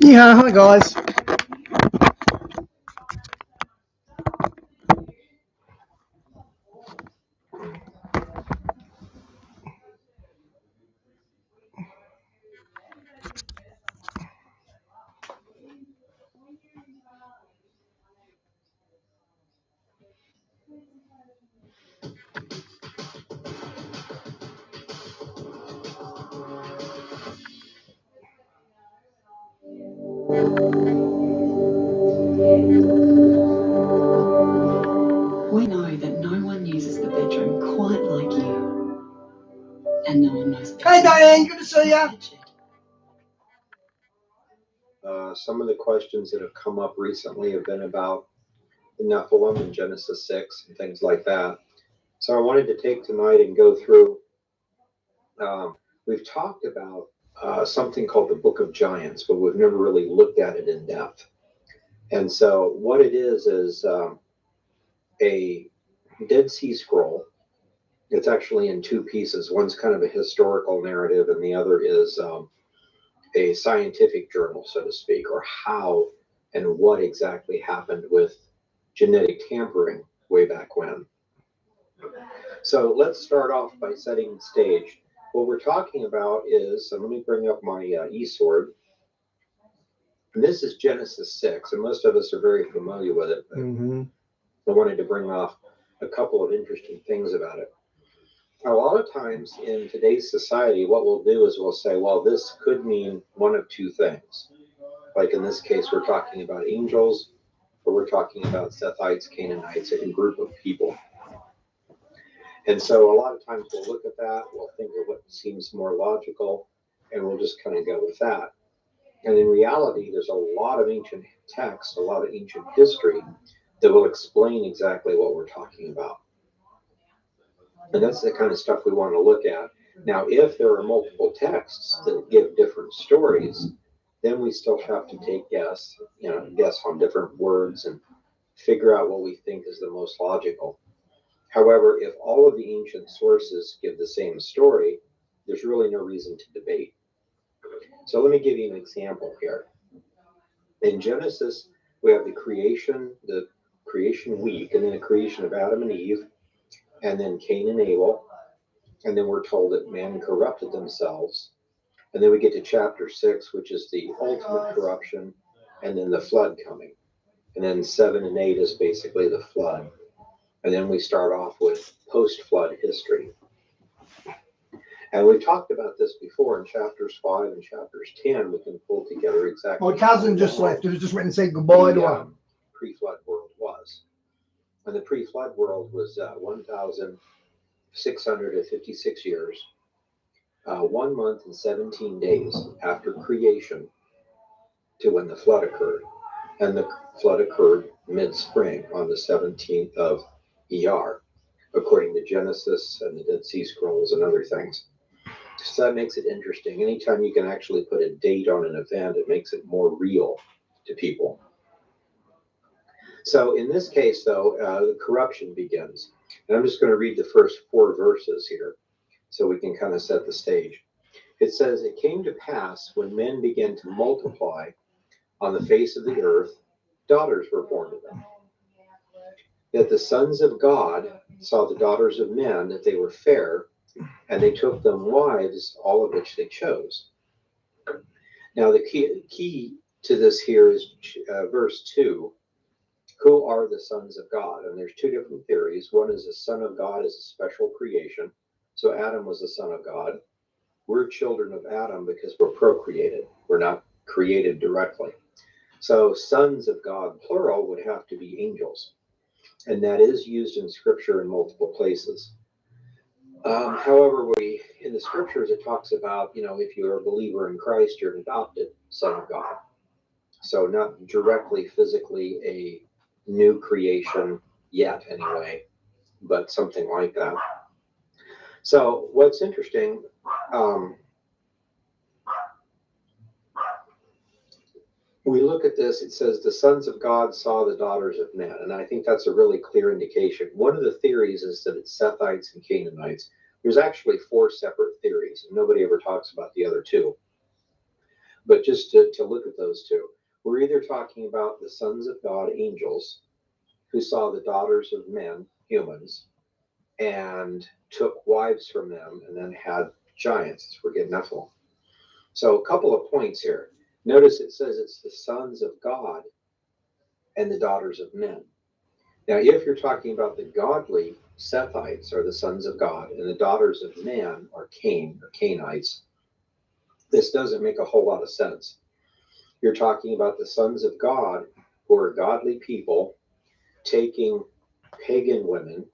Yeah, hi guys. We know that no one uses the bedroom quite like you, and no one knows better. Hey Diane, good to see ya. Some of the questions that have come up recently have been about the Nephilim in Genesis 6 and things like that. So I wanted to take tonight and go through. We've talked about something called the Book of Giants, but we've never really looked at it in depth. And so what it is a Dead Sea Scroll. It's actually in two pieces. One's kind of a historical narrative, and the other is a scientific journal, so to speak, or how and what exactly happened with genetic tampering way back when. So let's start off by setting the stage. What we're talking about is, and let me bring up my e-sword. And this is Genesis 6, and most of us are very familiar with it. But I wanted to bring off a couple of interesting things about it. A lot of times in today's society, what we'll do is we'll say, well, this could mean one of two things. Like in this case, we're talking about angels, or we're talking about Sethites, Canaanites, a group of people. And so a lot of times we'll look at that, we'll think of what seems more logical, and we'll just kind of go with that. And in reality, there's a lot of ancient text, a lot of ancient history that will explain exactly what we're talking about. And that's the kind of stuff we want to look at. Now, if there are multiple texts that give different stories, then we still have to take guess on different words and figure out what we think is the most logical. However, if all of the ancient sources give the same story, there's really no reason to debate. So let me give you an example here. In Genesis, we have the creation week, and then the creation of Adam and Eve, and then Cain and Abel, and then we're told that man corrupted themselves. And then we get to chapter 6, which is the ultimate corruption, and then the flood coming. And then 7 and 8 is basically the flood. And then we start off with post-flood history. And we've talked about this before in chapters 5 and chapters 10. We can pull together exactly. My cousin just left. He was just went and said goodbye to her. Pre-flood world was. And the pre-flood world was 1,656 years, 1 month and 17 days after creation to when the flood occurred. And the flood occurred mid-spring on the 17th of ER, according to Genesis and the Dead Sea Scrolls and other things. So that makes it interesting. Anytime you can actually put a date on an event, it makes it more real to people. So in this case, though, the corruption begins. And I'm just going to read the first 4 verses here so we can kind of set the stage. It says, "It came to pass when men began to multiply on the face of the earth, daughters were born to them. That the sons of God saw the daughters of men, that they were fair, and they took them wives, all of which they chose." Now, the key to this here is verse 2. Who are the sons of God? And there's 2 different theories. One is the son of God is a special creation. So Adam was the son of God. We're children of Adam because we're procreated. We're not created directly. So sons of God, plural, would have to be angels. And that is used in Scripture in multiple places. However, in the Scriptures, it talks about, if you're a believer in Christ, you're an adopted son of God. So not directly, physically a new creation yet, anyway, but something like that. So what's interesting, we look at this, it says the sons of God saw the daughters of men, and I think that's a really clear indication. One of the theories is that it's Sethites and Canaanites. There's actually 4 separate theories, and nobody ever talks about the other 2. But just to look at those two, we're either talking about the sons of God, angels, who saw the daughters of men, humans, and took wives from them and then had giants. Forget Nephilim. So a couple of points here. Notice it says it's the sons of God and the daughters of men. Now, if you're talking about the godly Sethites are the sons of God and the daughters of man are Cain or Cainites, this doesn't make a whole lot of sense. You're talking about the sons of God who are godly people taking pagan women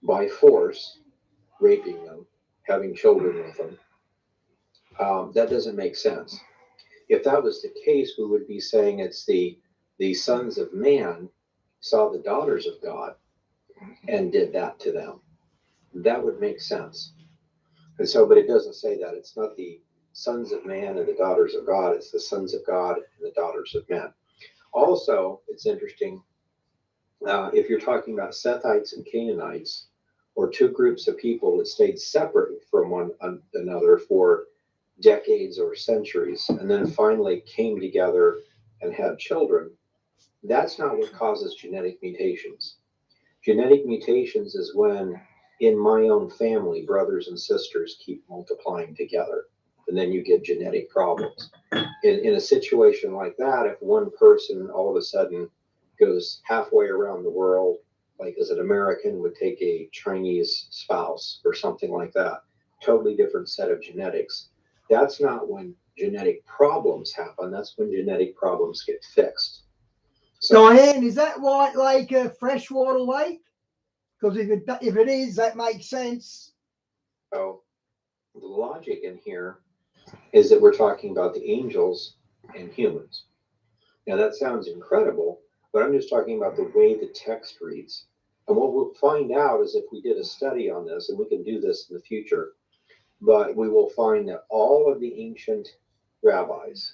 by force, raping them, having children with them. That doesn't make sense. If that was the case, we would be saying it's the sons of man saw the daughters of God and did that to them. That would make sense. And so, but it doesn't say that. It's not the sons of man and the daughters of God. It's the sons of God and the daughters of men. Also, it's interesting, if you're talking about Sethites and Canaanites, or two groups of people that stayed separate from one another for decades or centuries, and then finally came together and had children, that's not what causes genetic mutations. Genetic mutations is when, in my own family, brothers and sisters keep multiplying together, and then you get genetic problems. In a situation like that, if one person all of a sudden goes halfway around the world, like as an American would take a Chinese spouse or something like that, totally different set of genetics. That's not when genetic problems happen. That's when genetic problems get fixed. So, Diane, is that White Lake a freshwater lake? Because if it is, that makes sense. so the logic in here is that we're talking about the angels and humans. Now that sounds incredible, but I'm just talking about the way the text reads. And what we'll find out is if we did a study on this, and we can do this in the future, but we will find that all of the ancient rabbis,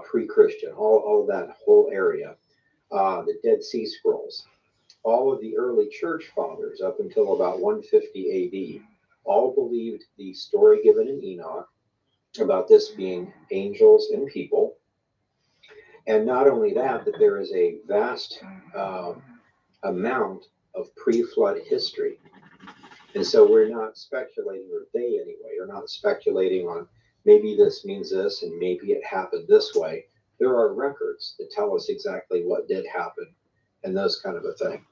pre-Christian, all that whole area, the Dead Sea Scrolls, all of the early church fathers up until about 150 AD, all believed the story given in Enoch about this being angels and people. And not only that, that there is a vast amount of pre-flood history. And so we're not speculating, or they anyway, are not speculating on maybe this means this and maybe it happened this way. There are records that tell us exactly what did happen and those kind of a thing.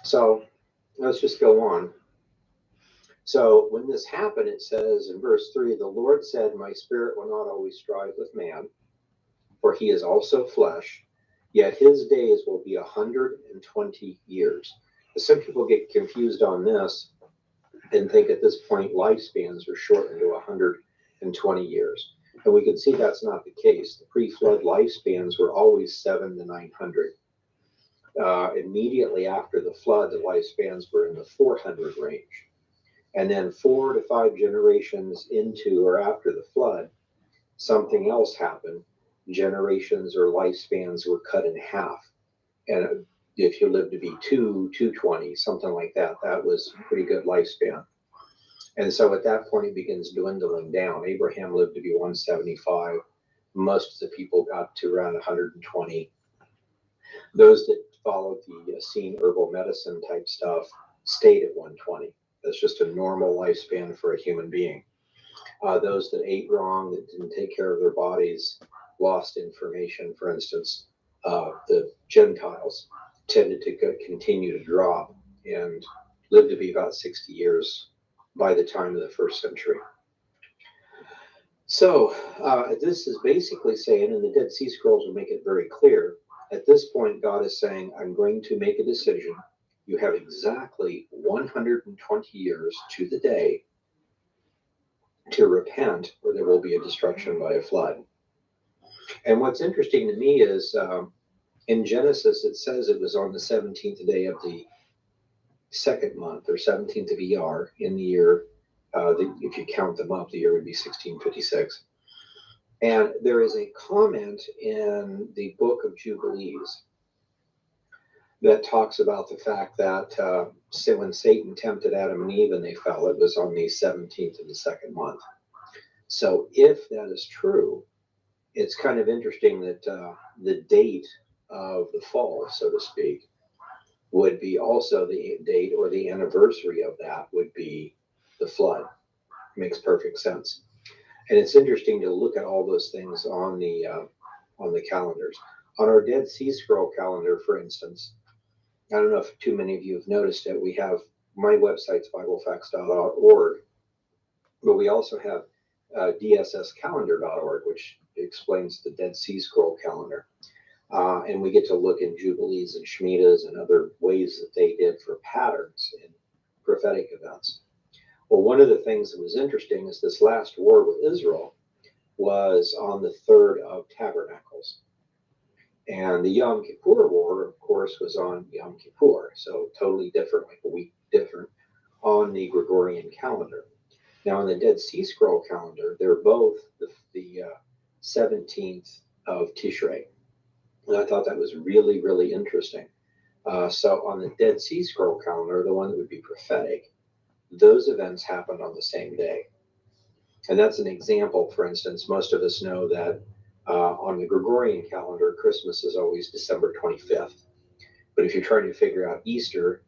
So let's just go on. So when this happened, it says in verse 3, the Lord said, my spirit will not always strive with man, for he is also flesh, yet his days will be 120 years. Some people get confused on this and think at this point lifespans are shortened to 120 years. And we can see that's not the case. The pre-flood lifespans were always 700 to 900. Immediately after the flood, the lifespans were in the 400 range. And then 4 to 5 generations into or after the flood, something else happened. Generations or lifespans were cut in half. And if you lived to be 220, something like that, that was a pretty good lifespan. And so at that point, it begins dwindling down. Abraham lived to be 175. Most of the people got to around 120. Those that followed the seen herbal medicine type stuff stayed at 120. That's just a normal lifespan for a human being. Those that ate wrong, that didn't take care of their bodies, lost information. For instance, the Gentiles tended to continue to drop and lived to be about 60 years by the time of the first century. So this is basically saying, and the Dead Sea Scrolls will make it very clear, at this point, God is saying, I'm going to make a decision. You have exactly 120 years to the day to repent, or there will be a destruction by a flood. And what's interesting to me is in Genesis, it says it was on the 17th day of the second month, or 17th of ER in the year, if you count them up, the year would be 1656. And there is a comment in the book of Jubilees that talks about the fact that when Satan tempted Adam and Eve and they fell, it was on the 17th of the second month. So if that is true, it's kind of interesting that the date of the fall, so to speak, would be also the date or the anniversary of that would be the flood. Makes perfect sense. And it's interesting to look at all those things on the calendars. On our Dead Sea Scroll calendar, for instance, I don't know if too many of you have noticed it. We have my website's BibleFacts.org, but we also have DSSCalendar.org, which explains the Dead Sea Scroll calendar. And we get to look in Jubilees and Shemitahs and other ways that they did for patterns in prophetic events. Well, one of the things that was interesting is this last war with Israel was on the 3rd of Tabernacles. And the Yom Kippur War, of course, was on Yom Kippur. So totally different, like a week different on the Gregorian calendar. Now, on the Dead Sea Scroll calendar, they're both the 17th of Tishrei. And I thought that was really, really interesting. So on the Dead Sea Scroll calendar, the one that would be prophetic, those events happened on the same day. And that's an example, for instance, most of us know that on the Gregorian calendar, Christmas is always December 25th. But if you're trying to figure out Easter,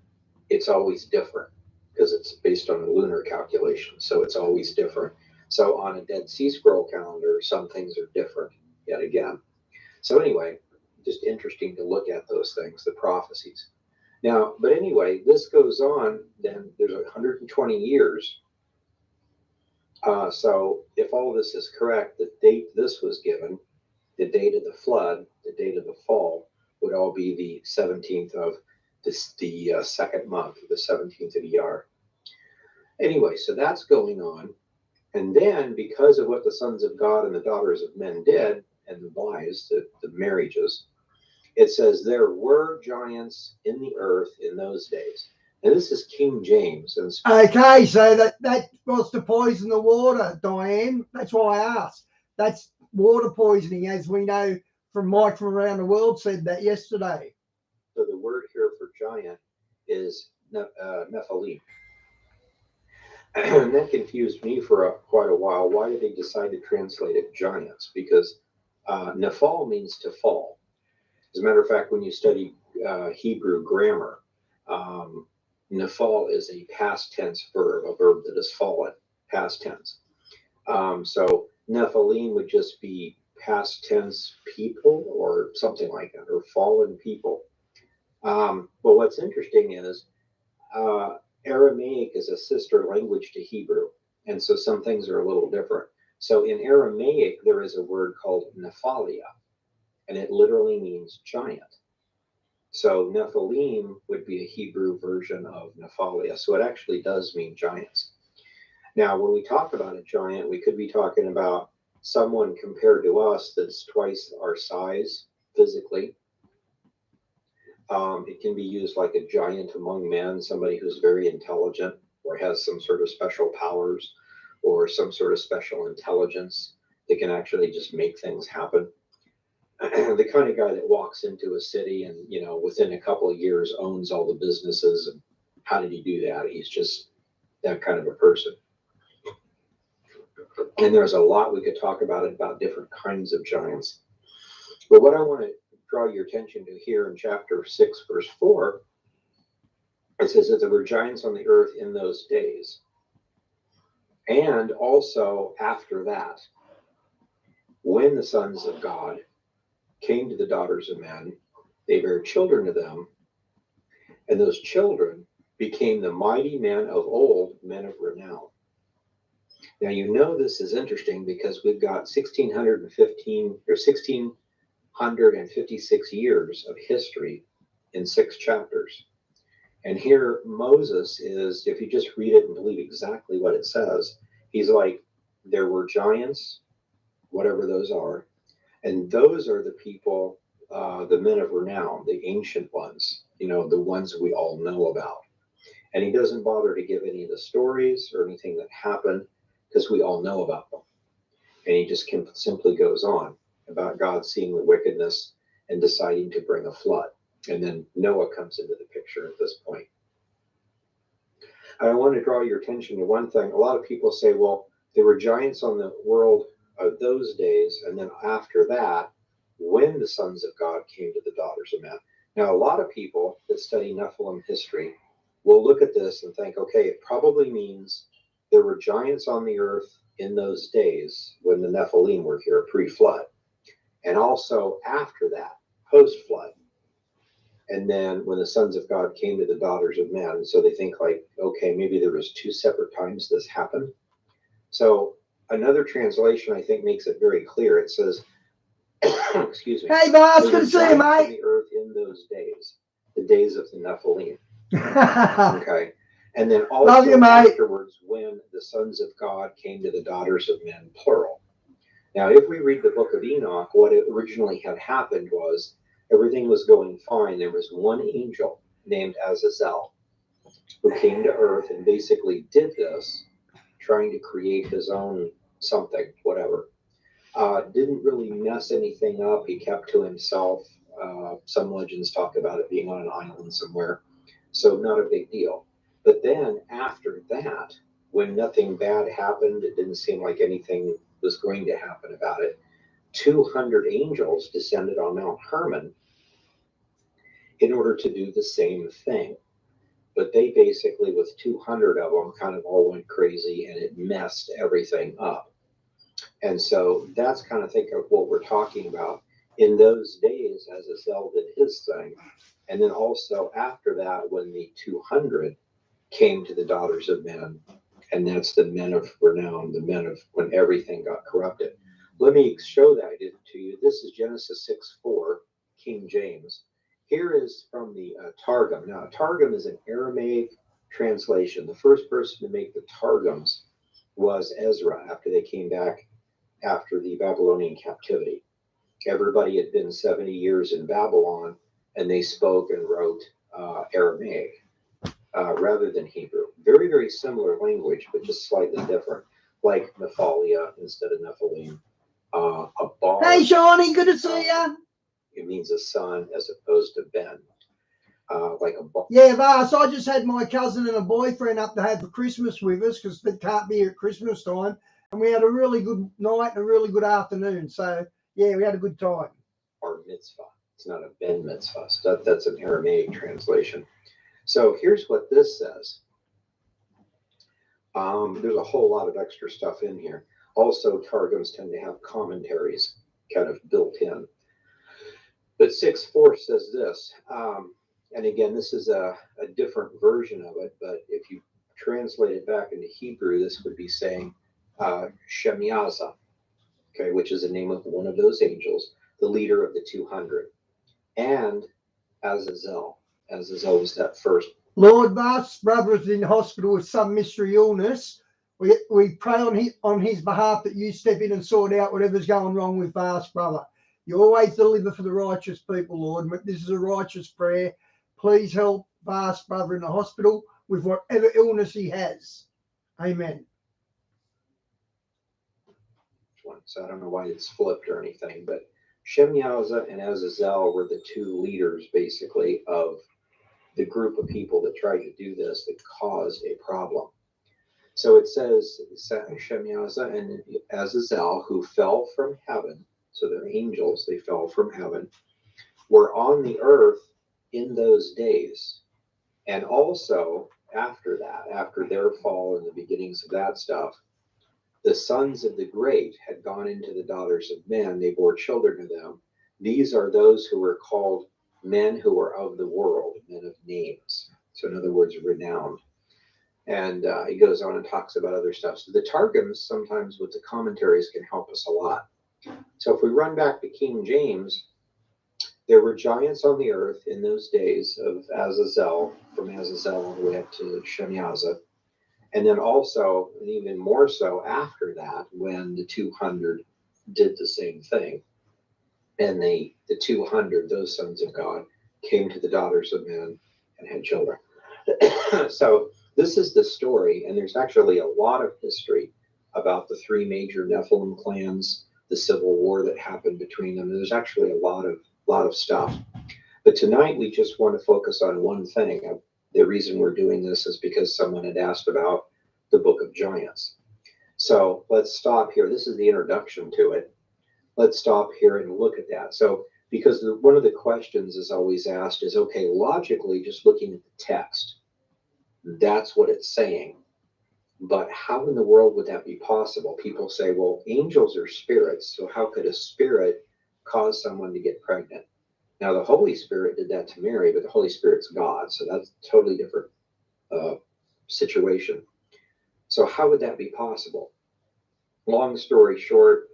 it's always different because it's based on the lunar calculation. So it's always different. So on a Dead Sea Scroll calendar, some things are different yet again. So anyway, just interesting to look at those things, the prophecies. Now, but anyway, this goes on, then there's 120 years. So if all this is correct, the date this was given, the date of the flood, the date of the fall, would all be the 17th of the second month, the 17th of Iyar. Anyway, so that's going on. And then because of what the sons of God and the daughters of men did, and the wives, the marriages, it says there were giants in the earth in those days. And this is King James. And Okay, so that was to poison the water, Diane. That's why I asked. That's water poisoning, as we know from Mike from around the world said that yesterday. So the word here for giant is Nephilim. And that confused me for quite a while. Why did they decide to translate it giants? Because Nephal means to fall. As a matter of fact, when you study Hebrew grammar, Nephal is a past tense verb, a verb that has fallen, past tense. So Nephilim would just be past tense people or something like that, or fallen people. But what's interesting is Aramaic is a sister language to Hebrew, and so some things are a little different. So in Aramaic, there is a word called Nephalia, and it literally means giant. So Nephilim would be a Hebrew version of Nephalia. So it actually does mean giants. Now, when we talk about a giant, we could be talking about someone compared to us that's twice our size physically. It can be used like a giant among men, somebody who's very intelligent or has some sort of special powers or some sort of special intelligence that can actually just make things happen. The kind of guy that walks into a city and, you know, within a couple of years owns all the businesses. And how did he do that? He's just that kind of a person. And there's a lot we could talk about different kinds of giants. But what I want to draw your attention to here in chapter 6, verse 4, it says that there were giants on the earth in those days. And also after that, when the sons of God came to the daughters of men, they bare children to them, and those children became the mighty men of old, men of renown. Now, you know, this is interesting because we've got 1615 or 1656 years of history in 6 chapters. And here Moses is, if you just read it and believe exactly what it says, he's like, there were giants, whatever those are, and those are the people, the men of renown, the ancient ones, you know, the ones we all know about. And he doesn't bother to give any of the stories or anything that happened because we all know about them. And he just simply goes on about God seeing the wickedness and deciding to bring a flood. And then Noah comes into the picture at this point. I want to draw your attention to one thing. A lot of people say, well, There were giants on the world of those days, and then after that, when the sons of God came to the daughters of men. Now, a lot of people that study Nephilim history will look at this and think, okay, it probably means there were giants on the earth in those days when the Nephilim were here pre-flood, and also after that, post-flood. And then when the sons of God came to the daughters of men, so they think like, okay, maybe there was 2 separate times this happened. So another translation, I think, makes it very clear. It says, excuse me. Hey, boss, there good were to see you, giants on mate. the earth in those days, the days of the Nephilim. Okay. And then also Love you, mate. afterwards, when the sons of God came to the daughters of men, plural. Now, if we read the book of Enoch, what originally had happened was everything was going fine. There was one angel named Azazel who came to earth and basically did this, trying to create his own something, whatever. Didn't really mess anything up. He kept to himself. Some legends talk about it being on an island somewhere. So not a big deal. But then after that, when nothing bad happened, it didn't seem like anything was going to happen about it. 200 angels descended on Mount Hermon in order to do the same thing. But they basically, with 200 of them, kind of all went crazy and it messed everything up. And so that's kind of think of what we're talking about. In those days, Azazel did his thing. And then also after that, when the 200 came to the daughters of men, and that's the men of renown, the men of when everything got corrupted. Let me show that to you. This is Genesis 6:4, King James. Here is from the Targum. Now, Targum is an Aramaic translation. The first person to make the Targums was Ezra after they came back after the Babylonian captivity. Everybody had been 70 years in Babylon, and they spoke and wrote Aramaic rather than Hebrew. Very, very similar language, but just slightly different, like Nephalia instead of Nephilim. Abal, Hey, Shawnee, good to see you. it means a son as opposed to Ben. Like a ball. Yeah, boss, I just had my cousin and a boyfriend up to have the Christmas with us because they can't be here at Christmas time. And we had a really good night and a really good afternoon. So, yeah, we had a good time. Or mitzvah. It's not a Ben mitzvah. So that's an Aramaic translation. So here's what this says. There's a whole lot of extra stuff in here. Also, Targums tend to have commentaries kind of built in. But 6:4 says this. And again, this is a different version of it. But if you translate it back into Hebrew, this would be saying Shemiaza, okay, which is the name of one of those angels, the leader of the 200, and Azazel. Azazel was that first. Lord, boss, brother is in hospital with some mystery illness. We pray on his behalf that you step in and sort out whatever's going wrong with Vast, brother. You always deliver for the righteous people, Lord. This is a righteous prayer. Please help Vast, brother, in the hospital with whatever illness he has. Amen. So I don't know why it's flipped or anything, but Shemyaza and Azazel were the 2 leaders, basically, of the group of people that tried to do this that caused a problem. So it says Shemyaza and Azazel, who fell from heaven, so they're angels, they fell from heaven, were on the earth in those days. And also after that, after their fall and the beginnings of that stuff, the sons of the great had gone into the daughters of men. They bore children to them. These are those who were called men who are of the world, men of names. So in other words, renowned. And he goes on and talks about other stuff. So the Targums, sometimes with the commentaries, can help us a lot. So if we run back to King James, there were giants on the earth in those days of Azazel, from Azazel all the way up to Shemyaza. And then also, and even more so after that, when the 200 did the same thing. And the 200, those sons of God, came to the daughters of men and had children. So this is the story, and there's actually a lot of history about the 3 major Nephilim clans, the civil war that happened between them. There's actually a lot of stuff. But tonight we just want to focus on one thing. The reason we're doing this is because someone had asked about the Book of Giants. So let's stop here. This is the introduction to it. Let's stop here and look at that. So, because one of the questions is always asked is, okay, logically, just looking at the text, that's what it's saying. But how in the world would that be possible? People say, well, angels are spirits, so how could a spirit cause someone to get pregnant? Now, the Holy Spirit did that to Mary, but the Holy Spirit's God, so that's a totally different situation. So, how would that be possible? Long story short,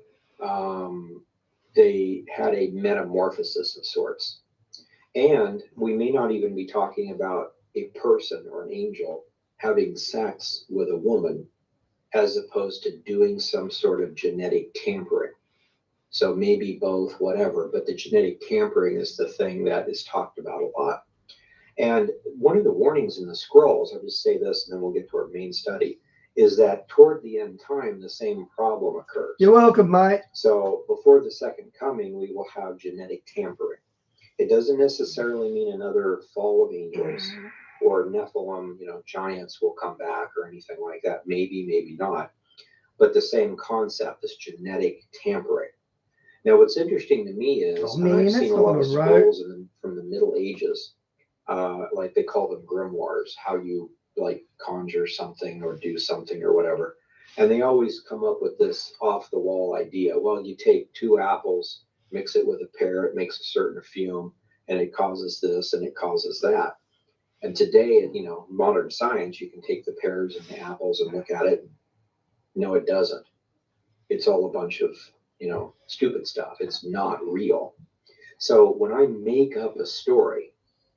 they had a metamorphosis of sorts. And we may not even be talking about a person or an angel having sex with a woman as opposed to doing some sort of genetic tampering. So maybe both, whatever, but the genetic tampering is the thing that is talked about a lot. And one of the warnings in the scrolls, I'll just say this and then we'll get to our main study, is that toward the end time, the same problem occurs. You're welcome, mate. So before the second coming, we will have genetic tampering. It doesn't necessarily mean another fall of angels or Nephilim, giants will come back or anything like that. Maybe, maybe not. But the same concept, this genetic tampering. Now, what's interesting to me is, and I've seen a lot of scrolls from the Middle Ages, like they call them grimoires, how you like conjure something or do something or whatever. And they always come up with this off the wall idea. Well, you take 2 apples, mix it with a pear, it makes a certain fume, and it causes this and it causes that. And today, modern science, you can take the pears and the apples and look at it. No, it doesn't. It's all a bunch of, stupid stuff. It's not real. So when I make up a story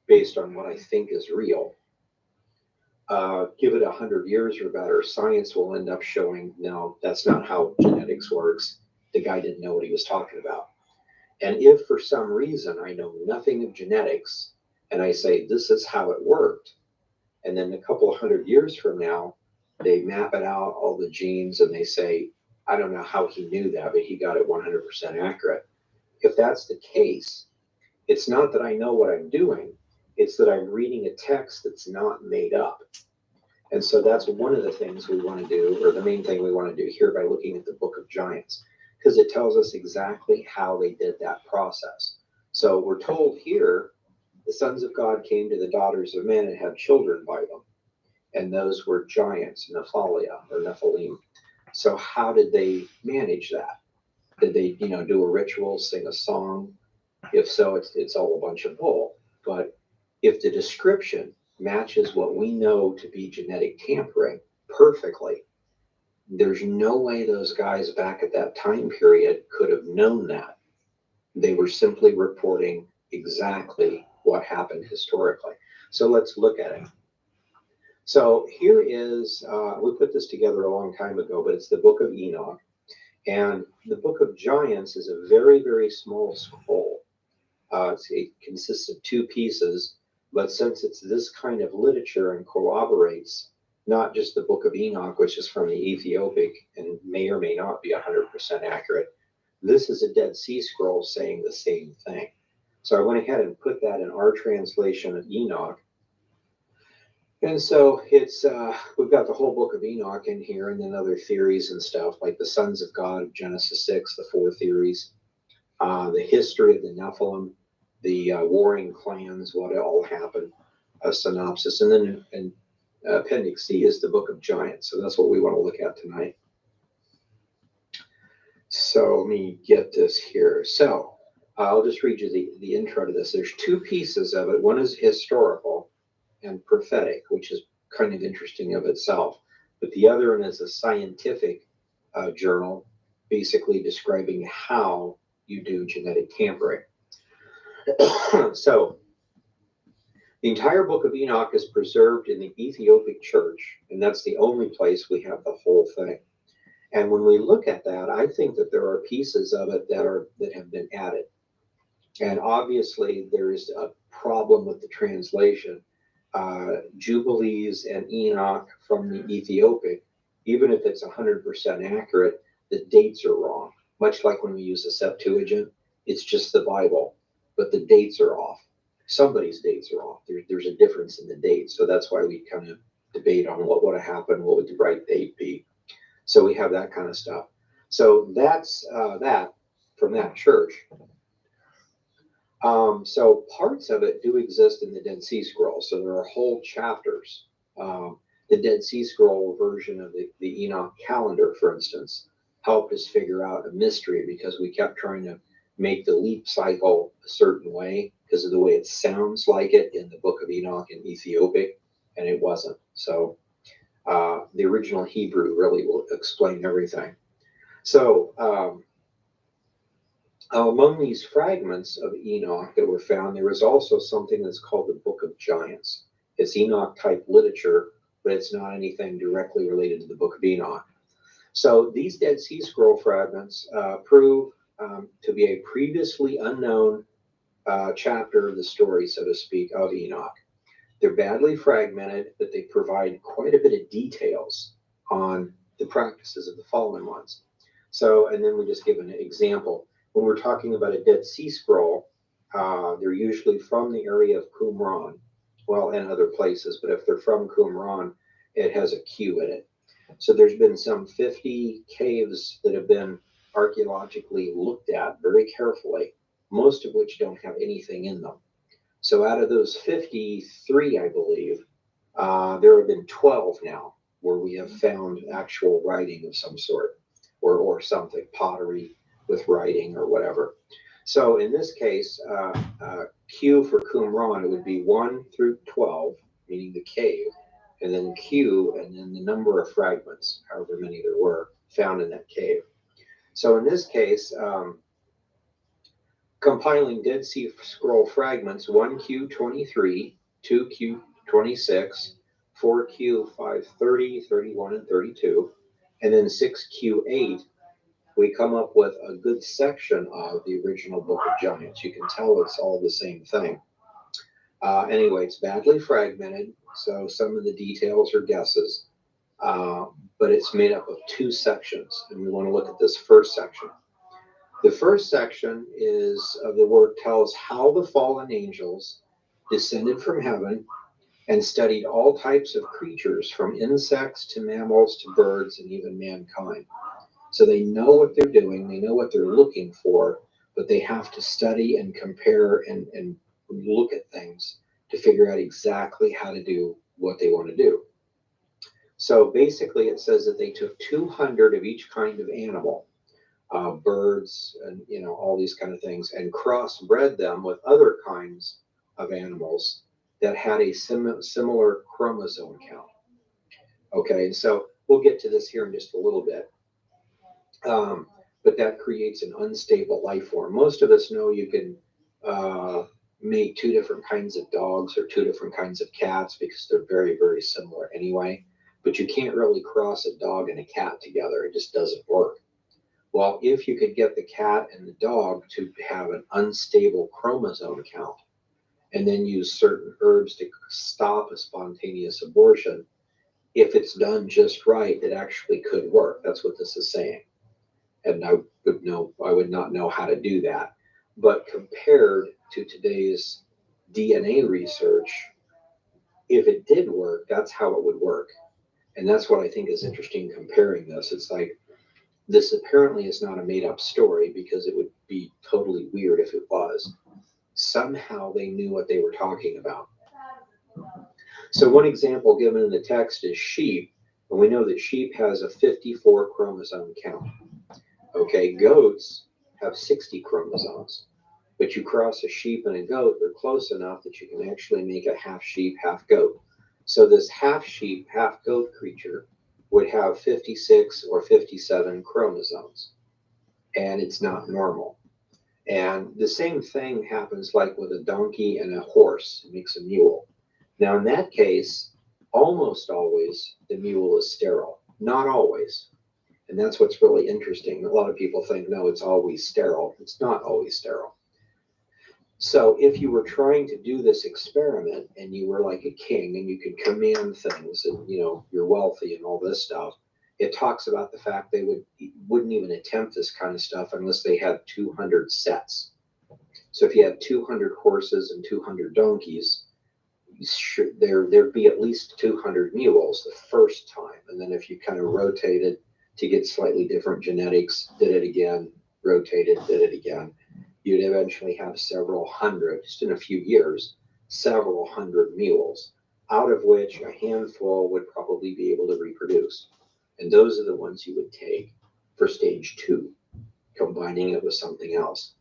based on what I think is real, give it 100 years or better, science will end up showing, no, that's not how genetics works. The guy didn't know what he was talking about. And if for some reason I know nothing of genetics and I say this is how it worked, and then a couple of 100 years from now, they map it out, all the genes, and they say, I don't know how he knew that, but he got it 100% accurate. If that's the case, it's not that I know what I'm doing, it's that I'm reading a text that's not made up. And so that's one of the things we want to do, or the main thing we want to do here by looking at the Book of Giants, because it tells us exactly how they did that process. So we're told here, the sons of God came to the daughters of men and had children by them. And those were giants, Nephalia or Nephilim. So how did they manage that? Did they, do a ritual, sing a song? If so, it's all a bunch of bull. But if the description matches what we know to be genetic tampering perfectly, there's no way those guys back at that time period could have known that. They were simply reporting exactly what happened historically. So let's look at it. So here is, we put this together a long time ago, but it's the Book of Enoch. And the Book of Giants is a very, very small scroll. It consists of 2 pieces, but since it's this kind of literature and corroborates not just the Book of Enoch, which is from the Ethiopic and may or may not be 100% accurate, this is a Dead Sea Scroll saying the same thing. So I went ahead and put that in our translation of Enoch. And so it's we've got the whole Book of Enoch in here, and then other theories and stuff like the sons of God of Genesis 6, the 4 theories, the history of the Nephilim, the warring clans, what all happened, a synopsis, and then Appendix C is the Book of Giants. So that's what we want to look at tonight. So let me get this here. So I'll just read you the intro to this. There's 2 pieces of it. One is historical and prophetic, which is kind of interesting of itself. But the other one is a scientific journal, basically describing how you do genetic tampering. So the entire Book of Enoch is preserved in the Ethiopic church, and that's the only place we have the whole thing. And when we look at that, I think that there are pieces of it that have been added. And obviously there is a problem with the translation. Jubilees and Enoch from the Ethiopic, even if it's 100% accurate, the dates are wrong. Much like when we use the Septuagint, it's just the Bible, but the dates are off. Somebody's dates are off. There's a difference in the dates, so that's why we kind of debate on what would have happened, what would the right date be. So we have that kind of stuff. So that's that from that church. So parts of it do exist in the Dead Sea Scrolls. So there are whole chapters. The Dead Sea Scroll version of the Enoch calendar, for instance, helped us figure out a mystery because we kept trying to make the leap cycle a certain way because of the way it sounds like it in the Book of Enoch in Ethiopic, and it wasn't. So the original Hebrew really will explain everything. So among these fragments of Enoch that were found, there was also something that's called the Book of Giants. It's Enoch type literature, but it's not anything directly related to the Book of Enoch. So these Dead Sea Scroll fragments prove to be a previously unknown chapter of the story, so to speak, of Enoch. They're badly fragmented, but they provide quite a bit of details on the practices of the fallen ones. So, and then we just give an example. When we're talking about a Dead Sea Scroll, they're usually from the area of Qumran, well, and other places, but if they're from Qumran, it has a Q in it. So there's been some 50 caves that have been archaeologically looked at very carefully, most of which don't have anything in them. So out of those 53, I believe, there have been 12 now where we have found actual writing of some sort or something, pottery with writing or whatever. So in this case, Q for Qumran, it would be 1 through 12, meaning the cave, and then Q, and then the number of fragments, however many there were, found in that cave. So in this case, compiling Dead Sea Scroll fragments 1Q23, 2Q26, 4Q530, 31, and 32, and then 6Q8, we come up with a good section of the original Book of Giants. You can tell it's all the same thing. Anyway, it's badly fragmented, so some of the details are guesses, but it's made up of 2 sections, and we want to look at this first section. The first section is the work tells how the fallen angels descended from heaven and studied all types of creatures, from insects to mammals to birds and even mankind. So they know what they're doing, they know what they're looking for, but they have to study and compare and look at things to figure out exactly how to do what they want to do. So basically it says that they took 200 of each kind of animal, birds and all these kind of things, and crossbred them with other kinds of animals that had a similar chromosome count. Okay, so we'll get to this here in just a little bit. But that creates an unstable life form. Most of us know you can make 2 different kinds of dogs or 2 different kinds of cats because they're very, very similar anyway. But you can't really cross a dog and a cat together. It just doesn't work. Well, if you could get the cat and the dog to have an unstable chromosome count and then use certain herbs to stop a spontaneous abortion, if it's done just right, it actually could work. That's what this is saying. And I would not know how to do that. But compared to today's DNA research, if it did work, that's how it would work. And that's what I think is interesting comparing this. It's like, this apparently is not a made-up story because it would be totally weird if it was. Somehow they knew what they were talking about. So one example given in the text is sheep, and we know that sheep has a 54 chromosome count. Okay, goats have 60 chromosomes, but you cross a sheep and a goat, they're close enough that you can actually make a half sheep, half goat. So this half sheep, half goat creature would have 56 or 57 chromosomes, and it's not normal. And the same thing happens like with a donkey and a horse, it makes a mule. Now in that case, almost always the mule is sterile, not always. And that's what's really interesting. A lot of people think, no, it's always sterile. It's not always sterile. So if you were trying to do this experiment and you were like a king and you could command things and, you're wealthy and all this stuff, it talks about the fact they wouldn't even attempt this kind of stuff unless they had 200 sets. So if you had 200 horses and 200 donkeys, there'd be at least 200 mules the first time. And then if you kind of rotated to get slightly different genetics, did it again, rotated, did it again. You'd eventually have several hundred, just in a few years, several hundred mules, out of which a handful would probably be able to reproduce. And those are the ones you would take for stage 2, combining it with something else.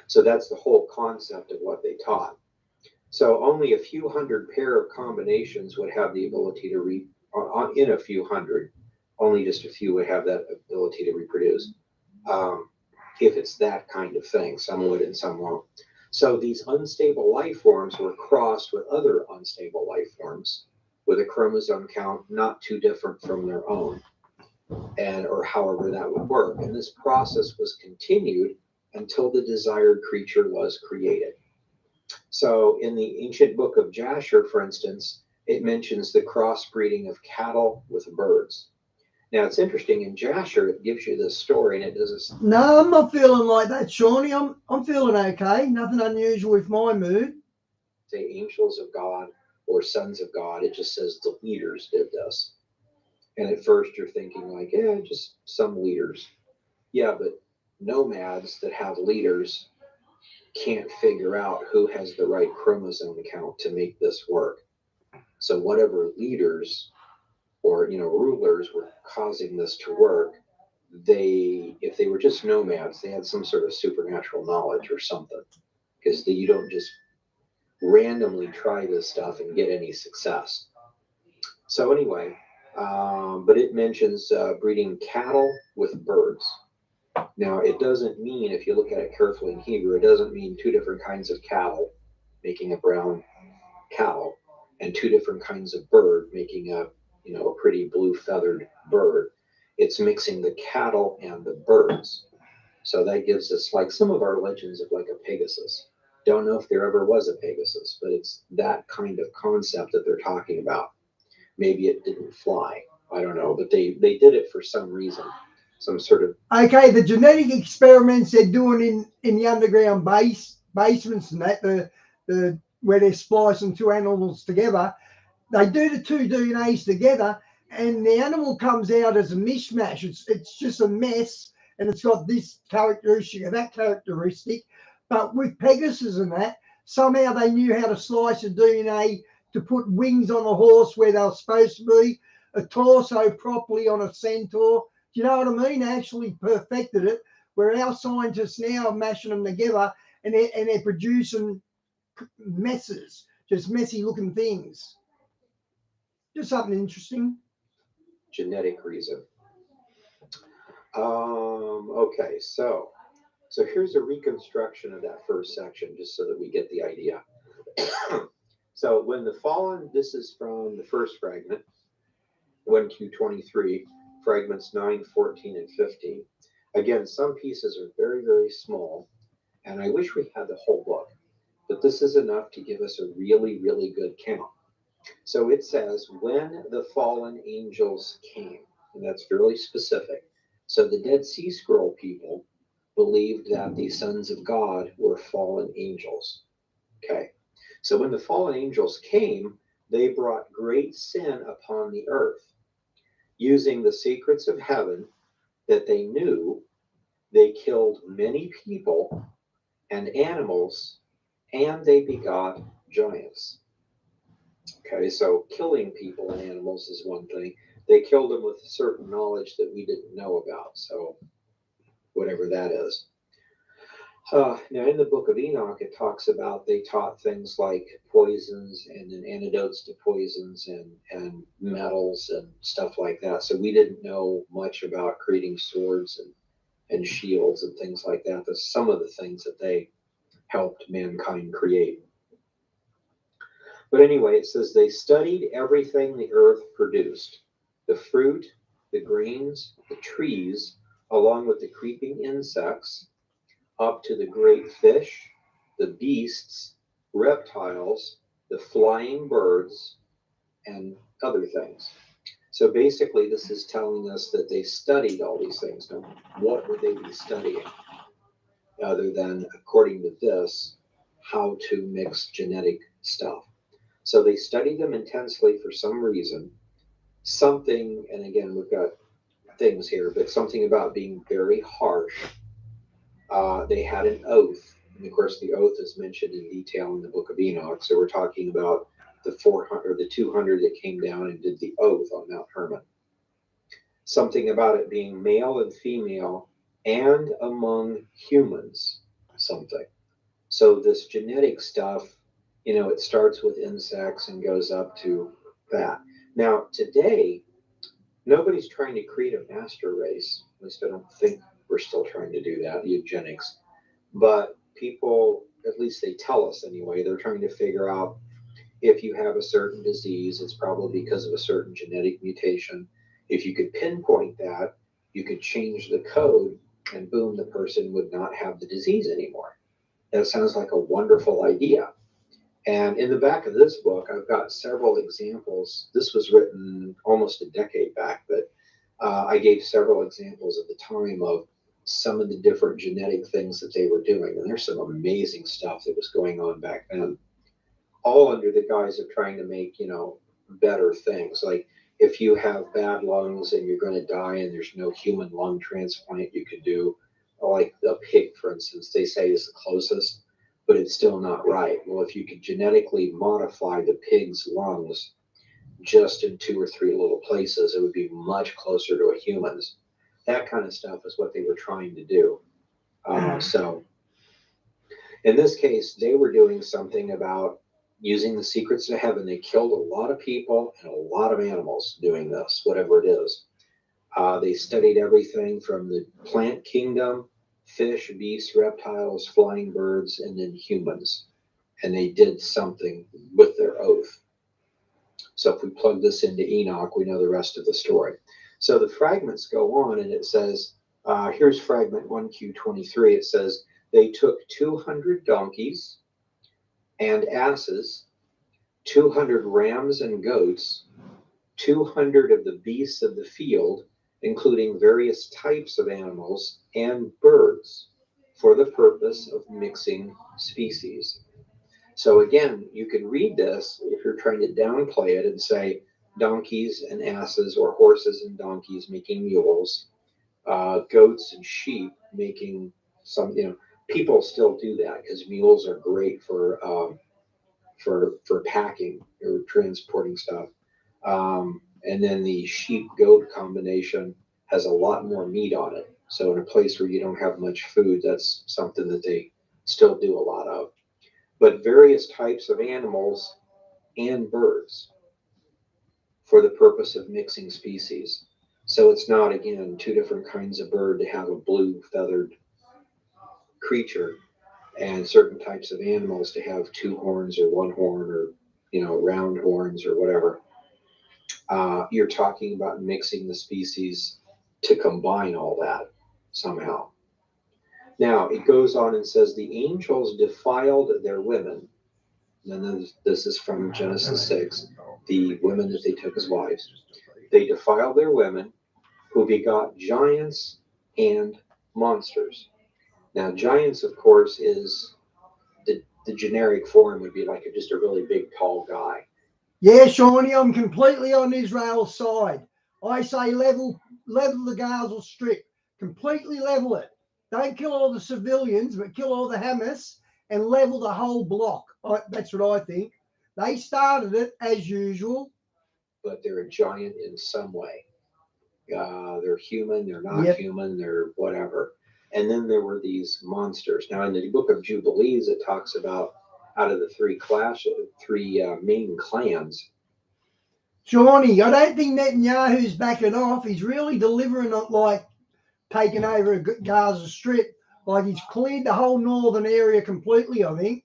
So that's the whole concept of what they taught. So only a few hundred pair of combinations would have the ability to in a few hundred, only just a few would have that ability to reproduce. If it's that kind of thing, some would and some won't. So these unstable life forms were crossed with other unstable life forms with a chromosome count not too different from their own, and or however that would work. And this process was continued until the desired creature was created. So in the ancient book of Jasher, for instance, it mentions the crossbreeding of cattle with birds. Now it's interesting, in Jasher it gives you this story, and it does this. No, I'm not feeling like that, Shawnee. I'm feeling okay. Nothing unusual with my mood. Say angels of God or sons of God. It just says the leaders did this. And at first you're thinking like, yeah, just some leaders. Yeah, but nomads that have leaders can't figure out who has the right chromosome count to make this work. So whatever leaders or rulers were causing this to work, if they were just nomads, they had some sort of supernatural knowledge or something, because you don't just randomly try this stuff and get any success. So anyway, but it mentions breeding cattle with birds. Now, it doesn't mean, if you look at it carefully in Hebrew, it doesn't mean two different kinds of cattle making a brown cow and two different kinds of bird making a pretty blue feathered bird. It's mixing the cattle and the birds. So that gives us like some of our legends of like a Pegasus. Don't know if there ever was a Pegasus, but it's that kind of concept that they're talking about. Maybe it didn't fly. I don't know, but they did it for some reason. Some sort of. Okay, the genetic experiments they're doing in the underground basements and that, the where they're splicing two animals together, they do the two DNAs together, and the animal comes out as a mishmash. It's just a mess, and it's got this characteristic and that characteristic. But with Pegasus and that, somehow they knew how to slice the DNA to put wings on a horse where they were supposed to be, a torso properly on a centaur. Do you know what I mean? They actually perfected it, where our scientists now are mashing them together, and they're producing messes, just messy looking things. Just something interesting. Genetic reason. Okay, so here's a reconstruction of that first section, just so that we get the idea. So when the fallen, this is from the first fragment, 1-23, fragments 9, 14, and 15. Again, some pieces are very, very small, and I wish we had the whole book, but this is enough to give us a really, really good count. So it says, when the fallen angels came, and that's fairly specific. So the Dead Sea Scroll people believed that the sons of God were fallen angels. Okay. So when the fallen angels came, they brought great sin upon the earth. Using the secrets of heaven that they knew, they killed many people and animals, and they begot giants. Okay, so killing people and animals is one thing. They killed them with certain knowledge that we didn't know about. So whatever that is. Now, in the book of Enoch, it talks about they taught things like poisons and then antidotes to poisons and metals and stuff like that. So we didn't know much about creating swords and shields and things like that. That's some of the things that they helped mankind create. But anyway, it says they studied everything the earth produced, the fruit, the grains, the trees, along with the creeping insects, up to the great fish, the beasts, reptiles, the flying birds, and other things. So basically, this is telling us that they studied all these things. Now, what would they be studying? Other than, according to this, how to mix genetic stuff. So they studied them intensely for some reason. Something, and again, we've got things here, but something about being very harsh. They had an oath, and of course, the oath is mentioned in detail in the Book of Enoch. So we're talking about the 400 or the 200 that came down and did the oath on Mount Hermon. Something about it being male and female and among humans, something. So this genetic stuff, it starts with insects and goes up to that. Now, today, nobody's trying to create a master race. At least I don't think we're still trying to do that, eugenics. But people, at least they tell us anyway, they're trying to figure out if you have a certain disease, it's probably because of a certain genetic mutation. If you could pinpoint that, you could change the code, and boom, the person would not have the disease anymore. That sounds like a wonderful idea. And in the back of this book, I've got several examples. This was written almost a decade back, but I gave several examples at the time of some of the different genetic things that they were doing. And there's some amazing stuff that was going on back then, all under the guise of trying to make, better things. Like if you have bad lungs and you're going to die and there's no human lung transplant you could do, like a pig, for instance, they say is the closest, but it's still not right. Well, if you could genetically modify the pig's lungs just in 2 or 3 little places, it would be much closer to a human's. That kind of stuff is what they were trying to do. So in this case, they were doing something about using the secrets of heaven. They killed a lot of people and a lot of animals doing this, whatever it is. They studied everything from the plant kingdom, fish, beasts, reptiles, flying birds, and then humans. And they did something with their oath. So if we plug this into Enoch, we know the rest of the story. So the fragments go on, and it says, here's fragment 1Q23. It says, they took 200 donkeys and asses, 200 rams and goats, 200 of the beasts of the field, including various types of animals and birds, for the purpose of mixing species. So again, you can read this if you're trying to downplay it and say donkeys and asses, or horses and donkeys making mules, goats and sheep making some, people still do that because mules are great for packing or transporting stuff. And then the sheep goat combination has a lot more meat on it. So in a place where you don't have much food, that's something that they still do a lot of. But various types of animals and birds for the purpose of mixing species. So it's not, again, 2 different kinds of bird to have a blue feathered creature, and certain types of animals to have 2 horns or 1 horn, or round horns or whatever. You're talking about mixing the species to combine all that somehow. Now it goes on and says the angels defiled their women. And then this is from Genesis 6, the women that they took as wives. They defiled their women, who begot giants and monsters. Now giants, of course, is the generic form would be like just a really big, tall guy. Yeah, Shawnee, I'm completely on Israel's side. I say level the Gaza Strip. Completely level it. Don't kill all the civilians, but kill all the Hamas and level the whole block. That's what I think. They started it as usual. But they're a giant in some way. They're human, they're not human, they're whatever. And then there were these monsters. Now in the book of Jubilees, it talks about out of the 3 main clans. Shawnee, I don't think Netanyahu's backing off. He's really delivering it like taking over Gaza Strip. Like he's cleared the whole northern area completely, I think.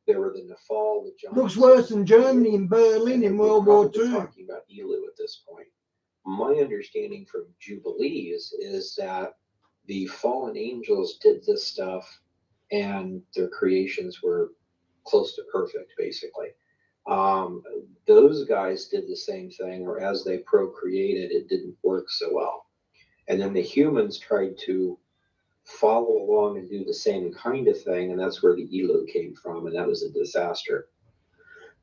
There were the Nephal, the giants. Looks worse than Germany and Berlin in World War II. Talking about Elu at this point. My understanding from Jubilees is that the fallen angels did this stuff and their creations were close to perfect, basically. Those guys did the same thing, or as they procreated, it didn't work so well. And then the humans tried to follow along and do the same kind of thing, and that's where the Elu came from, and that was a disaster.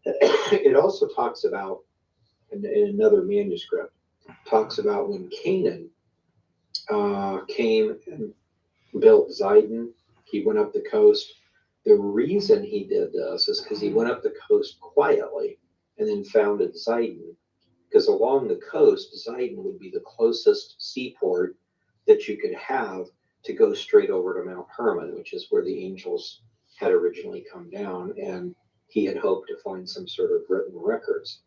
It also talks about, in another manuscript, talks about when Canaan came and built Zidon. He went up the coast. The reason he did this is because he went up the coast quietly and then founded Zidon. Because along the coast, Zidon would be the closest seaport that you could have to go straight over to Mount Hermon, which is where the angels had originally come down, and he had hoped to find some sort of written records.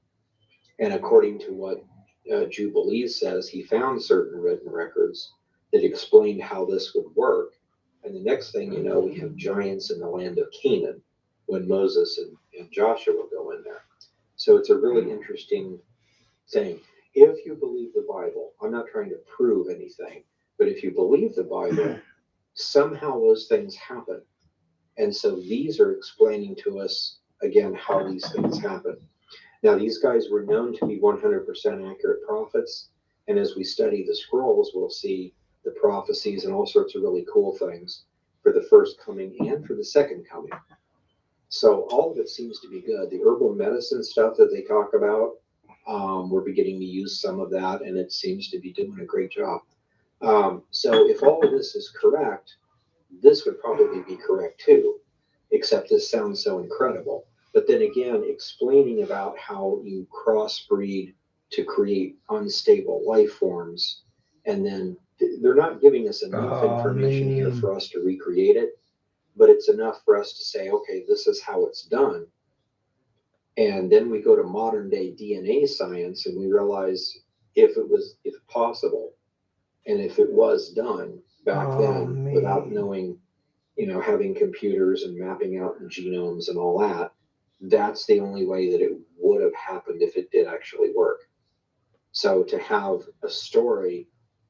And according to what Jubilee says, he found certain written records that explained how this would work. And the next thing you know, we have giants in the land of Canaan when Moses and Joshua go in there. So it's a really interesting thing. If you believe the Bible, I'm not trying to prove anything, but if you believe the Bible, somehow those things happen. And so these are explaining to us, again, how these things happen. Now, these guys were known to be 100% accurate prophets. And as we study the scrolls, we'll see the prophecies and all sorts of really cool things for the first coming and for the second coming. So all of it seems to be good. The herbal medicine stuff that they talk about, we're beginning to use some of that, and it seems to be doing a great job. So if all of this is correct, this would probably be correct too, except this sounds so incredible. But then again, explaining about how you crossbreed to create unstable life forms, and then they're not giving us enough information here for us to recreate it, but it's enough for us to say, okay, this is how it's done. And then we go to modern day DNA science and we realize if possible, and if it was done back then without knowing, having computers and mapping out genomes and all that, that's the only way that it would have happened if it did actually work. So to have a story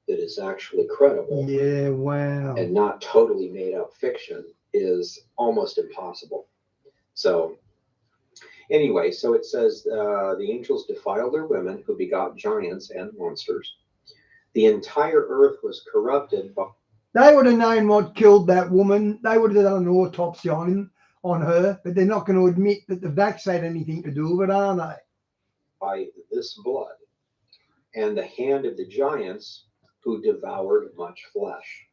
that is actually credible, Yeah, wow. and not totally made up fiction is almost impossible. So anyway, so it says the angels defiled their women who begot giants and monsters. The entire earth was corrupted by. They would have known what killed that woman. They would have done an autopsy on her, but they're not going to admit that the vax had anything to do with it, are they? By this blood and the hand of the giants who devoured much flesh.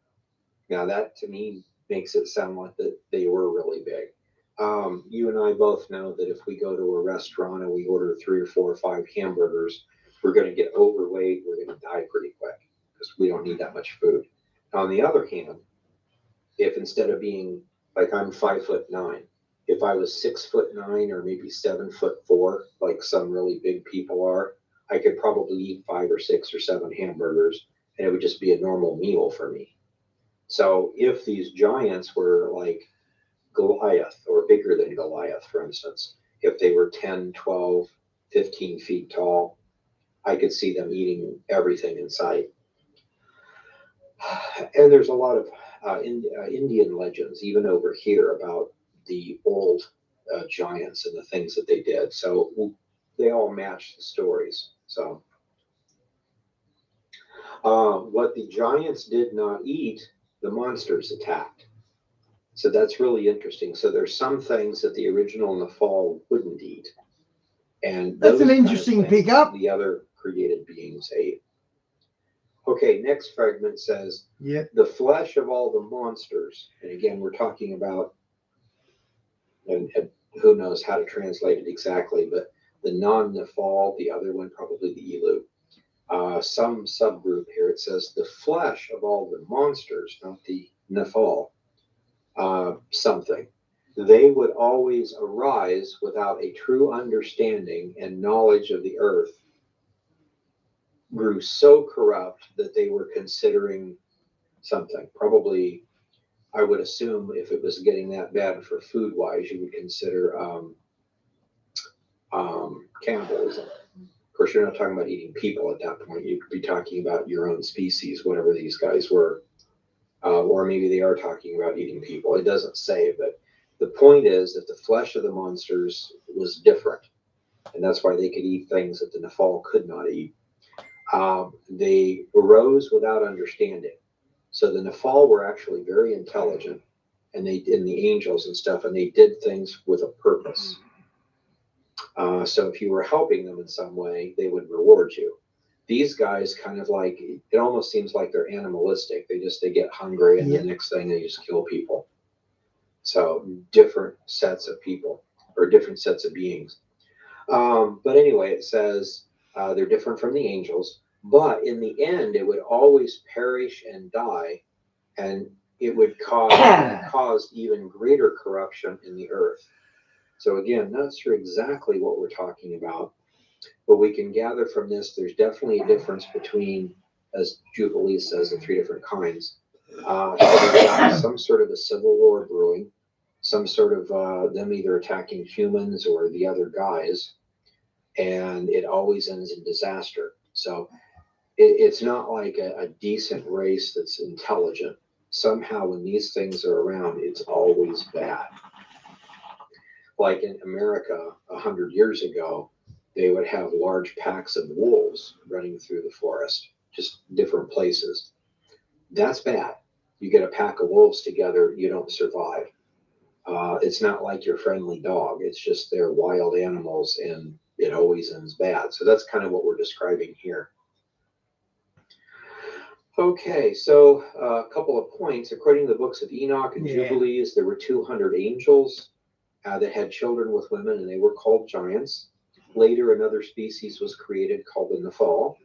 Now that to me makes it sound like that they were really big. You and I both know that if we go to a restaurant and we order 3 or 4 or 5 hamburgers, we're going to get overweight. We're going to die pretty quick because we don't need that much food. On the other hand, if instead of being like I'm 5'9", if I was 6'9" or maybe 7'4", like some really big people are, I could probably eat 5 or 6 or 7 hamburgers, and it would just be a normal meal for me. So if these giants were like Goliath or bigger than Goliath, for instance, if they were 10, 12, 15 feet tall, I could see them eating everything in sight. And there's a lot of Indian legends, even over here, about the old giants and the things that they did. So they all match the stories. So what the giants did not eat, the monsters attacked. So that's really interesting. So there's some things that the original Nephal wouldn't eat. And that's an interesting pickup. The other created beings ate. Okay, next fragment says, the flesh of all the monsters, and again, we're talking about, and who knows how to translate it exactly, but the non-Nephal, the other one, probably the Elu, some subgroup here, it says, the flesh of all the monsters, not the Nephal, something. They would always arise without a true understanding and knowledge of the earth, grew so corrupt that they were considering something. Probably, I would assume if it was getting that bad for food wise, you would consider cannibalism. Of course, you're not talking about eating people at that point. You could be talking about your own species, whatever these guys were. Or maybe they are talking about eating people. It doesn't say, but the point is that the flesh of the monsters was different. And that's why they could eat things that the Nephal could not eat. They arose without understanding. So the Nephal were actually very intelligent, and they did the angels and stuff, and they did things with a purpose. So if you were helping them in some way, they would reward you. These guys kind of like, it almost seems like they're animalistic. They get hungry, and Yeah. the next thing they just kill people. So different sets of people, or different sets of beings. But anyway, it says they're different from the angels, but in the end, it would always perish and die, and it would cause even greater corruption in the earth. So again, not sure exactly what we're talking about, but we can gather from this there's definitely a difference between, as Jubilee says, the three different kinds. So we've got some sort of a civil war brewing, some sort of them either attacking humans or the other guys, and it always ends in disaster. So it's not like a decent race that's intelligent. Somehow, when these things are around, it's always bad. Like in America 100 years ago, they would have large packs of wolves running through the forest, just different places. That's bad. You get a pack of wolves together, you don't survive. It's not like your friendly dog. It's just they're wild animals, and it always ends bad. So that's kind of what we're describing here. Okay, so a couple of points. According to the books of Enoch and Yeah. Jubilees, there were 200 angels that had children with women, and they were called giants. Later, another species was created called the Nephal,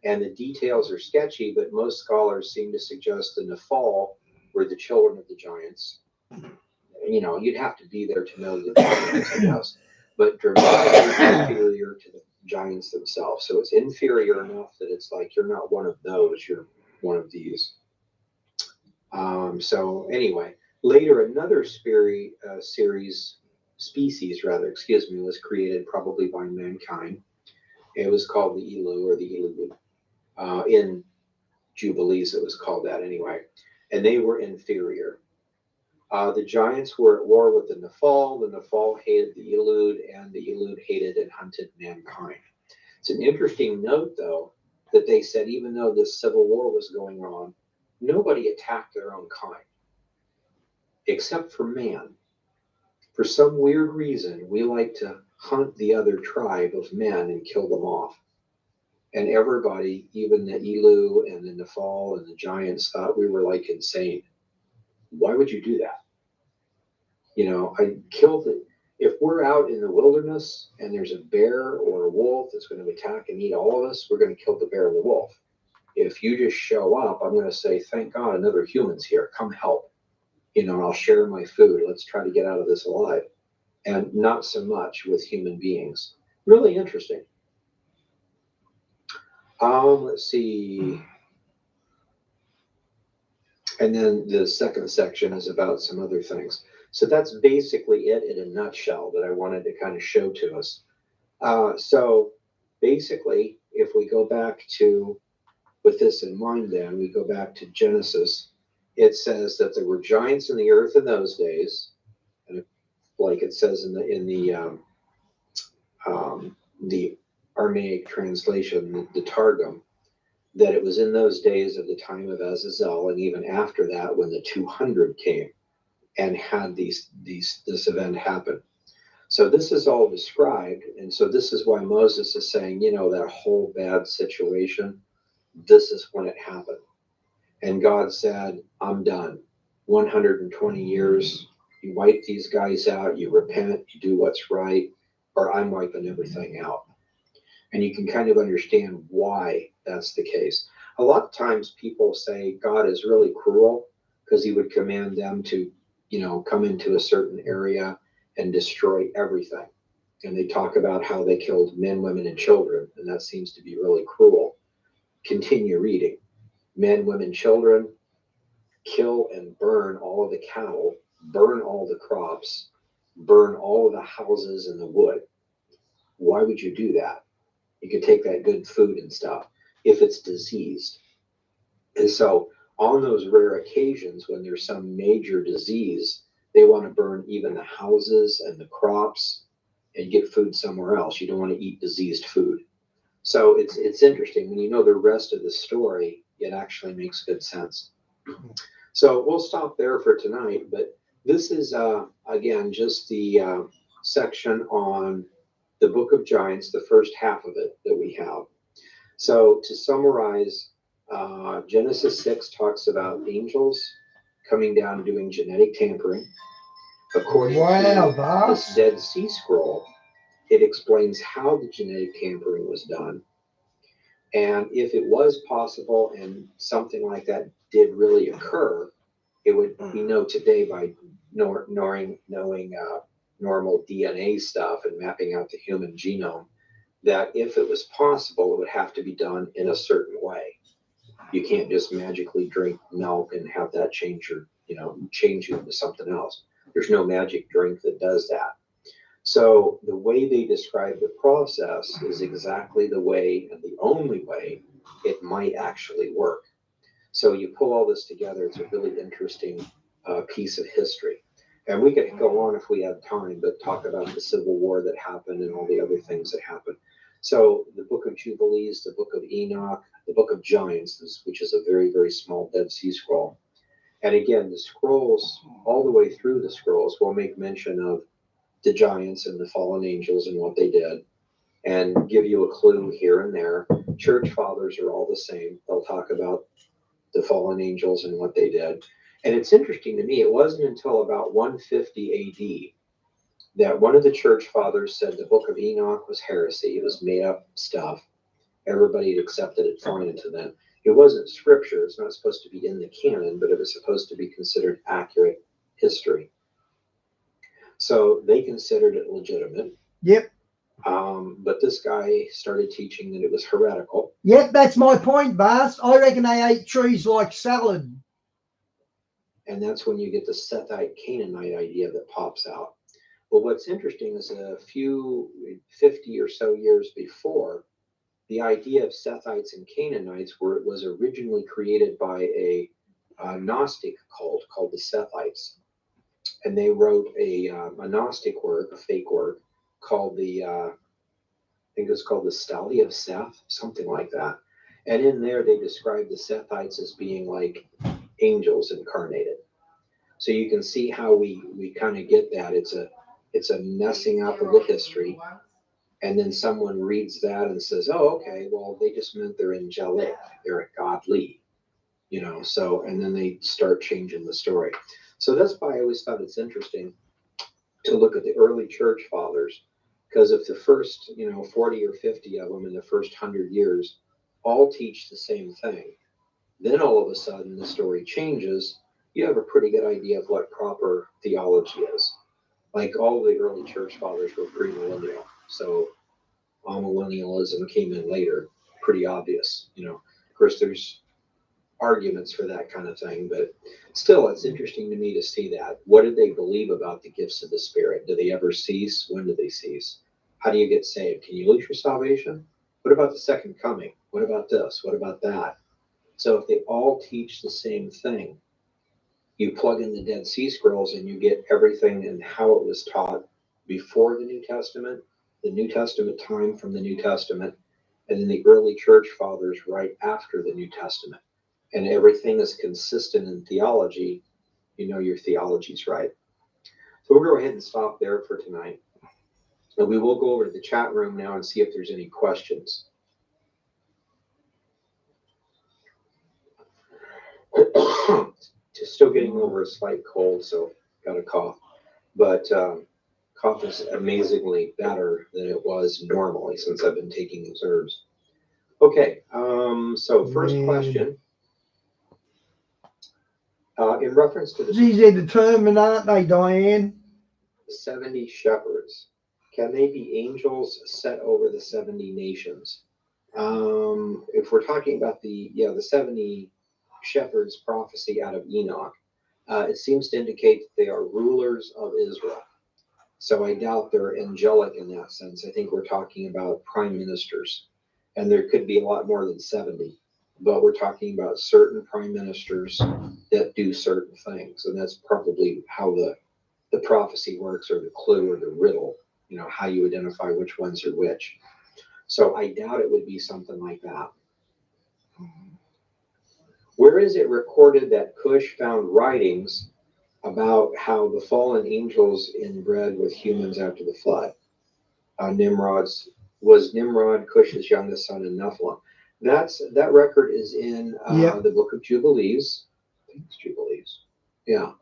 and the details are sketchy, but most scholars seem to suggest the Nephal were the children of the giants. You know, you'd have to be there to know the giants, I guess, but dramatically inferior to the giants themselves. So it's inferior enough that it's like you're not one of those, you're one of these. So anyway, later another species rather, excuse me, was created probably by mankind. It was called the Elu or the Elu. In Jubilees, it was called that anyway, and they were inferior. The giants were at war with the Nephal. The Nephal hated the Elud, and the Elud hated and hunted mankind. It's an interesting note, though, that they said even though this civil war was going on, nobody attacked their own kind, except for man. For some weird reason, we like to hunt the other tribe of men and kill them off. And everybody, even the Elu and the Nephal and the giants, thought we were like insane. Why would you do that? You know, I kill the. If we're out in the wilderness and there's a bear or a wolf that's going to attack and eat all of us, we're going to kill the bear and the wolf. If you just show up, I'm going to say, thank God another human's here. Come help. You know, and I'll share my food. Let's try to get out of this alive. And not so much with human beings. Really interesting. Let's see. And then the second section is about some other things. So that's basically it in a nutshell that I wanted to kind of show to us. So basically, if we go back to, with this in mind, then we go back to Genesis. It says that there were giants in the earth in those days, and like it says in the Aramaic translation, the Targum, that it was in those days of the time of Azazel, and even after that, when the 200 came and had this event happen. So this is all described, and so this is why Moses is saying, you know, that whole bad situation, this is when it happened. And God said, I'm done. 120 years, you wipe these guys out, you repent, you do what's right, or I'm wiping everything out. And you can kind of understand why that's the case. A lot of times people say God is really cruel because he would command them to, you know, come into a certain area and destroy everything. And they talk about how they killed men, women, and children, and that seems to be really cruel. Continue reading. Men, women, children, kill and burn all of the cattle, burn all the crops, burn all of the houses and the wood. Why would you do that? You could take that good food and stuff if it's diseased. And so on those rare occasions when there's some major disease, they want to burn even the houses and the crops and get food somewhere else. You don't want to eat diseased food. So it's interesting. When you know the rest of the story, it actually makes good sense. So we'll stop there for tonight, but this is, again, just the section on the Book of Giants, the first half of it that we have. So to summarize, Genesis 6 talks about angels coming down and doing genetic tampering. According Wow, to this Vast. Dead Sea Scroll, it explains how the genetic tampering was done. And if it was possible and something like that did really occur, it would, we know today by knowing normal DNA stuff and mapping out the human genome, that if it was possible, it would have to be done in a certain way. You can't just magically drink milk and have that change you into something else. There's no magic drink that does that. So the way they describe the process is exactly the way and the only way it might actually work. So you pull all this together, it's a really interesting piece of history. And we could go on if we had time, but talk about the Civil War that happened and all the other things that happened. So the Book of Jubilees, the Book of Enoch, the Book of Giants, which is a very, very small Dead Sea Scroll. And again, the scrolls, all the way through the scrolls, will make mention of the giants and the fallen angels and what they did, and give you a clue here and there. Church fathers are all the same. They'll talk about the fallen angels and what they did. And it's interesting to me, it wasn't until about 150 AD that one of the church fathers said the Book of Enoch was heresy. It was made up stuff. Everybody had accepted it fine until then. It wasn't scripture. It's not supposed to be in the canon, but it was supposed to be considered accurate history. So they considered it legitimate. Yep. But this guy started teaching that it was heretical. Yep, that's my point, Vast. I reckon they ate trees like salad. And that's when you get the Sethite Canaanite idea that pops out. Well, what's interesting is a few 50 or so years before, the idea of Sethites and Canaanites was originally created by a Gnostic cult called the Sethites. And they wrote a Gnostic work, a fake work, called I think it was called the Stali of Seth, something like that. And in there, they describe the Sethites as being like angels incarnated. So you can see how we kind of get that. It's a messing up of the history. And then someone reads that and says, oh, okay, well, they just meant they're angelic, they're godly, so, and then they start changing the story. So that's why I always thought it's interesting to look at the early church fathers, because if the first, 40 or 50 of them in the first 100 years all teach the same thing, then all of a sudden the story changes. You have a pretty good idea of what proper theology is. Like all the early church fathers were premillennial, so amillennialism came in later, pretty obvious. Of course, there's arguments for that kind of thing, but still, it's interesting to me to see that. What did they believe about the gifts of the Spirit? Do they ever cease? When do they cease? How do you get saved? Can you lose your salvation? What about the second coming? What about this? What about that? So if they all teach the same thing, you plug in the Dead Sea Scrolls and you get everything and how it was taught before the New Testament, the New Testament time from the New Testament, and then the early church fathers right after the New Testament. And everything is consistent in theology, your theology's right. So we'll go ahead and stop there for tonight. And we will go over to the chat room now and see if there's any questions. Just still getting over a slight cold, so got a cough. But cough is amazingly better than it was normally since I've been taking those herbs. Okay, so first question. In reference to the It's easy to determine, aren't they, Diane? 70 shepherds, can they be angels set over the 70 nations? If we're talking about the 70 shepherds prophecy out of Enoch, it seems to indicate that they are rulers of Israel. So I doubt they're angelic in that sense. I think we're talking about prime ministers, and there could be a lot more than 70, but we're talking about certain prime ministers that do certain things, and that's probably how the prophecy works, or the clue, or the riddle, how you identify which ones are which. So I doubt it would be something like that. Where is it recorded that Cush found writings about how the fallen angels inbred with humans after the flood? Was Nimrod Cush's youngest son in Nephilim? That record is in Yep. the Book of Jubilees. I think it's Jubilees. Yeah.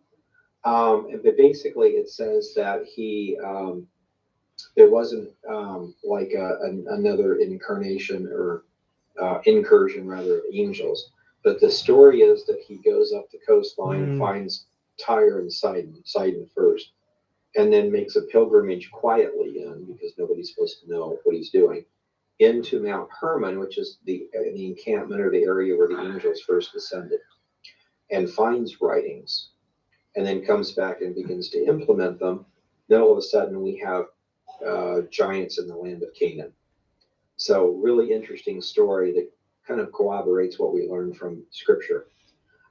But basically, it says that there wasn't like another incarnation or incursion rather of angels. But the story is that he goes up the coastline, finds Tyre and Sidon first, and then makes a pilgrimage quietly in, because nobody's supposed to know what he's doing, into Mount Hermon, which is the encampment or the area where the angels first descended, and finds writings, and then comes back and begins to implement them. Then all of a sudden we have giants in the land of Canaan. So really interesting story that kind of corroborates what we learned from Scripture.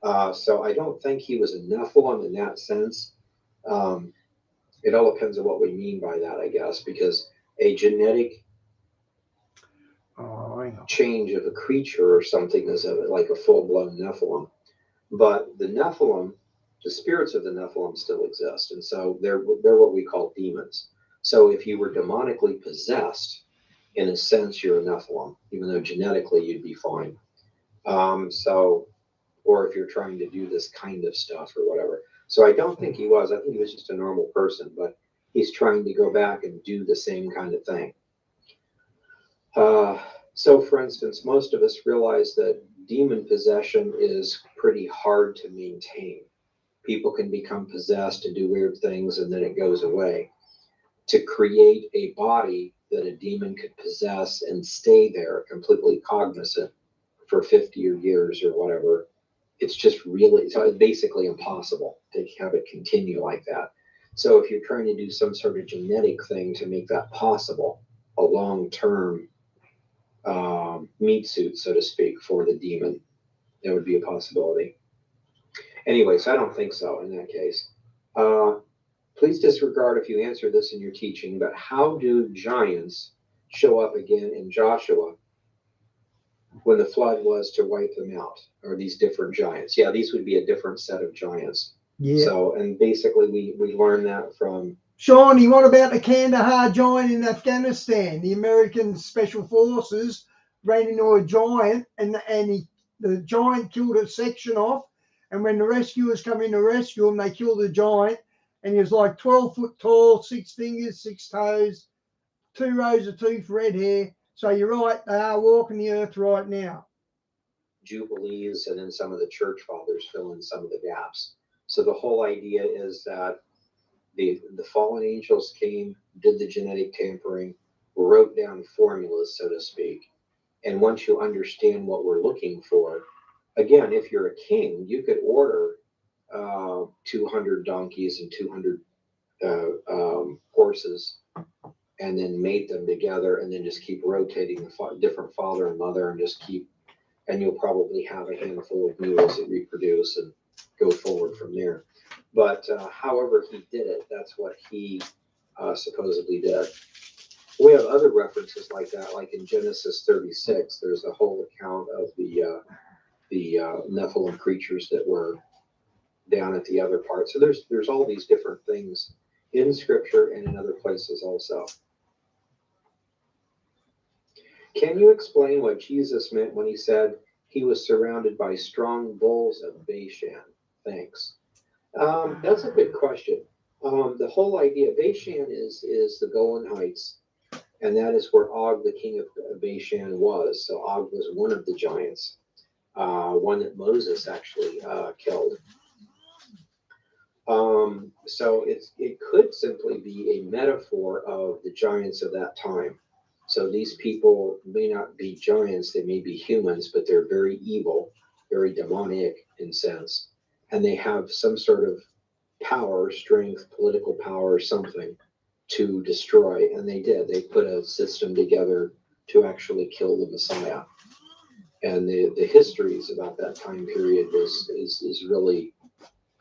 So I don't think he was a Nephilim in that sense. It all depends on what we mean by that, I guess, because a genetic change of a creature or something is like a full-blown Nephilim. But the Nephilim, the spirits of the Nephilim still exist, and so they're what we call demons. So if you were demonically possessed, in a sense, you're a Nephilim, even though genetically you'd be fine. Or if you're trying to do this kind of stuff or whatever. So I don't think he was. I think he was just a normal person, but he's trying to go back and do the same kind of thing. So, for instance, most of us realize that demon possession is pretty hard to maintain. People can become possessed and do weird things, and then it goes away. To create a body that a demon could possess and stay there completely cognizant for 50 years or whatever, it's just really, so it's basically impossible to have it continue like that. So if you're trying to do some sort of genetic thing to make that possible, a long-term meat suit, so to speak, for the demon, that would be a possibility. Anyways, I don't think so in that case. Please disregard if you answer this in your teaching, but how do giants show up again in Joshua when the flood was to wipe them out? Or these different giants? Yeah, these would be a different set of giants. Yeah. So, and basically we learn that from... Shawnee, what about the Kandahar giant in Afghanistan? The American Special Forces ran into a giant, and the giant killed a section off. And when the rescuers come in to rescue him, they kill the giant. And he was like 12 foot tall, 6 fingers, 6 toes, 2 rows of teeth, red hair. So you're right, they are walking the earth right now. Jubilees, and then some of the church fathers fill in some of the gaps. So the whole idea is that the fallen angels came, did the genetic tampering, wrote down formulas, so to speak. And once you understand what we're looking for, again, if you're a king, you could order 200 donkeys and 200 horses, and then mate them together, and then just keep rotating the different father and mother, and just keep, and you'll probably have a handful of mules that reproduce and go forward from there. But however he did it, that's what he supposedly did. We have other references like that, like in Genesis 36. There's a whole account of the Nephilim creatures that were down at the other part. So there's all these different things in Scripture and in other places also. Can you explain what Jesus meant when he said he was surrounded by strong bulls of Bashan? Thanks. That's a good question. The whole idea, Bashan is the Golan Heights, and that is where Og, the king of Bashan, was. So Og was one of the giants, one that Moses actually killed. So it could simply be a metaphor of the giants of that time. So these people may not be giants, they may be humans, but they're very evil, very demonic in sense, and they have some sort of power, strength, political power, or something to destroy. And they did. They put a system together to actually kill the Messiah. And the histories about that time period is really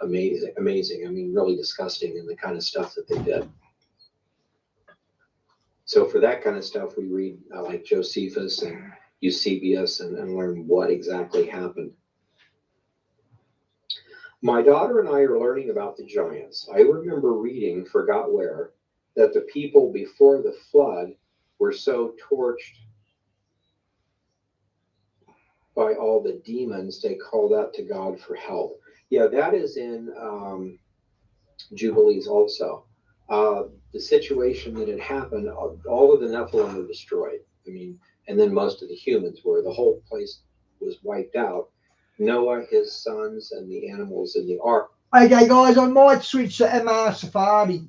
amazing. I mean, really disgusting, and the kind of stuff that they did. So for that kind of stuff, we read like Josephus and Eusebius and learn what exactly happened. My daughter and I are learning about the giants. I remember reading, forgot where, that the people before the flood were so torched by all the demons, they called out to God for help. Yeah, that is in Jubilees also. The situation that had happened, all of the Nephilim were destroyed. I mean, and then most of the humans were. The whole place was wiped out. Noah, his sons, and the animals in the ark. Okay, guys, I might switch to MR Safari.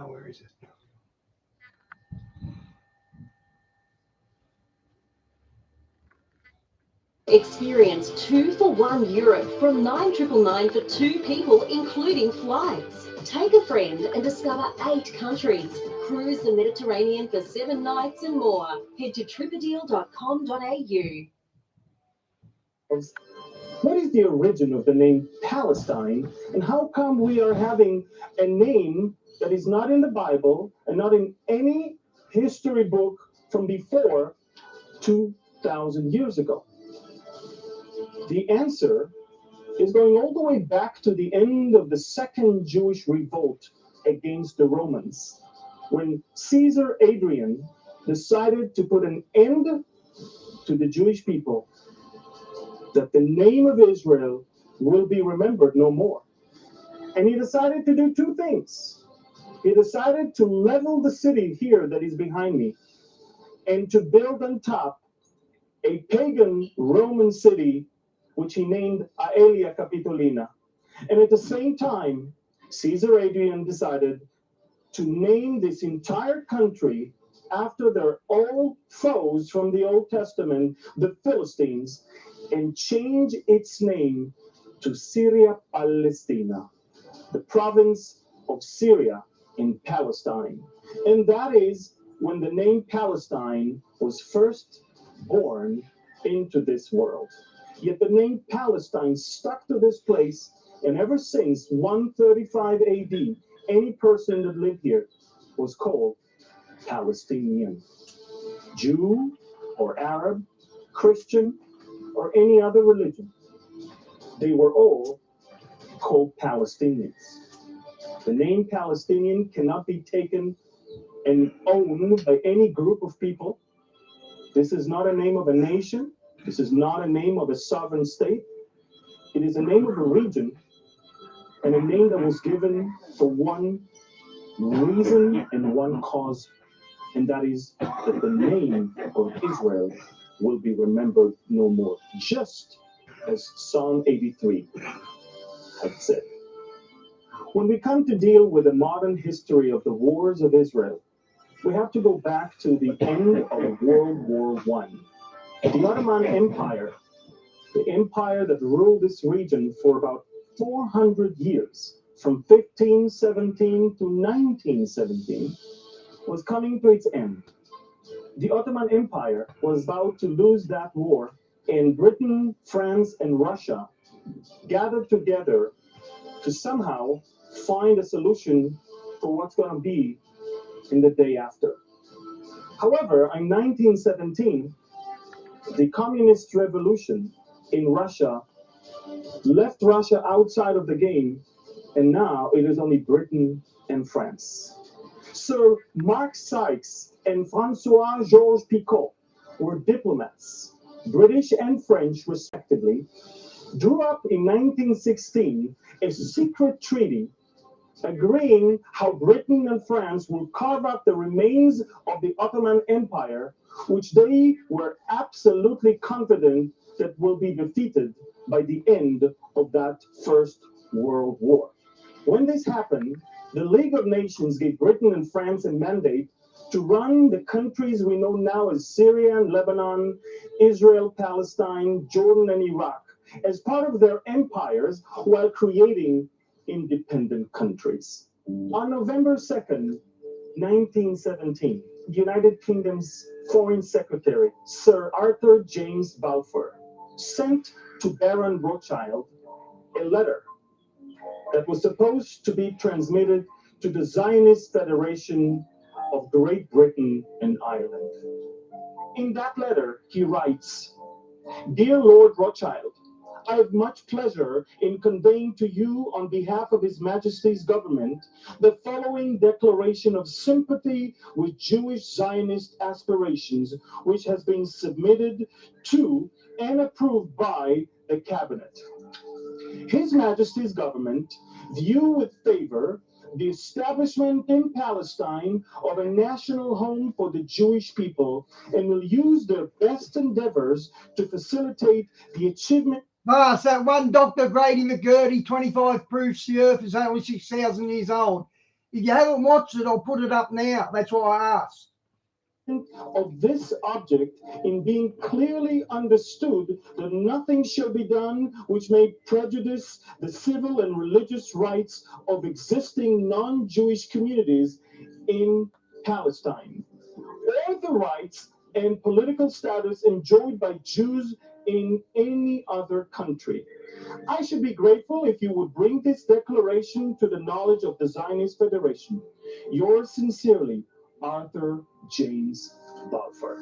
Where is it? Experience 2-for-1 Europe from €9,999 for 2 people, including flights. Take a friend and discover 8 countries. Cruise the Mediterranean for 7 nights and more. Head to tripadeal.com.au. What is the origin of the name Palestine, and how come we are having a name that is not in the Bible and not in any history book from before 2,000 years ago? The answer is going all the way back to the end of the Second Jewish Revolt against the Romans, when Caesar Adrian decided to put an end to the Jewish people, that the name of Israel will be remembered no more. And he decided to do 2 things. He decided to level the city here that is behind me and to build on top a pagan Roman city, which he named Aelia Capitolina. And at the same time, Caesar Adrian decided to name this entire country after their old foes from the Old Testament, the Philistines, and change its name to Syria Palestina, the province of Syria in Palestine. And that is when the name Palestine was first born into this world. Yet the name Palestine stuck to this place, and ever since 135 AD, any person that lived here was called Palestinian. Jew or Arab, Christian, or any other religion, they were all called Palestinians. The name Palestinian cannot be taken and owned by any group of people. This is not a name of a nation. This is not a name of a sovereign state. It is a name of a region, and a name that was given for one reason and one cause, and that is that the name of Israel will be remembered no more, just as Psalm 83 had said. When we come to deal with the modern history of the wars of Israel, we have to go back to the end of World War I. The Ottoman Empire, the empire that ruled this region for about 400 years, from 1517 to 1917, was coming to its end. The Ottoman Empire was about to lose that war, and Britain, France, and Russia gathered together to somehow find a solution for what's going to be in the day after. However, in 1917, the communist revolution in Russia left Russia outside of the game, and now it is only Britain and France. Sir Mark Sykes and Francois Georges Picot were diplomats, British and French respectively, drew up in 1916 a secret treaty agreeing how Britain and France will carve up the remains of the Ottoman Empire, which they were absolutely confident that will be defeated by the end of that First World War. When this happened, the League of Nations gave Britain and France a mandate to run the countries we know now as Syria and Lebanon, Israel, Palestine, Jordan, and Iraq as part of their empires while creating independent countries. On November 2nd, 1917, the United Kingdom's Foreign Secretary, Sir Arthur James Balfour, sent to Baron Rothschild a letter that was supposed to be transmitted to the Zionist Federation of Great Britain and Ireland. In that letter, he writes, "Dear Lord Rothschild, I have much pleasure in conveying to you, on behalf of His Majesty's government, the following declaration of sympathy with Jewish Zionist aspirations, which has been submitted to and approved by the Cabinet. His Majesty's government view with favor the establishment in Palestine of a national home for the Jewish people and will use their best endeavors to facilitate the achievement. Vast, that one Dr. Grady McGurdy, 25 proofs the earth is only 6,000 years old. If you haven't watched it, I'll put it up now. That's why I asked. Of this object in being clearly understood that nothing shall be done which may prejudice the civil and religious rights of existing non-Jewish communities in Palestine, or the rights and political status enjoyed by Jews in any other country. I should be grateful if you would bring this declaration to the knowledge of the Zionist Federation. Yours sincerely, Arthur James Balfour.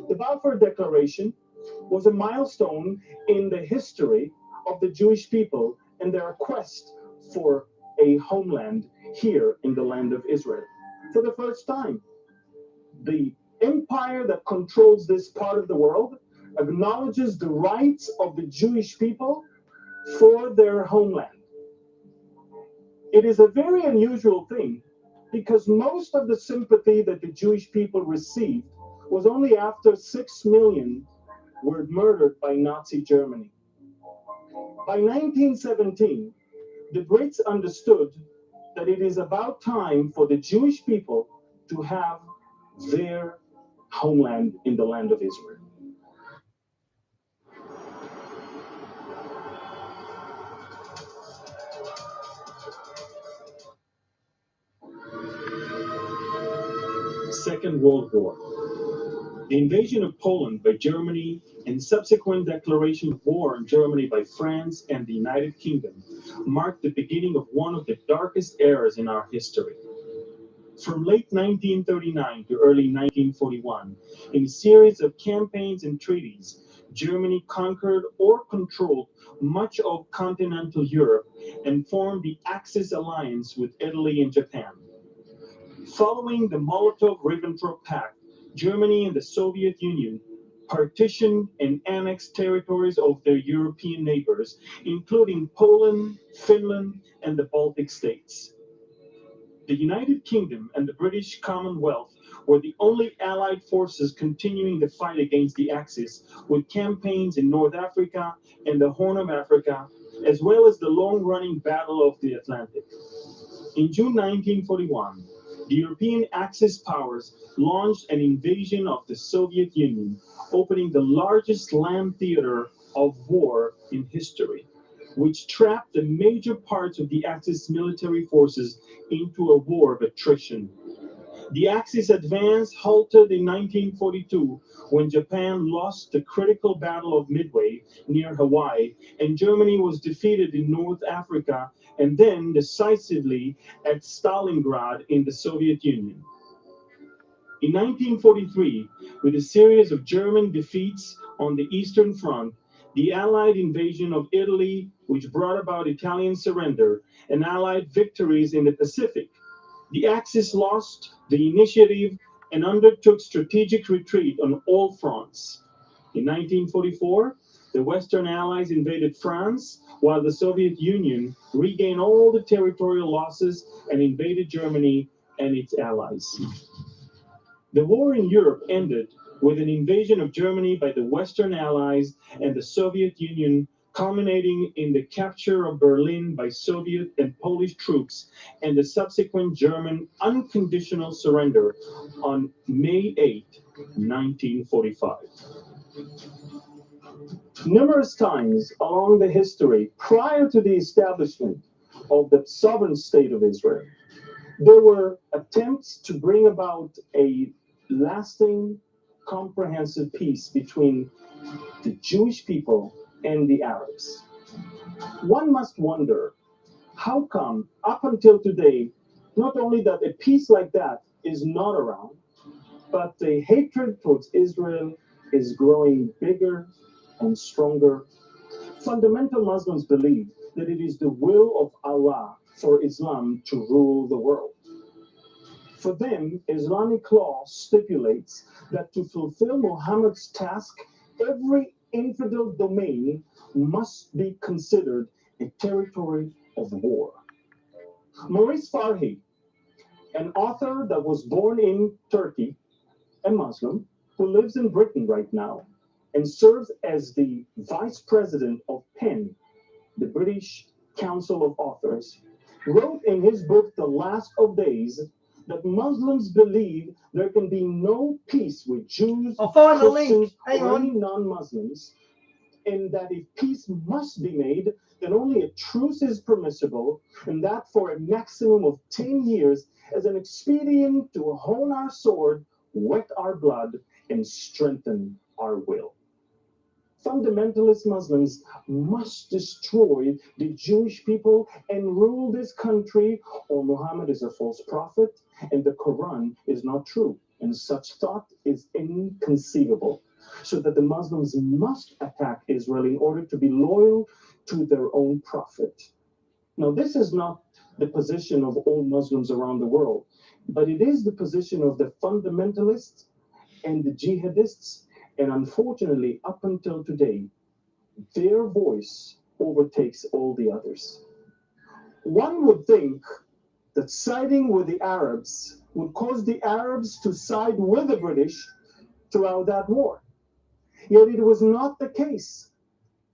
The Balfour Declaration was a milestone in the history of the Jewish people and their quest for a homeland here in the land of Israel. For the first time, the empire that controls this part of the world acknowledges the rights of the Jewish people for their homeland. It is a very unusual thing because most of the sympathy that the Jewish people received was only after 6 million were murdered by Nazi Germany. By 1917, the Brits understood that it is about time for the Jewish people to have their homeland in the land of Israel. Second World War. The invasion of Poland by Germany and subsequent declaration of war on Germany by France and the United Kingdom marked the beginning of one of the darkest eras in our history. From late 1939 to early 1941, in a series of campaigns and treaties, Germany conquered or controlled much of continental Europe and formed the Axis alliance with Italy and Japan. Following the Molotov-Ribbentrop Pact, Germany and the Soviet Union partitioned and annexed territories of their European neighbors, including Poland, Finland, and the Baltic states. The United Kingdom and the British Commonwealth were the only Allied forces continuing the fight against the Axis, with campaigns in North Africa and the Horn of Africa, as well as the long-running Battle of the Atlantic. In June 1941, the European Axis powers launched an invasion of the Soviet Union, opening the largest land theater of war in history, which trapped the major parts of the Axis military forces into a war of attrition. The Axis advance halted in 1942 when Japan lost the critical Battle of Midway near Hawaii, and Germany was defeated in North Africa and then decisively at Stalingrad in the Soviet Union. In 1943, with a series of German defeats on the Eastern Front, the Allied invasion of Italy, which brought about Italian surrender, and Allied victories in the Pacific, the Axis lost the initiative and undertook strategic retreat on all fronts. In 1944, the Western Allies invaded France, while the Soviet Union regained all the territorial losses and invaded Germany and its allies. The war in Europe ended with an invasion of Germany by the Western Allies and the Soviet Union, culminating in the capture of Berlin by Soviet and Polish troops and the subsequent German unconditional surrender on May 8, 1945. Numerous times along the history prior to the establishment of the sovereign state of Israel, there were attempts to bring about a lasting, comprehensive peace between the Jewish people and the Arabs. One must wonder, how come up until today, not only that a peace like that is not around, but the hatred towards Israel is growing bigger and stronger Fundamental Muslims believe that it is the will of Allah for Islam to rule the world. For them, Islamic law stipulates that to fulfill Muhammad's task, every infidel domain must be considered a territory of war. Maurice Farhi, an author that was born in Turkey, a Muslim, who lives in Britain right now and serves as the vice president of PEN, the British Council of Authors, wrote in his book, The Last of Days, that Muslims believe there can be no peace with Jews, I'll find the Christians, link. Hang or any on. non-Muslims, and that if peace must be made, then only a truce is permissible, and that for a maximum of 10 years as an expedient to hone our sword, wet our blood, and strengthen our will. Fundamentalist Muslims must destroy the Jewish people and rule this country, or Muhammad is a false prophet and the Quran is not true. And such thought is inconceivable. So that the Muslims must attack Israel in order to be loyal to their own prophet. Now, this is not the position of all Muslims around the world, but it is the position of the fundamentalists and the jihadists. And unfortunately, up until today, their voice overtakes all the others. One would think that siding with the Arabs would cause the Arabs to side with the British throughout that war. Yet it was not the case.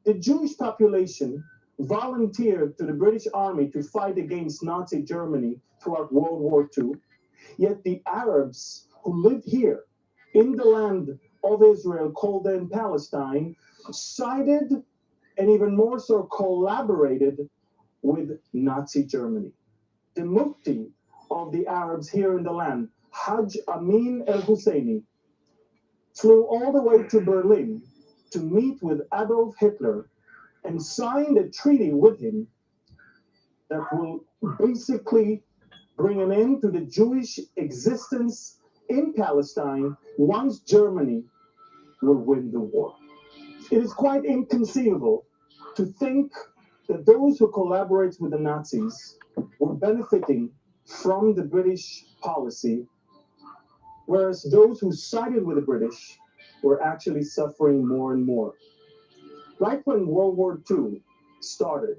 The Jewish population volunteered to the British Army to fight against Nazi Germany throughout World War II. Yet the Arabs who lived here in the land of Israel, called then Palestine, sided and even more so collaborated with Nazi Germany. The Mufti of the Arabs here in the land, Hajj Amin el-Husseini, flew all the way to Berlin to meet with Adolf Hitler and signed a treaty with him that will basically bring an end to the Jewish existence in Palestine once Germany will win the war. It is quite inconceivable to think that those who collaborate with the Nazis were benefiting from the British policy, whereas those who sided with the British were actually suffering more and more. Right when World War II started,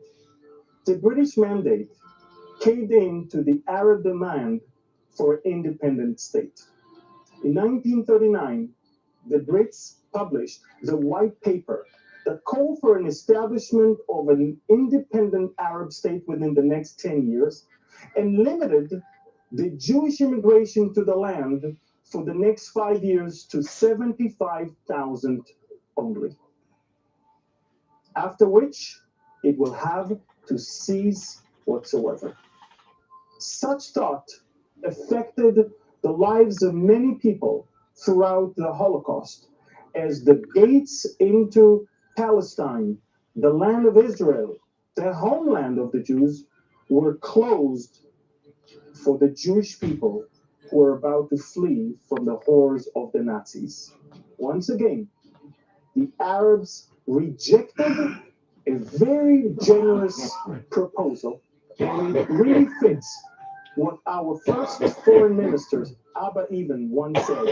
the British mandate caved in to the Arab demand for an independent state. In 1939, the Brits published the White Paper that called for an establishment of an independent Arab state within the next 10 years and limited the Jewish immigration to the land for the next 5 years to 75,000 only. After which, it will have to cease whatsoever. Such thought affected the lives of many people throughout the Holocaust, as the gates into Palestine, the land of Israel, the homeland of the Jews, were closed for the Jewish people who were about to flee from the horrors of the Nazis. Once again, the Arabs rejected a very generous proposal, and it really fits what our first foreign minister, Abba Eban, once said,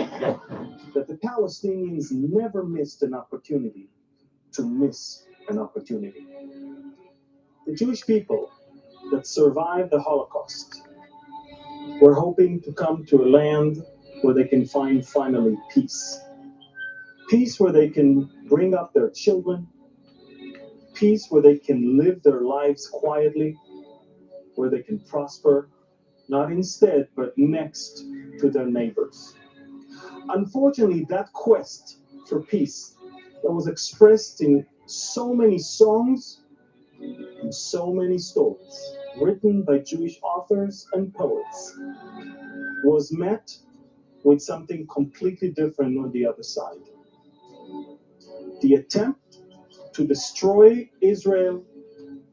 that the Palestinians never missed an opportunity to miss an opportunity. The Jewish people that survived the Holocaust were hoping to come to a land where they can find finally peace. Peace where they can bring up their children, peace where they can live their lives quietly, where they can prosper, not instead, but next to their neighbors. Unfortunately, that quest for peace that was expressed in so many songs and so many stories written by Jewish authors and poets was met with something completely different on the other side. The attempt to destroy Israel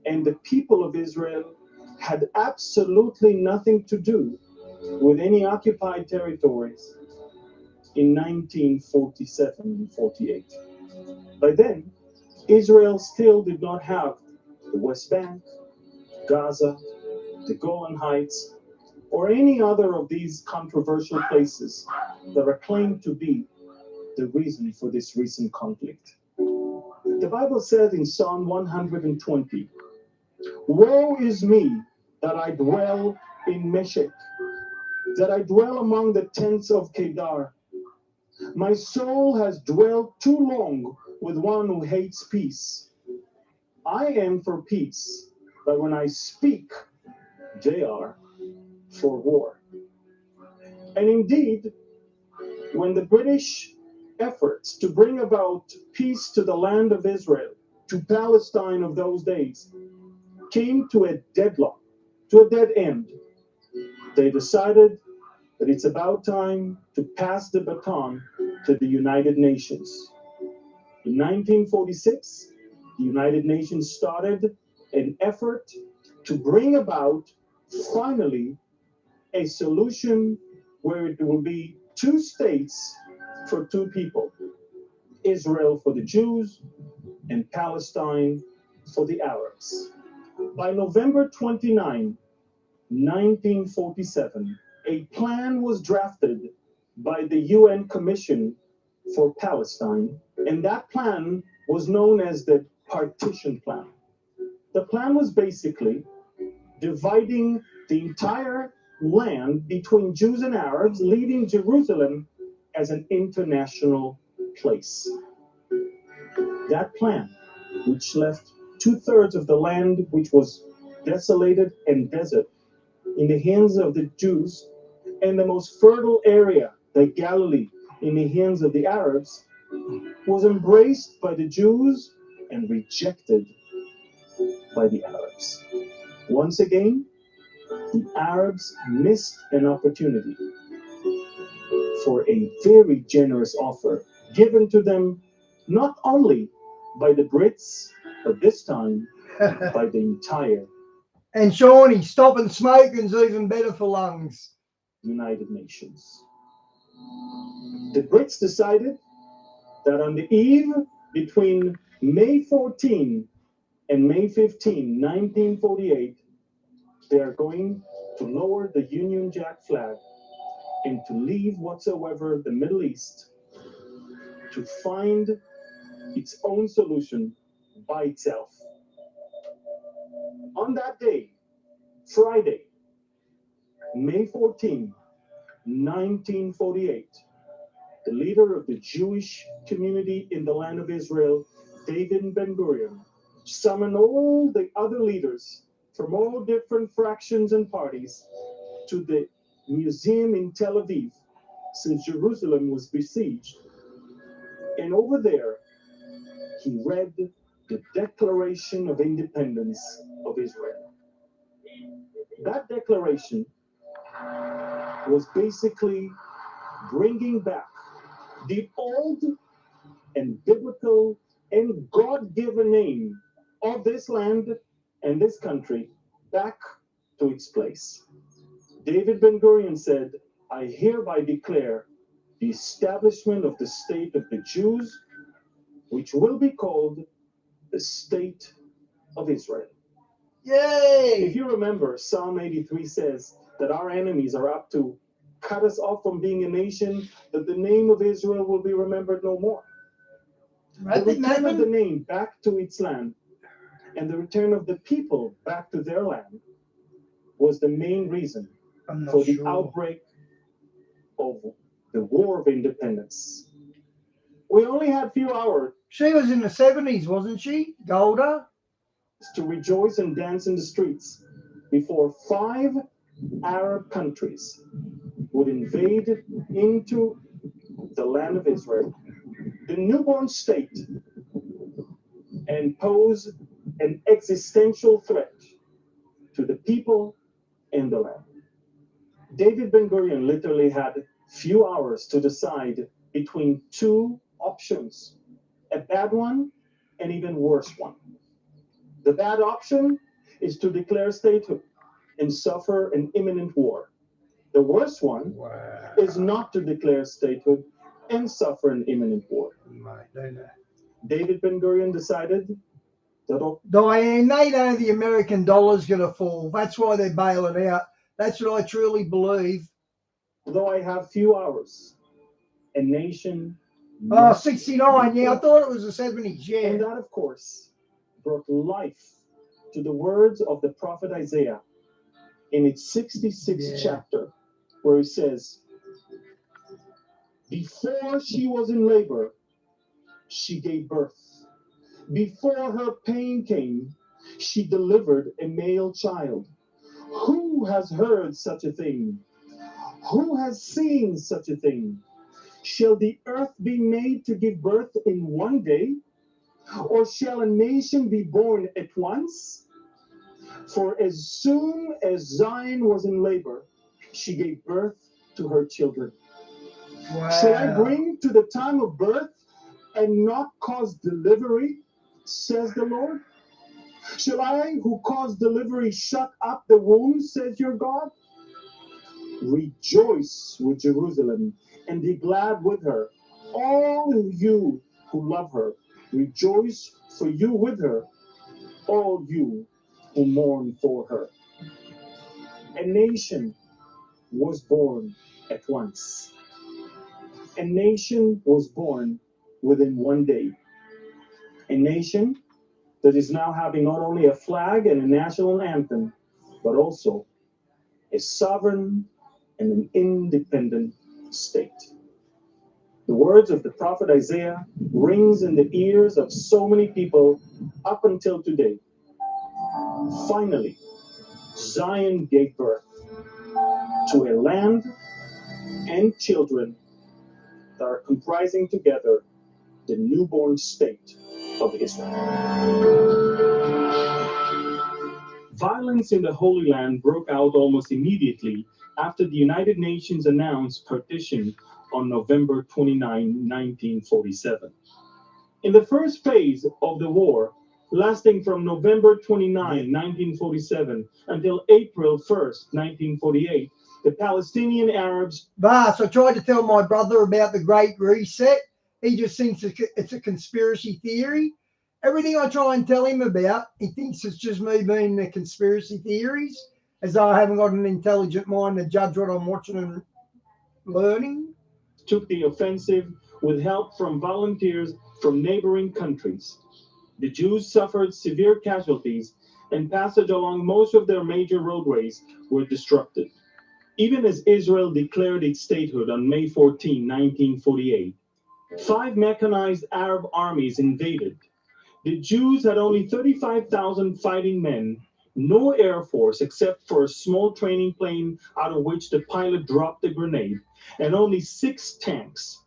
and the people of Israel had absolutely nothing to do with any occupied territories in 1947 and 48. By then, Israel still did not have the West Bank, Gaza, the Golan Heights, or any other of these controversial places that are claimed to be the reason for this recent conflict. The Bible said in Psalm 120, "Woe is me that I dwell in Meshech, that I dwell among the tents of Kedar. My soul has dwelt too long with one who hates peace. I am for peace, but when I speak, they are for war." And indeed, when the British efforts to bring about peace to the land of Israel, to Palestine of those days, came to a deadlock, to a dead end, they decided that it's about time to pass the baton to the United Nations. In 1946, the United Nations started an effort to bring about, finally, a solution where it will be two states for two people, Israel for the Jews and Palestine for the Arabs. By November 29, 1947, a plan was drafted by the UN Commission for Palestine, and that plan was known as the Partition Plan. The plan was basically dividing the entire land between Jews and Arabs, leaving Jerusalem as an international place. That plan, which left 2/3 of the land which was desolated and desert in the hands of the Jews, and the most fertile area, the Galilee, in the hands of the Arabs, was embraced by the Jews and rejected by the Arabs. Once again, the Arabs missed an opportunity for a very generous offer given to them not only by the Brits, but this time by the entire And Shawnee, stopping smoking's even better for lungs. United Nations. The Brits decided that on the eve between May 14 and May 15, 1948, they are going to lower the Union Jack flag and to leave whatsoever the Middle East to find its own solution by itself. On that day, Friday, May 14, 1948, the leader of the Jewish community in the land of Israel, David Ben-Gurion, summoned all the other leaders from all different fractions and parties to the museum in Tel Aviv, since Jerusalem was besieged. And over there, he read the Declaration of Independence of Israel. That declaration was basically bringing back the old and biblical and God-given name of this land and this country back to its place. David Ben-Gurion said, "I hereby declare the establishment of the state of the Jews, which will be called the State of Israel." Yay! If you remember, Psalm 83 says that our enemies are up to cut us off from being a nation, that the name of Israel will be remembered no more. The return of the name back to its land and the return of the people back to their land was the main reason for the outbreak of the War of Independence. We only had a few hours. She was in the 70s, wasn't she? Golda? To rejoice and dance in the streets before 5 Arab countries would invade into the land of Israel, the newborn state, and pose an existential threat to the people and the land. David Ben-Gurion literally had few hours to decide between two options, a bad one and even worse one. The bad option is to declare statehood and suffer an imminent war. The worst one is not to declare statehood and suffer an imminent war. David Ben-Gurion decided that Diane, they know the American dollar's going to fall. That's why they're bailing out. That's what I truly believe. although I have few hours, a nation Oh, must 69. be Yeah, I built. thought it was the 70s. Yeah. And that, of course, brought life to the words of the prophet Isaiah in its 66th chapter, where he says, before she was in labor, she gave birth. Before her pain came, she delivered a male child. Who has heard such a thing? Who has seen such a thing? Shall the earth be made to give birth in one day? Or shall a nation be born at once? For as soon as Zion was in labor, she gave birth to her children. Wow. Shall I bring to the time of birth and not cause delivery, says the Lord? Shall I, who cause delivery, shut up the womb, says your God? Rejoice with Jerusalem and be glad with her, all you who love her. Rejoice for you with her, all you who mourn for her. A nation was born at once. A nation was born within one day. A nation that is now having not only a flag and a national anthem, but also a sovereign and an independent state. The words of the prophet Isaiah rings in the ears of so many people up until today. Finally, Zion gave birth to a land and children that are comprising together the newborn state of Israel. Violence in the Holy Land broke out almost immediately after the United Nations announced partition on November 29, 1947. In the first phase of the war, lasting from November 29, 1947 until April 1st, 1948, the Palestinian Arabs... Vast, I tried to tell my brother about the Great Reset. He just thinks it's a conspiracy theory. Everything I try and tell him about, he thinks it's just me being the conspiracy theories, as though I haven't got an intelligent mind to judge what I'm watching and learning. Took the offensive with help from volunteers from neighboring countries. The Jews suffered severe casualties, and passage along most of their major roadways were disrupted. Even as Israel declared its statehood on May 14, 1948, 5 mechanized Arab armies invaded. The Jews had only 35,000 fighting men, no air force except for a small training plane out of which the pilot dropped a grenade, and only 6 tanks.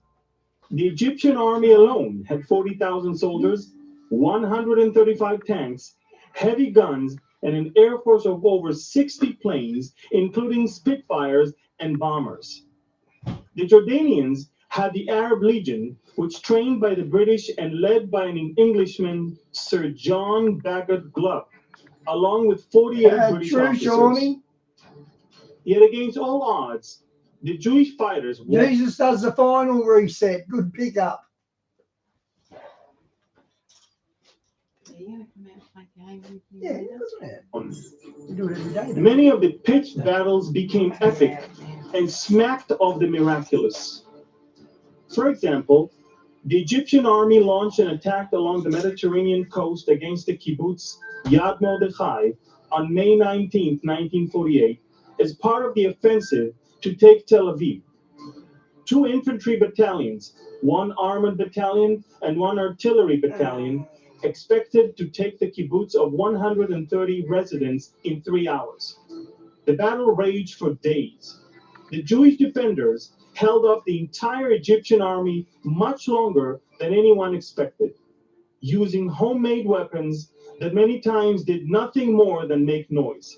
The Egyptian army alone had 40,000 soldiers, 135 tanks, heavy guns, and an air force of over 60 planes, including Spitfires and bombers. The Jordanians had the Arab Legion, which trained by the British and led by an Englishman, Sir John Bagot Gluck, along with 48 British officers. Shawnee. Yet against all odds, the Jewish fighters... Jesus does the final reset. Good pickup. Yeah, you do it every day. Many of the pitched battles became epic and smacked of the miraculous. For example, the Egyptian army launched an attack along the Mediterranean coast against the kibbutz Yad Mordechai on May 19, 1948, as part of the offensive to take Tel Aviv. 2 infantry battalions, 1 armored battalion and 1 artillery battalion, expected to take the kibbutz of 130 residents in 3 hours. The battle raged for days. The Jewish defenders held off the entire Egyptian army much longer than anyone expected, using homemade weapons that many times did nothing more than make noise.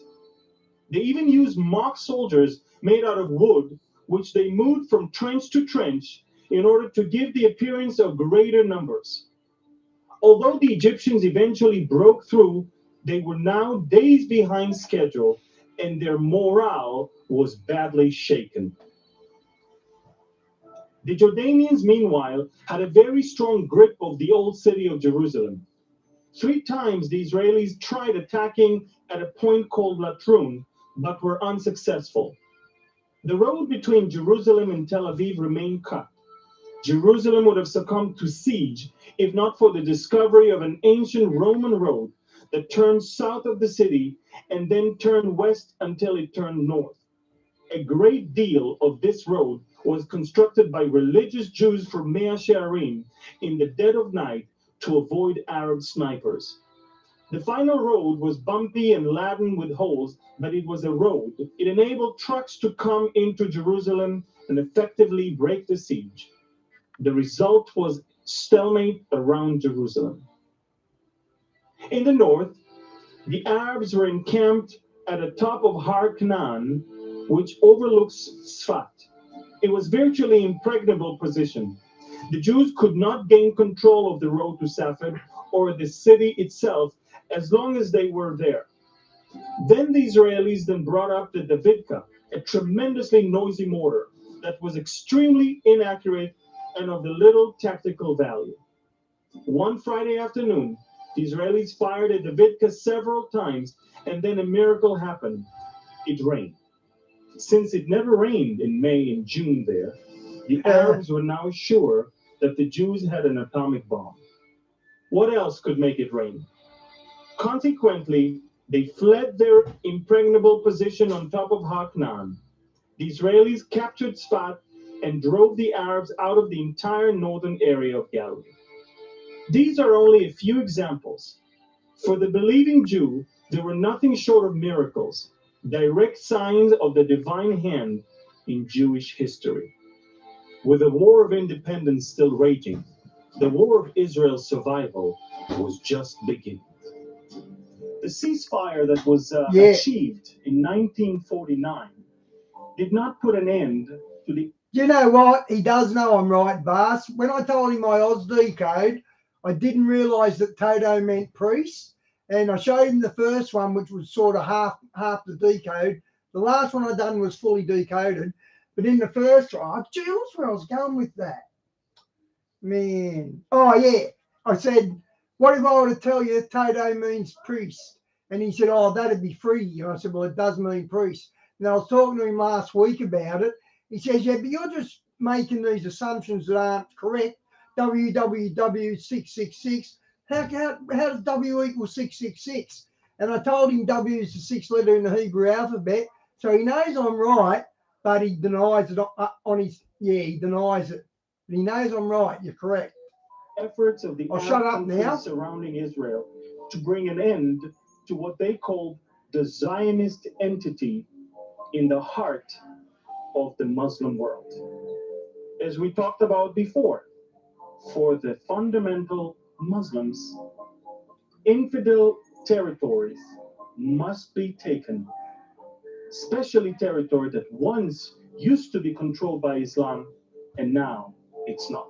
They even used mock soldiers made out of wood, which they moved from trench to trench in order to give the appearance of greater numbers. Although the Egyptians eventually broke through, they were now days behind schedule, and their morale was badly shaken. The Jordanians, meanwhile, had a very strong grip of the old city of Jerusalem. 3 times the Israelis tried attacking at a point called Latrun, but were unsuccessful. The road between Jerusalem and Tel Aviv remained cut. Jerusalem would have succumbed to siege if not for the discovery of an ancient Roman road that turned south of the city and then turned west until it turned north. A great deal of this road was constructed by religious Jews from Mea Shearim in the dead of night to avoid Arab snipers. The final road was bumpy and laden with holes, but it was a road. It enabled trucks to come into Jerusalem and effectively break the siege. The result was stalemate around Jerusalem. In the north, the Arabs were encamped at the top of Har Canaan, which overlooks Sfat. It was virtually impregnable position. The Jews could not gain control of the road to Safed or the city itself as long as they were there. Then the Israelis then brought up the Davidka, a tremendously noisy mortar that was extremely inaccurate and of the little tactical value. One Friday afternoon, the Israelis fired at Davidka several times, and then a miracle happened. It rained. Since it never rained in May and June there, the Arabs were now sure that the Jews had an atomic bomb. What else could make it rain? Consequently, they fled their impregnable position on top of Har Canaan. The Israelis captured Sfat and drove the Arabs out of the entire northern area of Galilee. These are only a few examples. For the believing Jew, there were nothing short of miracles, direct signs of the divine hand in Jewish history. With the War of Independence still raging, the War of Israel's survival was just beginning. The ceasefire that was achieved in 1949 did not put an end to the... You know what? He does know I'm right, Bas. When I told him my OSD code, I didn't realise that Toto meant priest. And I showed him the first one, which was sort of half the decode. The last one I done was fully decoded. But in the first one, Jules, where I was going with that. Man. Oh, yeah. I said, what if I were to tell you Toto means priest? And he said, oh, that'd be free. And I said, well, it does mean priest. And I was talking to him last week about it. He says, yeah, but you're just making these assumptions that aren't correct. www666. How does W equal 666? And I told him W is the 6th letter in the Hebrew alphabet. So he knows I'm right, but he denies it on his, he denies it. But he knows I'm right. You're correct. Efforts of the Shut up countries now. surrounding Israel to bring an end to what they called the Zionist entity in the heart of the Muslim world. As we talked about before, for the fundamental Muslims, infidel territories must be taken, especially territory that once used to be controlled by Islam and now it's not.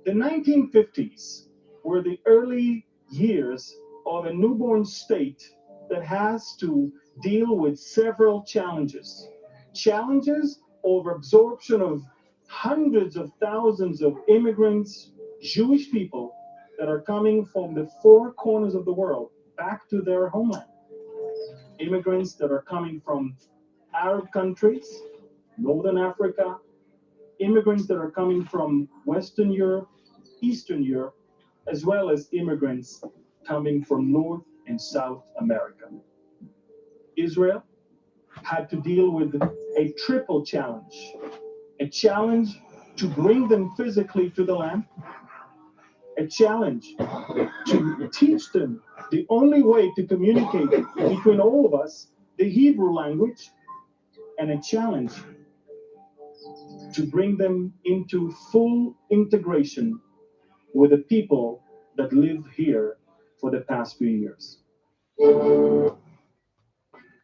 The 1950s were the early years of a newborn state that has to deal with several challenges. Challenges over absorption of hundreds of thousands of immigrants, Jewish people that are coming from the 4 corners of the world back to their homeland. Immigrants that are coming from Arab countries, Northern Africa, immigrants that are coming from Western Europe, Eastern Europe, as well as immigrants coming from North and South America. Israel had to deal with a triple challenge. A challenge to bring them physically to the land, a challenge to teach them the only way to communicate between all of us, the Hebrew language, and a challenge to bring them into full integration with the people that live here for the past few years.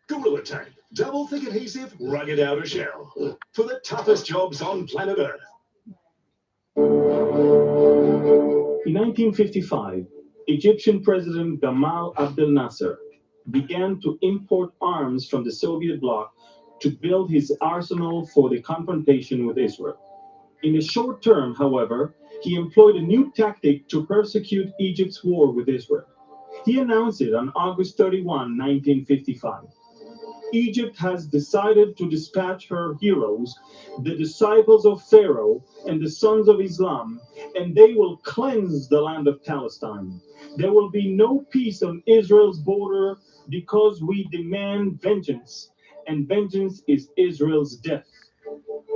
Gorilla Tape, double thick adhesive, rugged outer shell, for the toughest jobs on planet Earth. In 1955, Egyptian President Gamal Abdel Nasser began to import arms from the Soviet bloc to build his arsenal for the confrontation with Israel. In the short term, however, he employed a new tactic to persecute Egypt's war with Israel. He announced it on August 31, 1955. Egypt has decided to dispatch her heroes, the disciples of Pharaoh and the sons of Islam, and they will cleanse the land of Palestine. There will be no peace on Israel's border because we demand vengeance, and vengeance is Israel's death.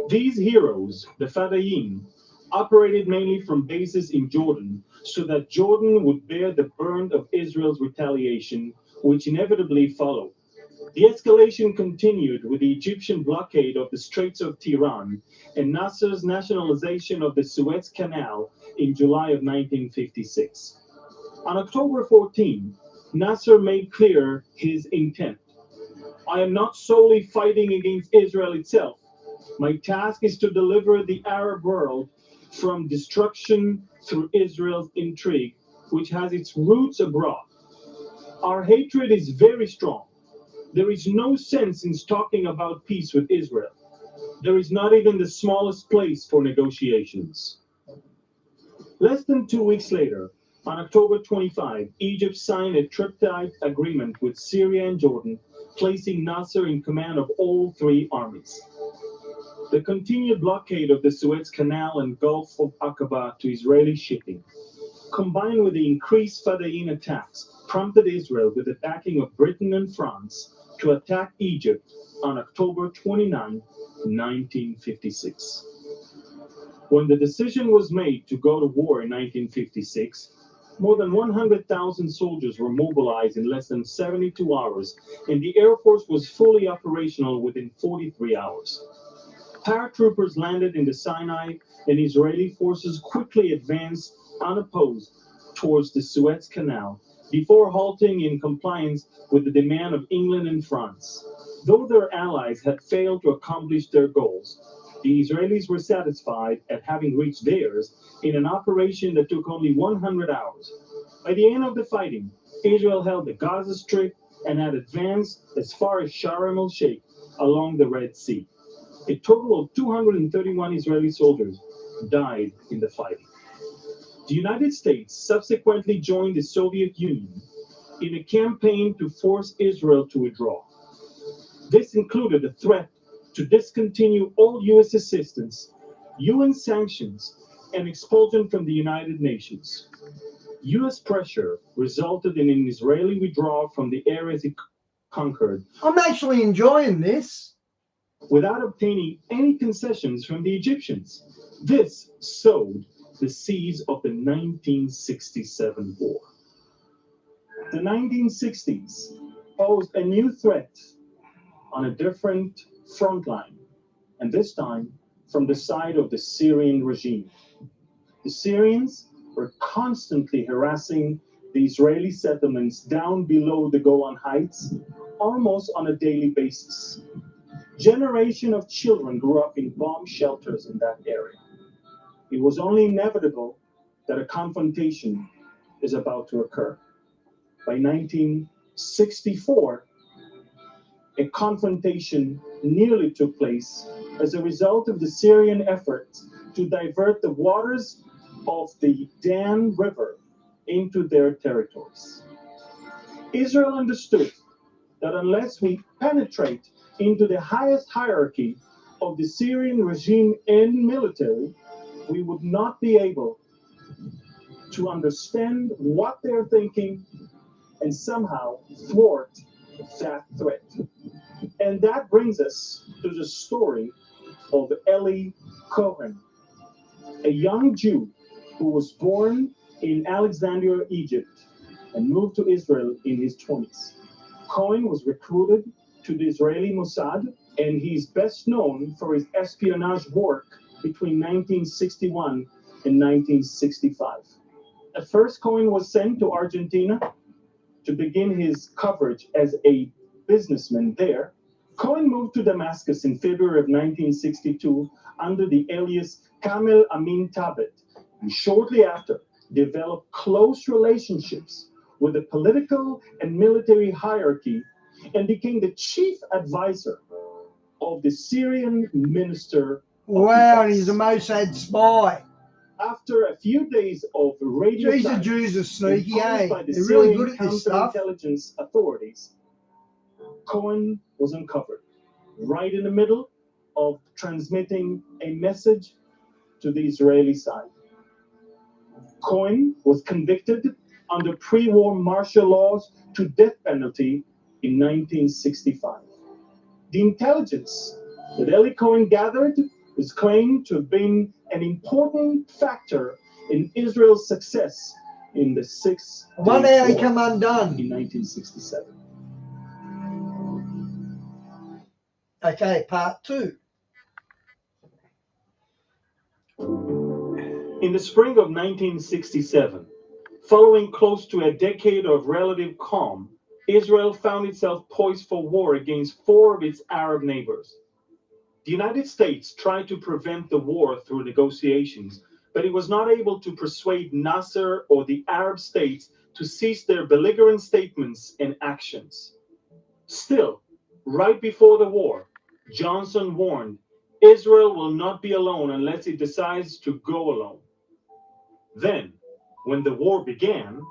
These heroes, the Fadaim, operated mainly from bases in Jordan so that Jordan would bear the brunt of Israel's retaliation, which inevitably followed. The escalation continued with the Egyptian blockade of the Straits of Tiran and Nasser's nationalization of the Suez Canal in July of 1956. On October 14, Nasser made clear his intent. I am not solely fighting against Israel itself. My task is to deliver the Arab world from destruction through Israel's intrigue, which has its roots abroad. Our hatred is very strong. There is no sense in talking about peace with Israel. There is not even the smallest place for negotiations. Less than 2 weeks later, on October 25, Egypt signed a tripartite agreement with Syria and Jordan, placing Nasser in command of all three armies. The continued blockade of the Suez Canal and Gulf of Aqaba to Israeli shipping, combined with the increased Fadaim attacks, prompted Israel, with the backing of Britain and France, to attack Egypt on October 29, 1956. When the decision was made to go to war in 1956, more than 100,000 soldiers were mobilized in less than 72 hours, and the Air Force was fully operational within 43 hours. Paratroopers landed in the Sinai, and Israeli forces quickly advanced unopposed towards the Suez Canal before halting in compliance with the demand of England and France. Though their allies had failed to accomplish their goals, the Israelis were satisfied at having reached theirs in an operation that took only 100 hours. By the end of the fighting, Israel held the Gaza Strip and had advanced as far as Sharm el-Sheikh along the Red Sea. A total of 231 Israeli soldiers died in the fighting. The United States subsequently joined the Soviet Union in a campaign to force Israel to withdraw. This included a threat to discontinue all U.S. assistance, UN sanctions, and expulsion from the United Nations. U.S. pressure resulted in an Israeli withdrawal from the areas it conquered. I'm actually enjoying this. Without obtaining any concessions from the Egyptians. This sowed the seeds of the 1967 war. The 1960s posed a new threat on a different front line, and this time from the side of the Syrian regime. The Syrians were constantly harassing the Israeli settlements down below the Golan Heights almost on a daily basis. Generation of children grew up in bomb shelters in that area. It was only inevitable that a confrontation is about to occur. By 1964, a confrontation nearly took place as a result of the Syrian effort to divert the waters of the Dan River into their territories. Israel understood that unless we penetrate into the highest hierarchy of the Syrian regime and military, we would not be able to understand what they're thinking and somehow thwart that threat. And that brings us to the story of Eli Cohen, a young Jew who was born in Alexandria, Egypt, and moved to Israel in his 20s. Cohen was recruited to the Israeli Mossad, and he's best known for his espionage work between 1961 and 1965. At first, Cohen was sent to Argentina to begin his coverage as a businessman there. Cohen moved to Damascus in February of 1962 under the alias Kamel Amin Tabet, and shortly after developed close relationships with the political and military hierarchy and became the chief advisor of the Syrian minister. Wow, and he's a Mossad spy. After a few days of radio Geez, the silence Jews are sneaky, imposed eh? by the They're really Syrian good at this stuff. counterintelligence authorities, Cohen was uncovered right in the middle of transmitting a message to the Israeli side. Cohen was convicted under pre-war martial laws to death penalty in 1965. The intelligence that Eli Cohen gathered is claimed to have been an important factor in Israel's success in the Six-Day One day he War come undone. in 1967. Okay, part 2. In the spring of 1967, following close to a decade of relative calm, Israel found itself poised for war against 4 of its Arab neighbors. The United States tried to prevent the war through negotiations, but it was not able to persuade Nasser or the Arab states to cease their belligerent statements and actions. Still, right before the war, Johnson warned, Israel will not be alone unless it decides to go alone. Then, when the war began,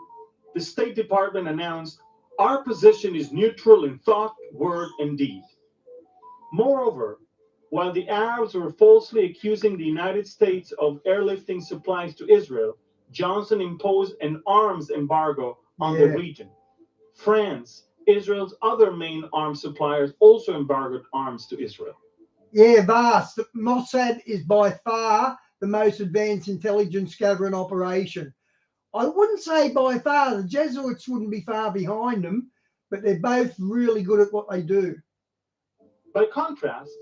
the State Department announced, our position is neutral in thought, word, and deed. Moreover, while the Arabs were falsely accusing the United States of airlifting supplies to Israel, Johnson imposed an arms embargo on the region. France, Israel's other main arms suppliers, also embargoed arms to Israel. Yeah, vast. Mossad is by far the most advanced intelligence gathering operation. I wouldn't say by far. The Jesuits wouldn't be far behind them, but they're both really good at what they do. By contrast,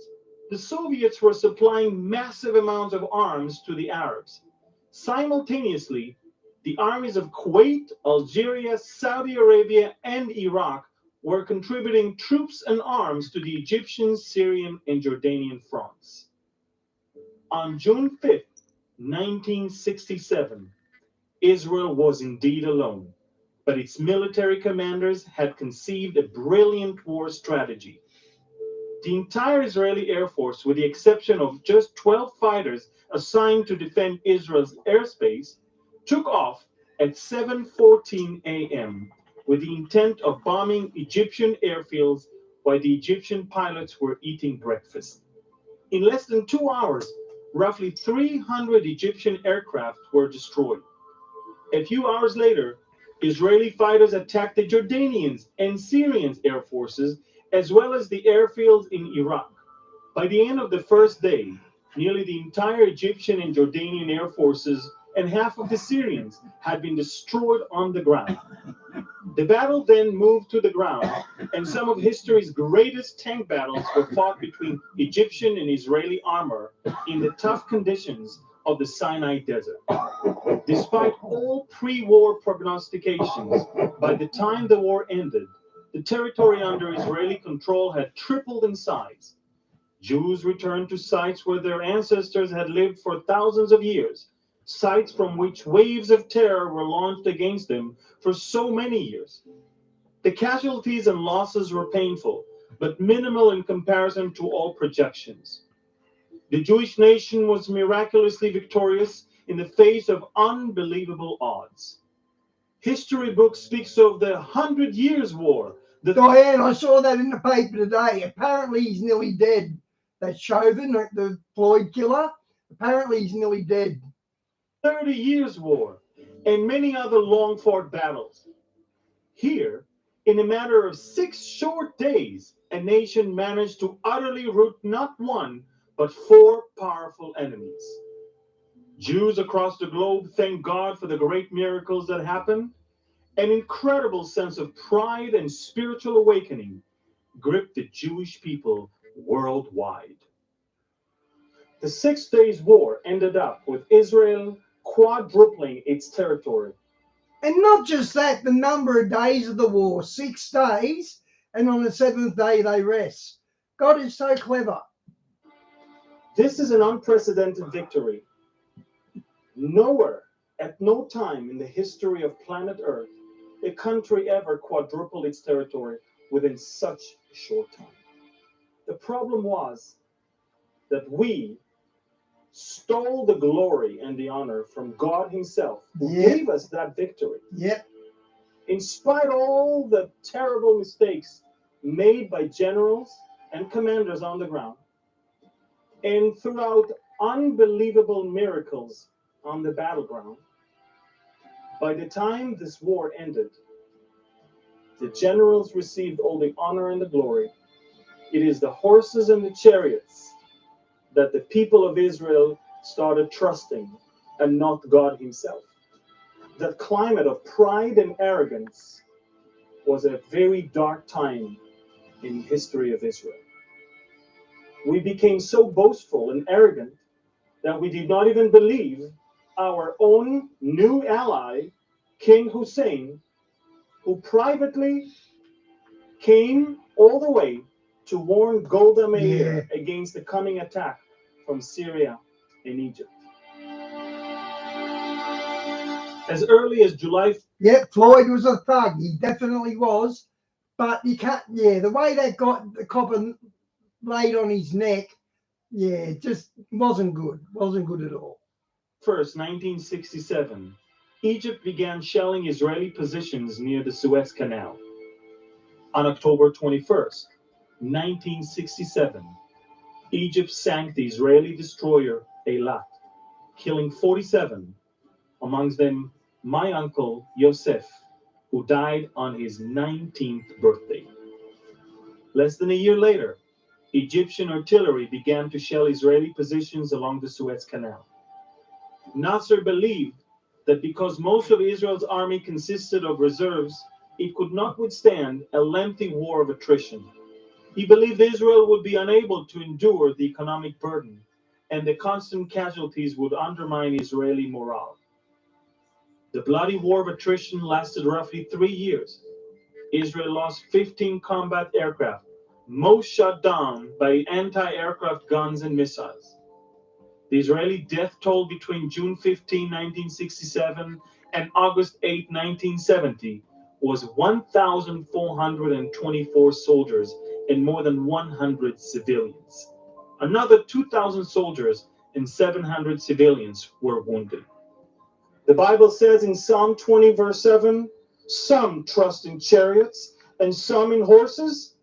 the Soviets were supplying massive amounts of arms to the Arabs. Simultaneously, the armies of Kuwait, Algeria, Saudi Arabia, and Iraq were contributing troops and arms to the Egyptian, Syrian, and Jordanian fronts. On June 5, 1967, Israel was indeed alone, but its military commanders had conceived a brilliant war strategy. The entire Israeli Air Force, with the exception of just 12 fighters assigned to defend Israel's airspace, took off at 7:14 a.m. with the intent of bombing Egyptian airfields while the Egyptian pilots were eating breakfast. In less than 2 hours, roughly 300 Egyptian aircraft were destroyed. A few hours later, Israeli fighters attacked the Jordanians and Syrians' air forces, as well as the airfields in Iraq. By the end of the first day, nearly the entire Egyptian and Jordanian air forces and half of the Syrians had been destroyed on the ground. The battle then moved to the ground, and some of history's greatest tank battles were fought between Egyptian and Israeli armor in the tough conditions of the Sinai Desert. Despite all pre-war prognostications, by the time the war ended, the territory under Israeli control had tripled in size. Jews returned to sites where their ancestors had lived for thousands of years, sites from which waves of terror were launched against them for so many years. The casualties and losses were painful, but minimal in comparison to all projections. The Jewish nation was miraculously victorious in the face of unbelievable odds. History book speaks of the 100 Years' War. Diane, I saw that in the paper today. Apparently he's nearly dead. That Chauvin, the Floyd killer, apparently he's nearly dead. 30 Years' War, and many other long-fought battles. Here, in a matter of 6 short days, a nation managed to utterly rout not one, but 4 powerful enemies. Jews across the globe thank God for the great miracles that happened. An incredible sense of pride and spiritual awakening gripped the Jewish people worldwide. The 6 Days War ended up with Israel quadrupling its territory. And not just that, the number of days of the war, 6 days, and on the 7th day they rest. God is so clever. This is an unprecedented victory. Nowhere, at no time in the history of planet Earth, a country ever quadrupled its territory within such a short time. The problem was that we stole the glory and the honor from God himself, who Yeah. gave us that victory. Yep. In spite of all the terrible mistakes made by generals and commanders on the ground, and throughout unbelievable miracles on the battleground, by the time this war ended, the generals received all the honor and the glory. It is the horses and the chariots that the people of Israel started trusting, and not God himself. That climate of pride and arrogance was a very dark time in the history of Israel. We became so boastful and arrogant that we did not even believe our own new ally, King Hussein, who privately came all the way to warn Golda Meir against the coming attack from Syria and Egypt. As early as July. Yep, Floyd was a thug. He definitely was. But you can't, the way they got the copper laid on his neck, it just wasn't good. Wasn't good at all. 1st, 1967, Egypt began shelling Israeli positions near the Suez Canal. On October 21st, 1967, Egypt sank the Israeli destroyer Eilat, killing 47, amongst them my uncle Yosef, who died on his 19th birthday. Less than a year later, Egyptian artillery began to shell Israeli positions along the Suez Canal. Nasser believed that because most of Israel's army consisted of reserves, it could not withstand a lengthy war of attrition. He believed Israel would be unable to endure the economic burden, and the constant casualties would undermine Israeli morale. The bloody war of attrition lasted roughly 3 years. Israel lost 15 combat aircraft, most shot down by anti-aircraft guns and missiles. The Israeli death toll between June 15, 1967 and August 8, 1970 was 1,424 soldiers and more than 100 civilians. Another 2,000 soldiers and 700 civilians were wounded. The Bible says in Psalm 20, verse 7, some trust in chariots and some in horses,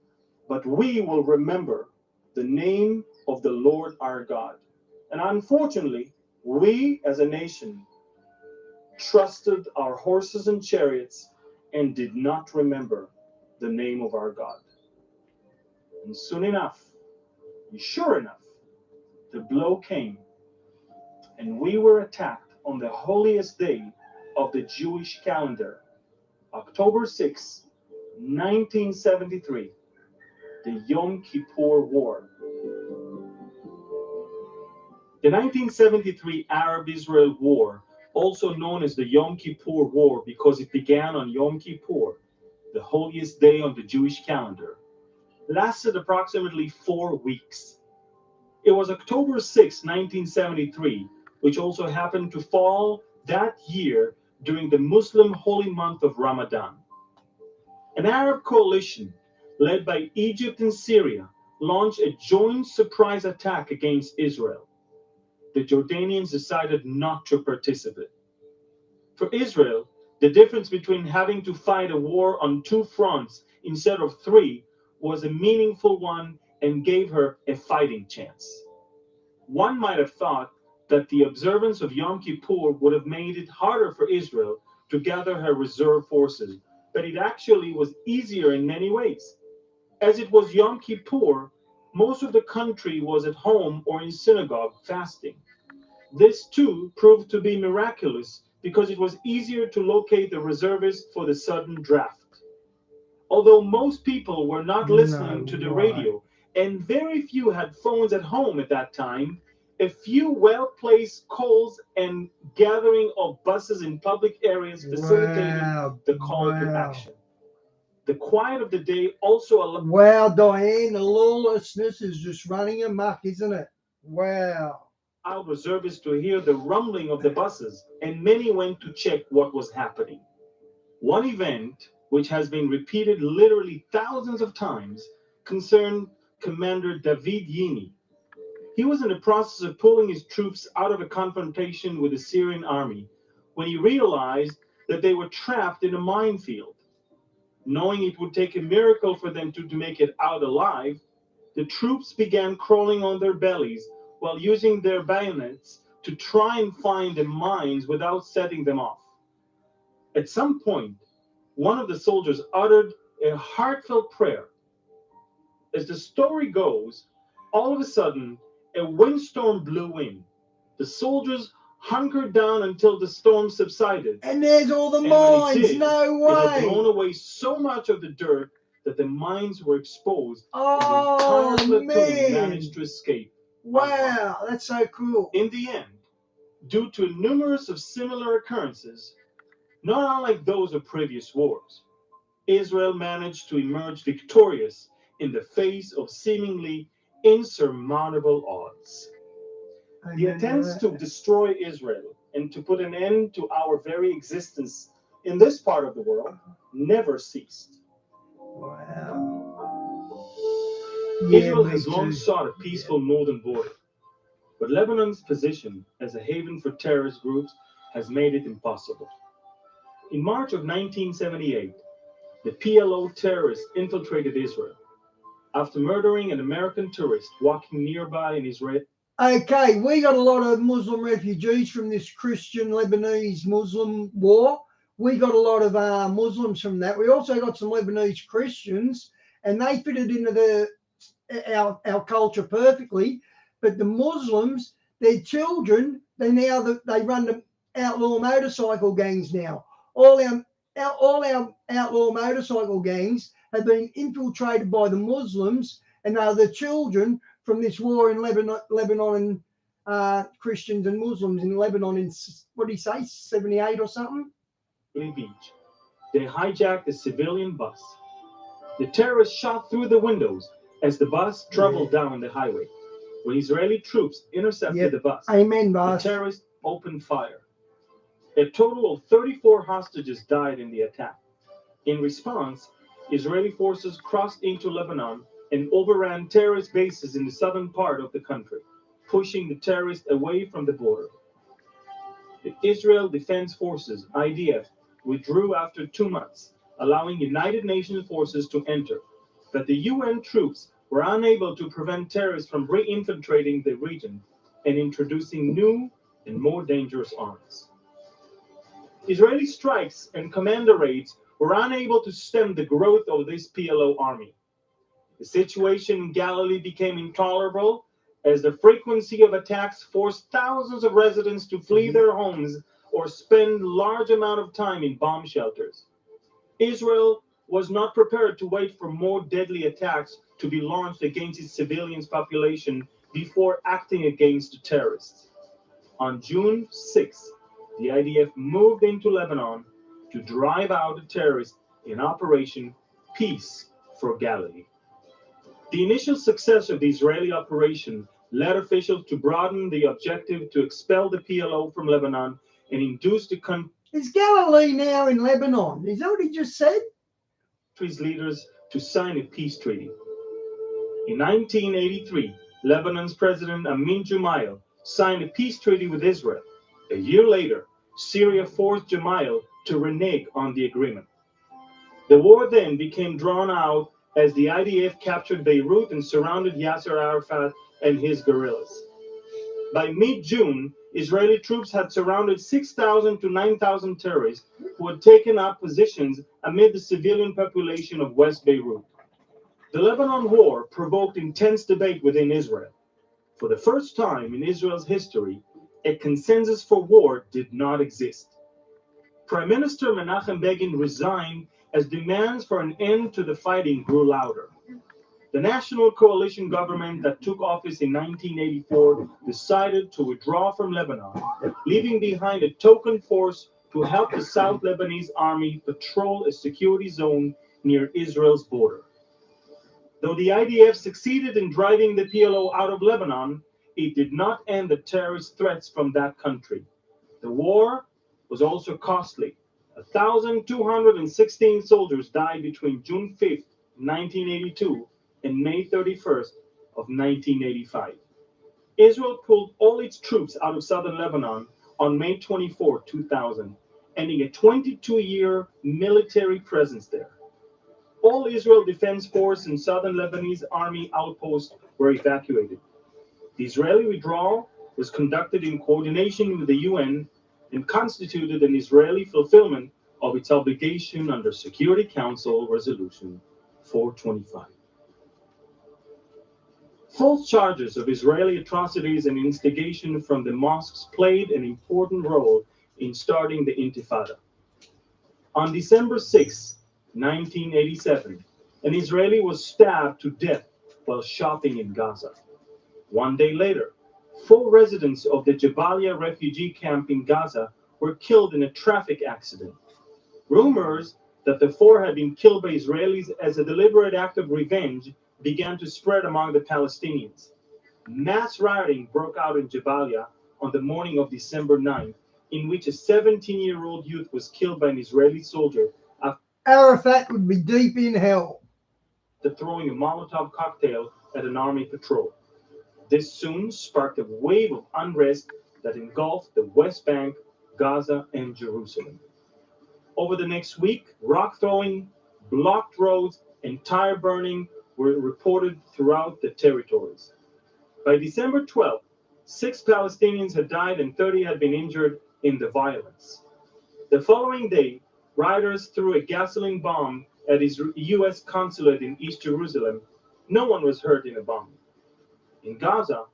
but we will remember the name of the Lord our God. And unfortunately, we as a nation trusted our horses and chariots and did not remember the name of our God. And soon enough, and sure enough, the blow came, and we were attacked on the holiest day of the Jewish calendar, October 6, 1973, the Yom Kippur War. The 1973 Arab-Israel War, also known as the Yom Kippur War because it began on Yom Kippur, the holiest day on the Jewish calendar, lasted approximately 4 weeks. It was October 6, 1973, which also happened to fall that year during the Muslim holy month of Ramadan. An Arab coalition led by Egypt and Syria launched a joint surprise attack against Israel. The Jordanians decided not to participate. For Israel, the difference between having to fight a war on 2 fronts instead of 3 was a meaningful one and gave her a fighting chance. One might have thought that the observance of Yom Kippur would have made it harder for Israel to gather her reserve forces, but it actually was easier in many ways. As it was Yom Kippur, most of the country was at home or in synagogue fasting. This too proved to be miraculous because it was easier to locate the reservists for the sudden draft. Although most people were not listening to the radio, and very few had phones at home at that time, a few well-placed calls and gathering of buses in public areas facilitated the call to action. The quiet of the day also allowed... Wow, Diane, the lawlessness is just running amok, isn't it? Wow. Allowed reservists to hear the rumbling of the buses, and many went to check what was happening. One event, which has been repeated literally thousands of times, concerned commander David Yini. He was in the process of pulling his troops out of a confrontation with the Syrian army when he realized that they were trapped in a minefield. Knowing it would take a miracle for them to make it out alive, the troops began crawling on their bellies while using their bayonets to try and find the mines without setting them off. At some point, one of the soldiers uttered a heartfelt prayer. As the story goes, all of a sudden, a windstorm blew in. The soldiers hunkered down until the storm subsided. And there's all the And when it mines. did, No it had blown way. away so much of the dirt that the mines were exposed, Oh, and the entire platoon man. managed to escape. Wow, that's so cool. In the end, due to numerous of similar occurrences, not unlike those of previous wars, Israel managed to emerge victorious in the face of seemingly insurmountable odds. The attempts to destroy Israel and to put an end to our very existence in this part of the world never ceased. Wow. Israel me has long too. sought a peaceful northern border, but Lebanon's position as a haven for terrorist groups has made it impossible. In March of 1978, the PLO terrorists infiltrated Israel. After murdering an American tourist walking nearby in Israel, Okay, we got a lot of Muslim refugees from this Christian Lebanese Muslim war. We got a lot of Muslims from that. We also got some Lebanese Christians, and they fitted into our culture perfectly. But the Muslims, their children, they run the outlaw motorcycle gangs now. All our outlaw motorcycle gangs have been infiltrated by the Muslims, and are the children from this war in Lebanon and Christians and Muslims in Lebanon in, what did he say, 78 or something? Beach. They hijacked a civilian bus. The terrorists shot through the windows as the bus traveled down the highway. When Israeli troops intercepted the bus, Amen, the boss. terrorists opened fire. A total of 34 hostages died in the attack. In response, Israeli forces crossed into Lebanon and overran terrorist bases in the southern part of the country, pushing the terrorists away from the border. The Israel Defense Forces, IDF, withdrew after 2 months, allowing United Nations forces to enter. But the UN troops were unable to prevent terrorists from re-infiltrating the region and introducing new and more dangerous arms. Israeli strikes and commando raids were unable to stem the growth of this PLO army. The situation in Galilee became intolerable as the frequency of attacks forced thousands of residents to flee their homes or spend large amount of time in bomb shelters. Israel was not prepared to wait for more deadly attacks to be launched against its civilian population before acting against the terrorists. On June 6, the IDF moved into Lebanon to drive out the terrorists in Operation Peace for Galilee. The initial success of the Israeli operation led officials to broaden the objective to expel the PLO from Lebanon and induce the Is Galilee now in Lebanon? Is that what he just said? country's leaders to sign a peace treaty. In 1983, Lebanon's President Amin Jumail signed a peace treaty with Israel. A year later, Syria forced Jumail to renege on the agreement. The war then became drawn out as the IDF captured Beirut and surrounded Yasser Arafat and his guerrillas. By mid-June, Israeli troops had surrounded 6,000 to 9,000 terrorists who had taken up positions amid the civilian population of West Beirut. The Lebanon War provoked intense debate within Israel. For the first time in Israel's history, a consensus for war did not exist. Prime Minister Menachem Begin resigned as demands for an end to the fighting grew louder. The national coalition government that took office in 1984 decided to withdraw from Lebanon, leaving behind a token force to help the South Lebanese army patrol a security zone near Israel's border. Though the IDF succeeded in driving the PLO out of Lebanon, it did not end the terrorist threats from that country. The war was also costly. 1,216 soldiers died between June 5, 1982 and May 31st of 1985. Israel pulled all its troops out of southern Lebanon on May 24, 2000, ending a 22-year military presence there. All Israel Defense Force and southern Lebanese army outposts were evacuated. The Israeli withdrawal was conducted in coordination with the UN and constituted an Israeli fulfillment of its obligation under Security Council Resolution 425. False charges of Israeli atrocities and instigation from the mosques played an important role in starting the Intifada. On December 6, 1987, an Israeli was stabbed to death while shopping in Gaza. One day later, 4 residents of the Jabalia refugee camp in Gaza were killed in a traffic accident. Rumors that the 4 had been killed by Israelis as a deliberate act of revenge began to spread among the Palestinians. Mass rioting broke out in Jabalia on the morning of December 9th, in which a 17-year-old youth was killed by an Israeli soldier Arafat would be deep in hell. after throwing a Molotov cocktail at an army patrol. This soon sparked a wave of unrest that engulfed the West Bank, Gaza, and Jerusalem. Over the next week, rock throwing, blocked roads, and tire burning were reported throughout the territories. By December 12th, 6 Palestinians had died and 30 had been injured in the violence. The following day, rioters threw a gasoline bomb at his U.S. consulate in East Jerusalem. No one was hurt in the bombing. In Gaza,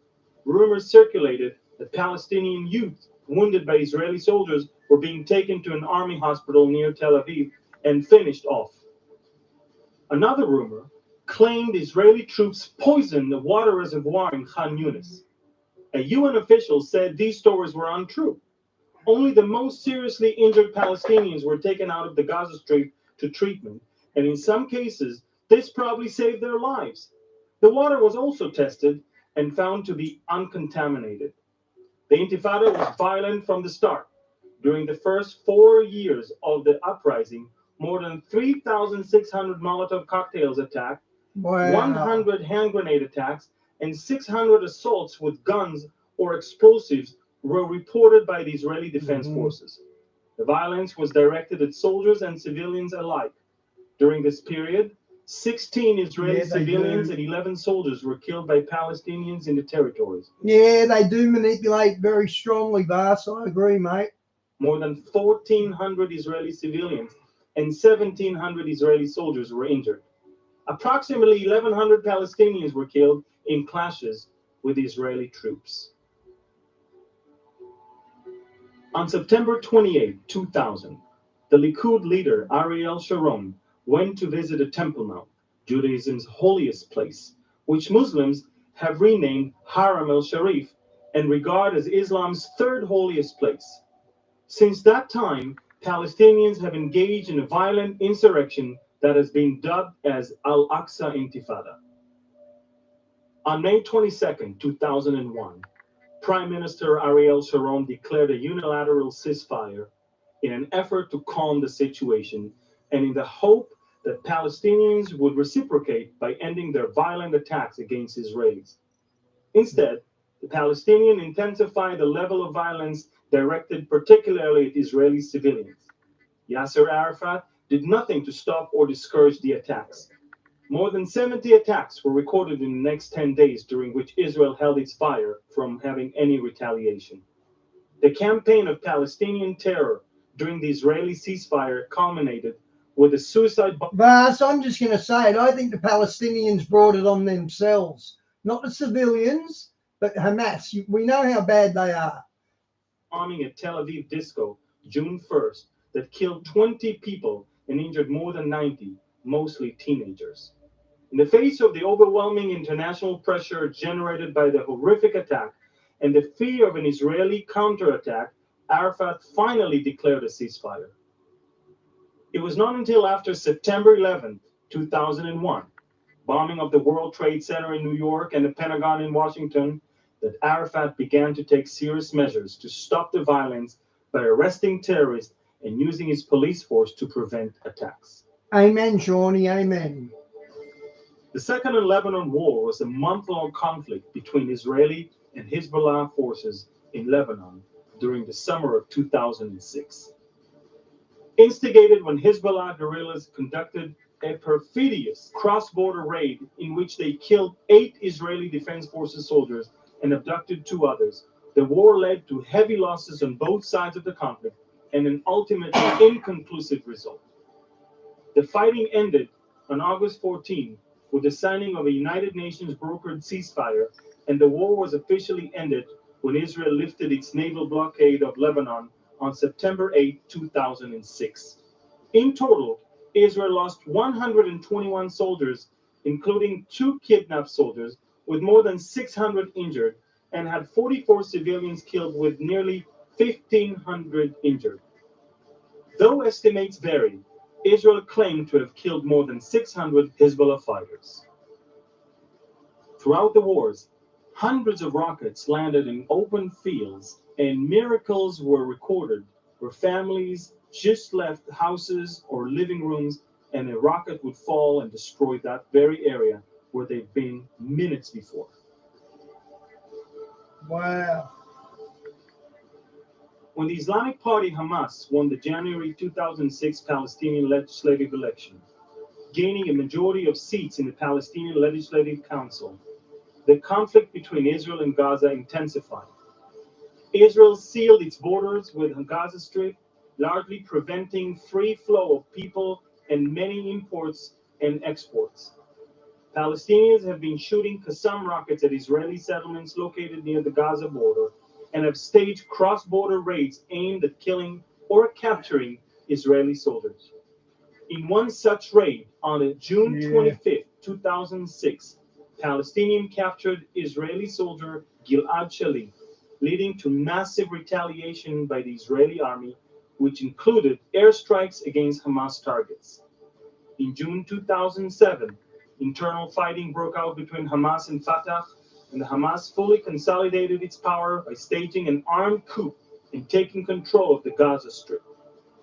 rumors circulated that Palestinian youth wounded by Israeli soldiers were being taken to an army hospital near Tel Aviv and finished off. Another rumor claimed Israeli troops poisoned the water reservoir in Khan Yunis. A UN official said these stories were untrue. Only the most seriously injured Palestinians were taken out of the Gaza Strip to treatment, and in some cases, this probably saved their lives. The water was also tested and found to be uncontaminated. The Intifada was violent from the start. During the first 4 years of the uprising, more than 3,600 Molotov cocktails attacked, Wow. 100 hand grenade attacks, and 600 assaults with guns or explosives were reported by the Israeli Defense Forces. The violence was directed at soldiers and civilians alike. During this period, 16 Israeli civilians and 11 soldiers were killed by Palestinians in the territories. Yeah, they do manipulate very strongly, Vas. I agree, mate. More than 1,400 Israeli civilians and 1,700 Israeli soldiers were injured. Approximately 1,100 Palestinians were killed in clashes with Israeli troops. On September 28, 2000, the Likud leader Ariel Sharon went to visit a Temple Mount, Judaism's holiest place, which Muslims have renamed Haram el-Sharif and regard as Islam's 3rd holiest place. Since that time, Palestinians have engaged in a violent insurrection that has been dubbed as Al-Aqsa Intifada. On May 22, 2001, Prime Minister Ariel Sharon declared a unilateral ceasefire in an effort to calm the situation and in the hope that Palestinians would reciprocate by ending their violent attacks against Israelis. Instead, the Palestinians intensified the level of violence directed particularly at Israeli civilians. Yasser Arafat did nothing to stop or discourage the attacks. More than 70 attacks were recorded in the next 10 days, during which Israel held its fire from having any retaliation. The campaign of Palestinian terror during the Israeli ceasefire culminated with a suicide bomb. Vas, I'm just going to say it. I think the Palestinians brought it on themselves. Not the civilians, but Hamas. We know how bad they are. Bombing at Tel Aviv disco June 1st that killed 20 people and injured more than 90, mostly teenagers. In the face of the overwhelming international pressure generated by the horrific attack and the fear of an Israeli counterattack, Arafat finally declared a ceasefire. It was not until after September 11, 2001, bombing of the World Trade Center in New York and the Pentagon in Washington, that Arafat began to take serious measures to stop the violence by arresting terrorists and using his police force to prevent attacks. Amen, Shawnee, amen. The Second Lebanon War was a month-long conflict between Israeli and Hezbollah forces in Lebanon during the summer of 2006. Instigated when Hezbollah guerrillas conducted a perfidious cross-border raid in which they killed 8 Israeli Defense Forces soldiers and abducted 2 others, the war led to heavy losses on both sides of the conflict and an ultimately inconclusive result. The fighting ended on August 14 with the signing of a United Nations brokered ceasefire, and the war was officially ended when Israel lifted its naval blockade of Lebanon on September 8, 2006. In total, Israel lost 121 soldiers, including 2 kidnapped soldiers, with more than 600 injured, and had 44 civilians killed with nearly 1,500 injured. Though estimates vary, Israel claimed to have killed more than 600 Hezbollah fighters. Throughout the wars, hundreds of rockets landed in open fields, and miracles were recorded where families just left houses or living rooms and a rocket would fall and destroy that very area where they'd been minutes before. Wow. When the Islamic Party Hamas won the January 2006 Palestinian legislative election, gaining a majority of seats in the Palestinian Legislative Council, the conflict between Israel and Gaza intensified. Israel sealed its borders with the Gaza Strip, largely preventing free flow of people and many imports and exports. Palestinians have been shooting Qassam rockets at Israeli settlements located near the Gaza border and have staged cross-border raids aimed at killing or capturing Israeli soldiers. In one such raid on June 25, 2006, Palestinians captured Israeli soldier Gilad Shalit, leading to massive retaliation by the Israeli army, which included airstrikes against Hamas targets. In June 2007, internal fighting broke out between Hamas and Fatah, and the Hamas fully consolidated its power by staging an armed coup and taking control of the Gaza Strip.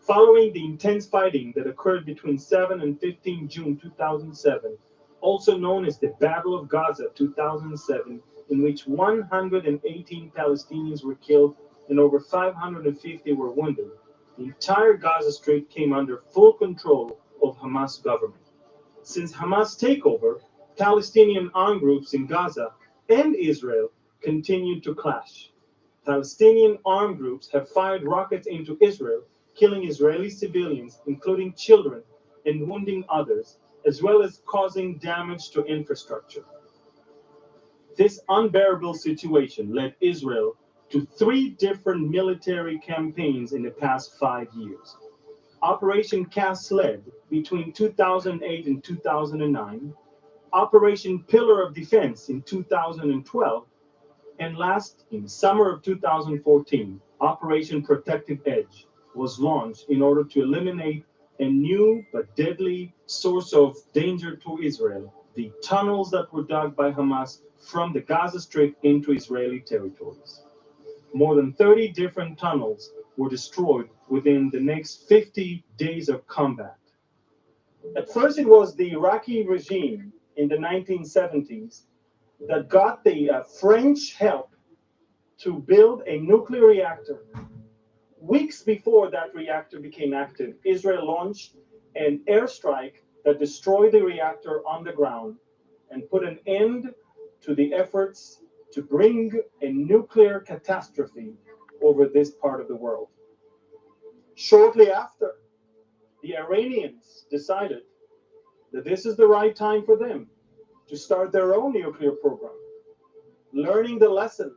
Following the intense fighting that occurred between 7 and 15 June 2007, also known as the Battle of Gaza 2007, in which 118 Palestinians were killed and over 550 were wounded, the entire Gaza Strip came under full control of Hamas government. Since Hamas takeover, Palestinian armed groups in Gaza and Israel continued to clash. Palestinian armed groups have fired rockets into Israel, killing Israeli civilians, including children, and wounding others, as well as causing damage to infrastructure. This unbearable situation led Israel to 3 different military campaigns in the past 5 years. Operation Cast Lead between 2008 and 2009, Operation Pillar of Defense in 2012, and last, in the summer of 2014, Operation Protective Edge was launched in order to eliminate a new but deadly source of danger to Israel, the tunnels that were dug by Hamas from the Gaza Strip into Israeli territories. More than 30 different tunnels were destroyed within the next 50 days of combat. At first, it was the Iraqi regime in the 1970s that got the French help to build a nuclear reactor. Weeks before that reactor became active, Israel launched an airstrike that destroyed the reactor on the ground and put an end to the efforts to bring a nuclear catastrophe over this part of the world. Shortly after, the Iranians decided that this is the right time for them to start their own nuclear program. Learning the lesson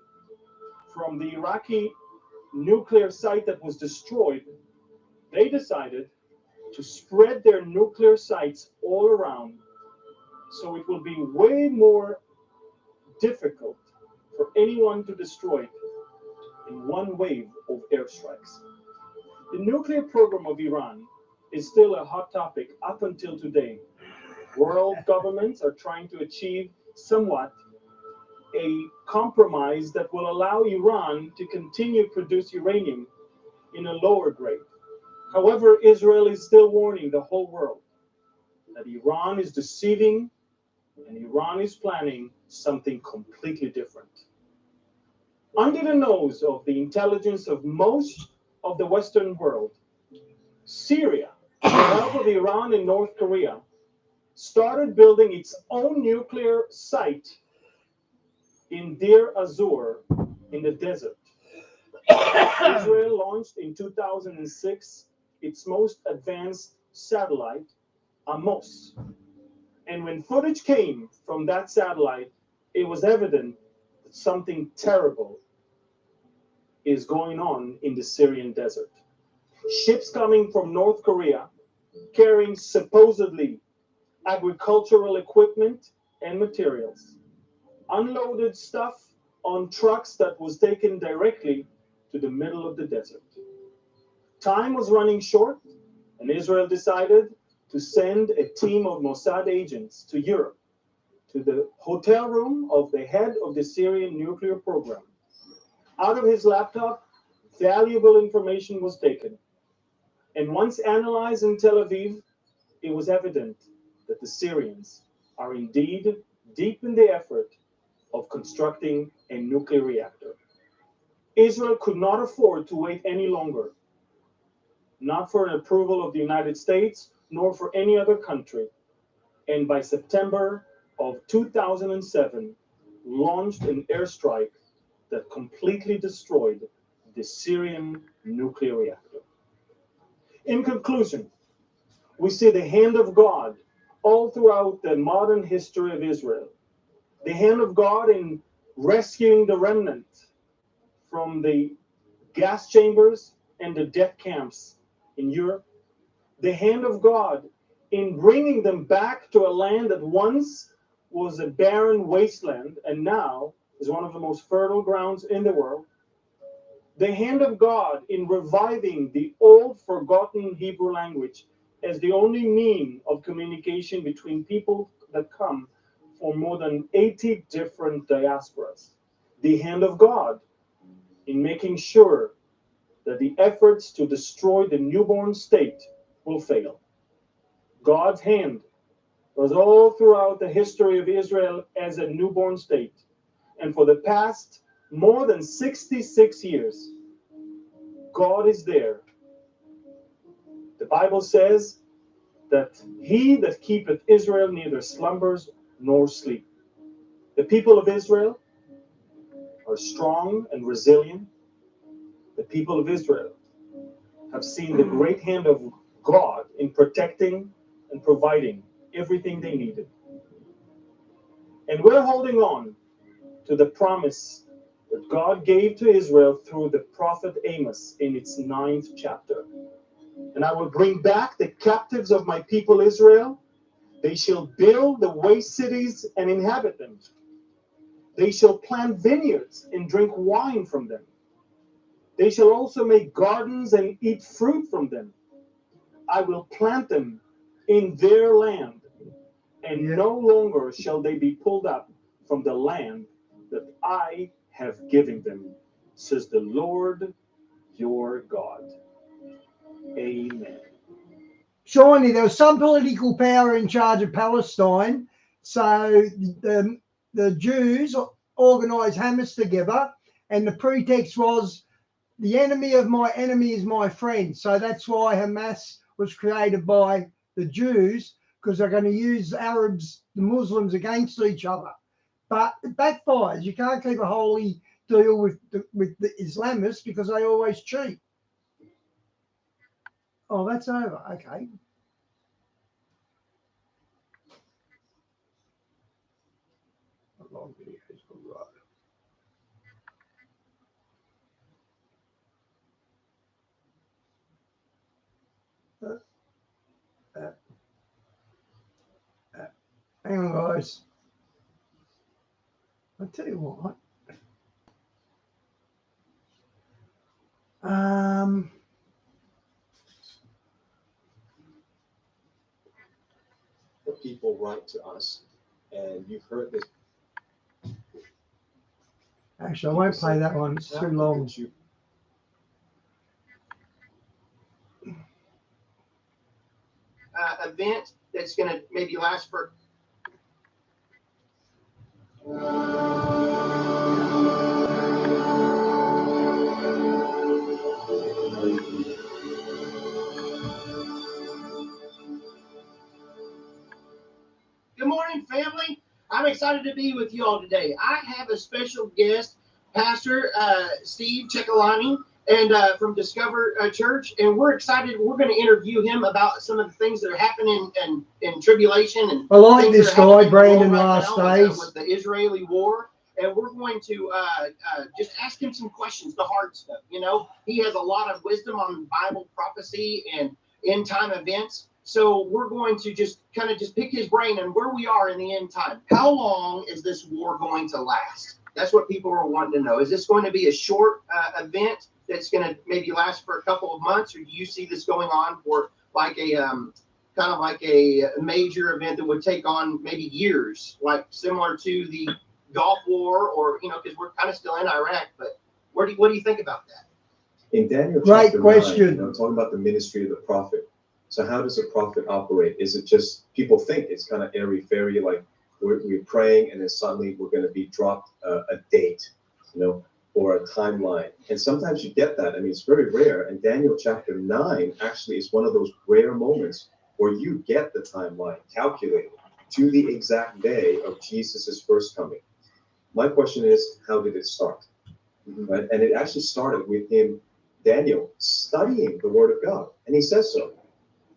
from the Iraqi nuclear site that was destroyed, they decided to spread their nuclear sites all around, so it will be way more difficult for anyone to destroy it in one wave of airstrikes. The nuclear program of Iran is still a hot topic up until today. World governments are trying to achieve somewhat a compromise that will allow Iran to continue to produce uranium in a lower grade. However, Israel is still warning the whole world that Iran is deceiving And Iran is planning something completely different. Under the nose of the intelligence of most of the Western world, Syria, with the help of Iran and North Korea, started building its own nuclear site in Deir Azur in the desert. Israel launched in 2006 its most advanced satellite, Amos. And when footage came from that satellite, it was evident that something terrible is going on in the Syrian desert. Ships coming from North Korea carrying supposedly agricultural equipment and materials, unloaded stuff on trucks that was taken directly to the middle of the desert. Time was running short, and Israel decided to send a team of Mossad agents to Europe, to the hotel room of the head of the Syrian nuclear program. Out of his laptop, valuable information was taken. And once analyzed in Tel Aviv, it was evident that the Syrians are indeed deep in the effort of constructing a nuclear reactor. Israel could not afford to wait any longer, not for an approval of the United States, nor for any other country. And by September of 2007, launched an airstrike that completely destroyed the Syrian nuclear reactor. In conclusion, we see the hand of God all throughout the modern history of Israel. The hand of God in rescuing the remnant from the gas chambers and the death camps in Europe. The hand of God in bringing them back to a land that once was a barren wasteland and now is one of the most fertile grounds in the world. The hand of God in reviving the old forgotten Hebrew language as the only mean of communication between people that come from more than 80 different diasporas. The hand of God in making sure that the efforts to destroy the newborn state will fail. God's hand was all throughout the history of Israel as a newborn state. And for the past more than 66 years, God is there. The Bible says that he that keepeth Israel neither slumbers nor sleep. The people of Israel are strong and resilient. The people of Israel have seen the great hand of God in protecting and providing everything they needed. And we're holding on to the promise that God gave to Israel through the prophet Amos in its 9th chapter. And I will bring back the captives of my people Israel. They shall build the waste cities and inhabit them. They shall plant vineyards and drink wine from them. They shall also make gardens and eat fruit from them. I will plant them in their land, and no longer shall they be pulled up from the land that I have given them, says the Lord your God. Amen. Surely there was some political power in charge of Palestine, so the Jews organised Hamas together, and the pretext was the enemy of my enemy is my friend. So that's why Hamas was created by the Jews, because they're going to use Arabs, the Muslims, against each other. But it backfires. You can't keep a holy deal with the Islamists because they always cheat. Oh, that's over. Okay. Long videos all right. Hang on, guys. I'll tell you what. People write to us, and you've heard this. Actually, I won't play that one. It's too long. Event that's going to maybe last for excited to be with you all today. I have a special guest, Pastor Steve Ciccolani, and from Discover Church, and we're excited. We're going to interview him about some of the things that are happening in tribulation. And I like things this that are guy, happening in the Brandon, world last now days. with the Israeli war. And we're going to just ask him some questions, the hard stuff. You know, he has a lot of wisdom on Bible prophecy and end time events. So we're going to just kind of just pick his brain and where we are in the end time. How long is this war going to last? That's what people are wanting to know. Is this going to be a short event that's going to maybe last for a couple of months, or do you see this going on for like a kind of like a major event that would take on maybe years, like similar to the Gulf War, or because we're kind of still in Iraq? But what do you think about that? In Daniel Great chapter 9, question. talking about the ministry of the prophet. So how does a prophet operate? Is it just, people think it's kind of airy-fairy, like we're praying and then suddenly we're going to be dropped a date, or a timeline. And sometimes you get that. I mean, it's very rare. And Daniel chapter 9 actually is one of those rare moments where you get the timeline calculated to the exact day of Jesus's first coming. My question is, how did it start? Right? And it actually started with him, Daniel, studying the word of God. And he says so.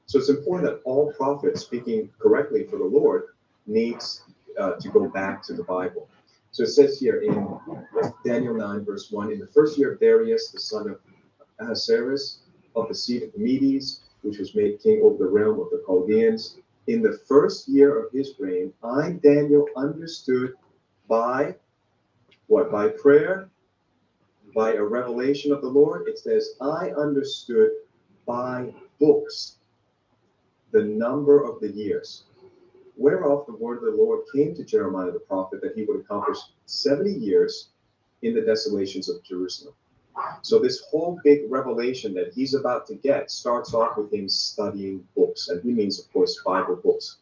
So it's important that all prophets speaking correctly for the Lord needs to go back to the Bible. So it says here in Daniel 9, verse 1, in the first year of Darius, the son of Ahasuerus, of the seed of the Medes, which was made king over the realm of the Chaldeans, in the first year of his reign, I, Daniel, understood by what? By prayer, by a revelation of the Lord. It says, I understood by books the number of the years, whereof the word of the Lord came to Jeremiah the prophet, that he would accomplish 70 years in the desolations of Jerusalem. So this whole big revelation that he's about to get starts off with him studying books. And he means, of course, Bible books.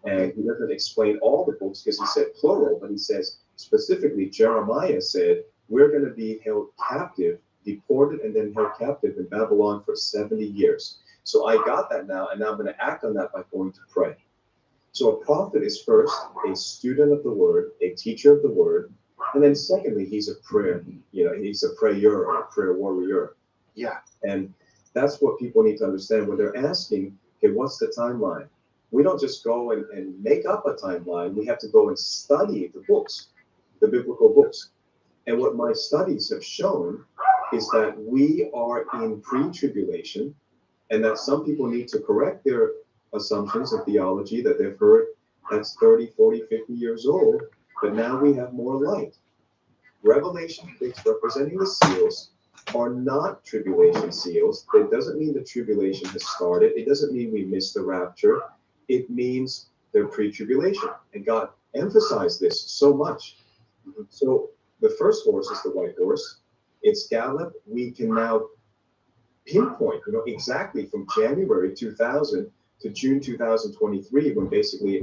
And he doesn't explain all the books because he said plural, but he says specifically, Jeremiah said, we're going to be held captive, deported, and then held captive in Babylon for 70 years. So I got that now, and now I'm going to act on that by going to pray. So a prophet is first a student of the word, a teacher of the word, and then secondly, he's a prayer, he's a prayer or a prayer warrior. Yeah. And that's what people need to understand when they're asking, okay, what's the timeline? We don't just go and make up a timeline. We have to go and study the books, the biblical books. And what my studies have shown is that we are in pre-tribulation, and that some people need to correct their assumptions of theology that they've heard that's 30, 40, 50 years old, but now we have more light. Revelation 6 representing the seals are not tribulation seals. It doesn't mean the tribulation has started. It doesn't mean we missed the rapture. It means they're pre-tribulation. And God emphasized this so much. So the first horse is the white horse. It's Gallop. We can now pinpoint, exactly from January 2000 to June 2023, when basically,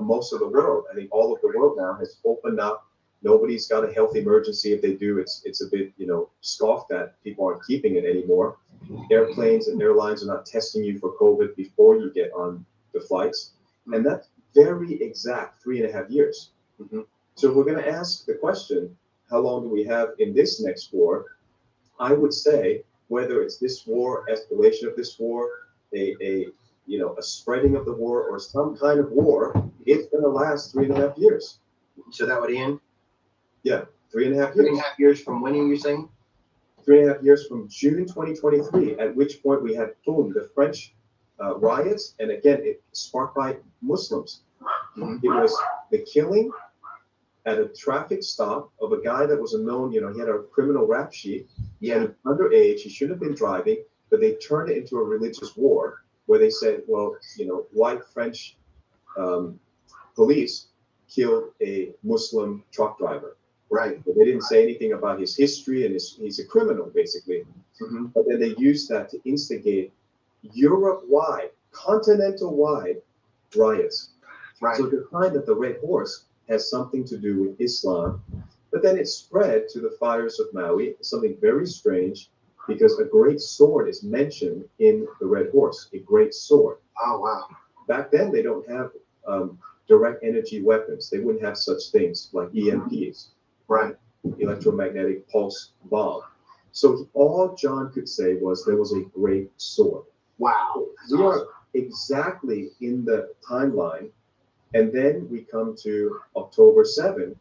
most of the world, I think all of the world now has opened up. Nobody's got a health emergency. If they do, it's a bit, scoffed at. People aren't keeping it anymore. Airplanes and airlines are not testing you for COVID before you get on the flights. And that's very exact 3.5 years. So we're going to ask the question, how long do we have in this next war? I would say, whether it's this war, escalation of this war, a spreading of the war, or some kind of war, it's going to last 3.5 years. So that would end? Yeah, 3.5 years. 3.5 years from when are you saying? 3.5 years from June 2023, at which point we had, boom, the French riots, and again, it sparked by Muslims. It was the killing at a traffic stop of a guy that was a known, he had a criminal rap sheet. Yeah. Underage, he shouldn't have been driving, but they turned it into a religious war where they said, well, white French police killed a Muslim truck driver. Right. But they didn't say anything about his history, and he's a criminal, basically. But then they used that to instigate Europe-wide, continental-wide riots. Right. So to find that the Red Horse has something to do with Islam, but then it spread to the fires of Maui, something very strange, because a great sword is mentioned in the Red Horse, a great sword. Oh, wow. Back then, they don't have direct energy weapons. They wouldn't have such things like EMPs, Right. electromagnetic pulse bomb. So all John could say was there was a great sword. Wow. That's We awesome. are exactly in the timeline. And then we come to October 7,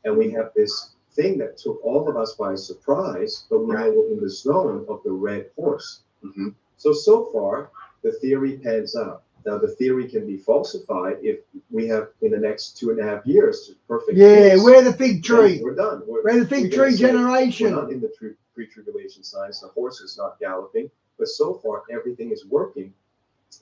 and we have this thing that took all of us by surprise, but we know we're in the zone of the red horse. Mm-hmm. So far, the theory pans out. Now, the theory can be falsified if we have, in the next 2.5 years, perfect Yeah, peace. we're the fig tree. We're done. We're the fig we're gonna tree say, generation. We're not in the pre-tribulation signs. The horse is not galloping. But so far, everything is working.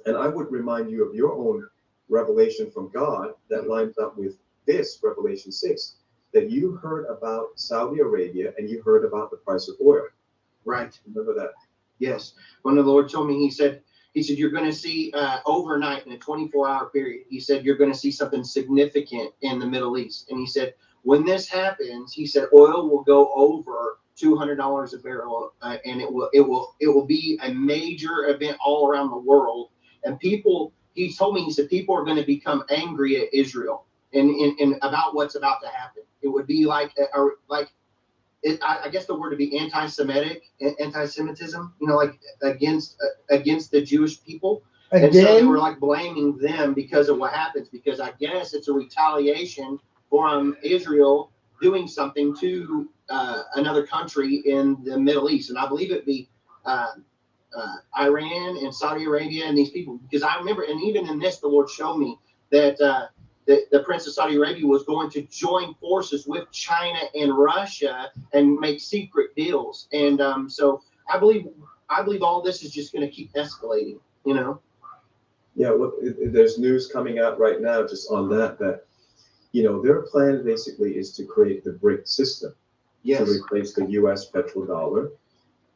And I would remind you of your own revelation from God that lines up with this, Revelation 6, that you heard about Saudi Arabia and you heard about the price of oil. Right. Remember that? Yes. When the Lord told me, he said, you're going to see overnight in a 24-hour period. He said, you're going to see something significant in the Middle East. And he said, when this happens, he said, oil will go over $200 a barrel, and it will be a major event all around the world. And people, he told me, he said, people are going to become angry at Israel and about what's about to happen. It would be like I guess the word would be anti-Semitism, like against the Jewish people. Again? And so they were like blaming them because of what happens, because I guess it's a retaliation from Israel doing something to another country in the Middle East. And I believe it'd be Iran and Saudi Arabia and these people, because I remember, and even in this, the Lord showed me that the Prince of Saudi Arabia was going to join forces with China and Russia and make secret deals. And so I believe all this is just going to keep escalating, Yeah, well, there's news coming out right now just on that their plan basically is to create the BRIC system to replace the U.S. petrodollar.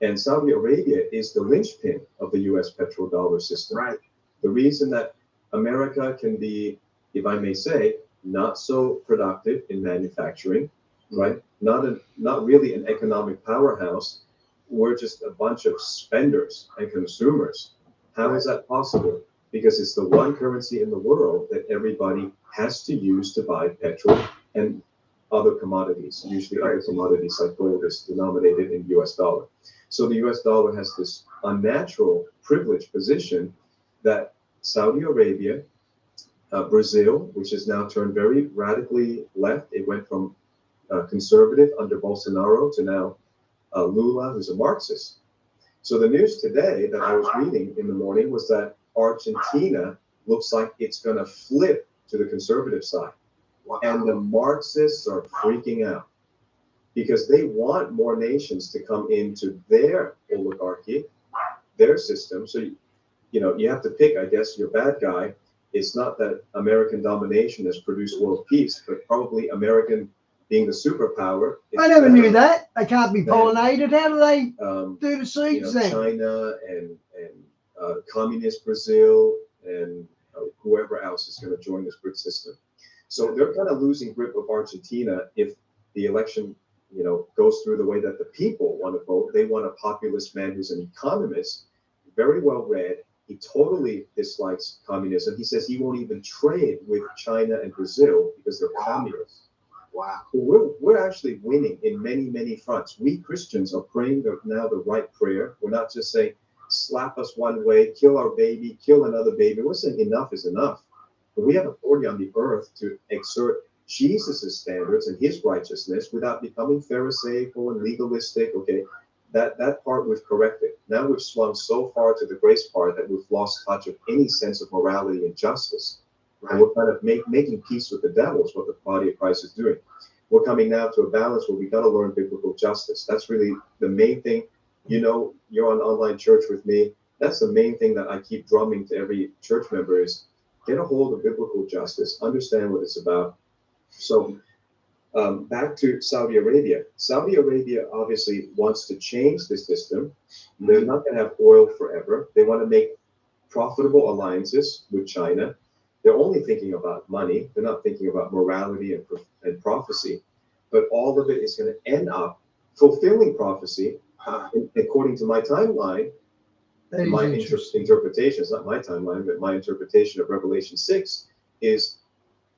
And Saudi Arabia is the linchpin of the U.S. petrodollar system. Right. The reason that America can be, if I may say, not so productive in manufacturing, right? Not really an economic powerhouse. We're just a bunch of spenders and consumers. How is that possible? Because it's the one currency in the world that everybody has to use to buy petrol and other commodities. Usually other commodities like gold is denominated in US dollar. So the US dollar has this unnatural privileged position that Saudi Arabia, Brazil, which has now turned very radically left. It went from conservative under Bolsonaro to now Lula, who's a Marxist. So the news today that I was reading in the morning was that Argentina looks like it's going to flip to the conservative side. Wow. And the Marxists are freaking out because they want more nations to come into their oligarchy, their system. So, you have to pick, I guess, your bad guy. It's not that American domination has produced world peace, but probably American being the superpower. I never knew that. They can't be pollinated. How do they do the seeds then? China and communist Brazil and whoever else is going to join this BRIC system. So they're kind of losing grip of Argentina if the election, goes through the way that the people want to vote. They want a populist man who's an economist, very well read. He totally dislikes communism. He says he won't even trade with China and Brazil because they're communists. Wow. So we're actually winning in many, many fronts. We Christians are praying now the right prayer. We're not just saying, slap us one way, kill our baby, kill another baby. We're saying enough is enough. But we have authority on the earth to exert Jesus' standards and his righteousness without becoming pharisaical and legalistic. Okay, that part we've corrected. Now we've swung so far to the grace part that we've lost touch of any sense of morality and justice. Right. And we're kind of making peace with the devil is what the body of Christ is doing. We're coming now to a balance where we got to learn biblical justice. That's really the main thing. You're on online church with me. That's the main thing that I keep drumming to every church member is get a hold of biblical justice, understand what it's about. So back to Saudi Arabia. Saudi Arabia obviously wants to change the system. They're not going to have oil forever. They want to make profitable alliances with China. They're only thinking about money. They're not thinking about morality and prophecy. But all of it is going to end up fulfilling prophecy according to my timeline. My interpretation, it's not my timeline, but my interpretation of Revelation 6 is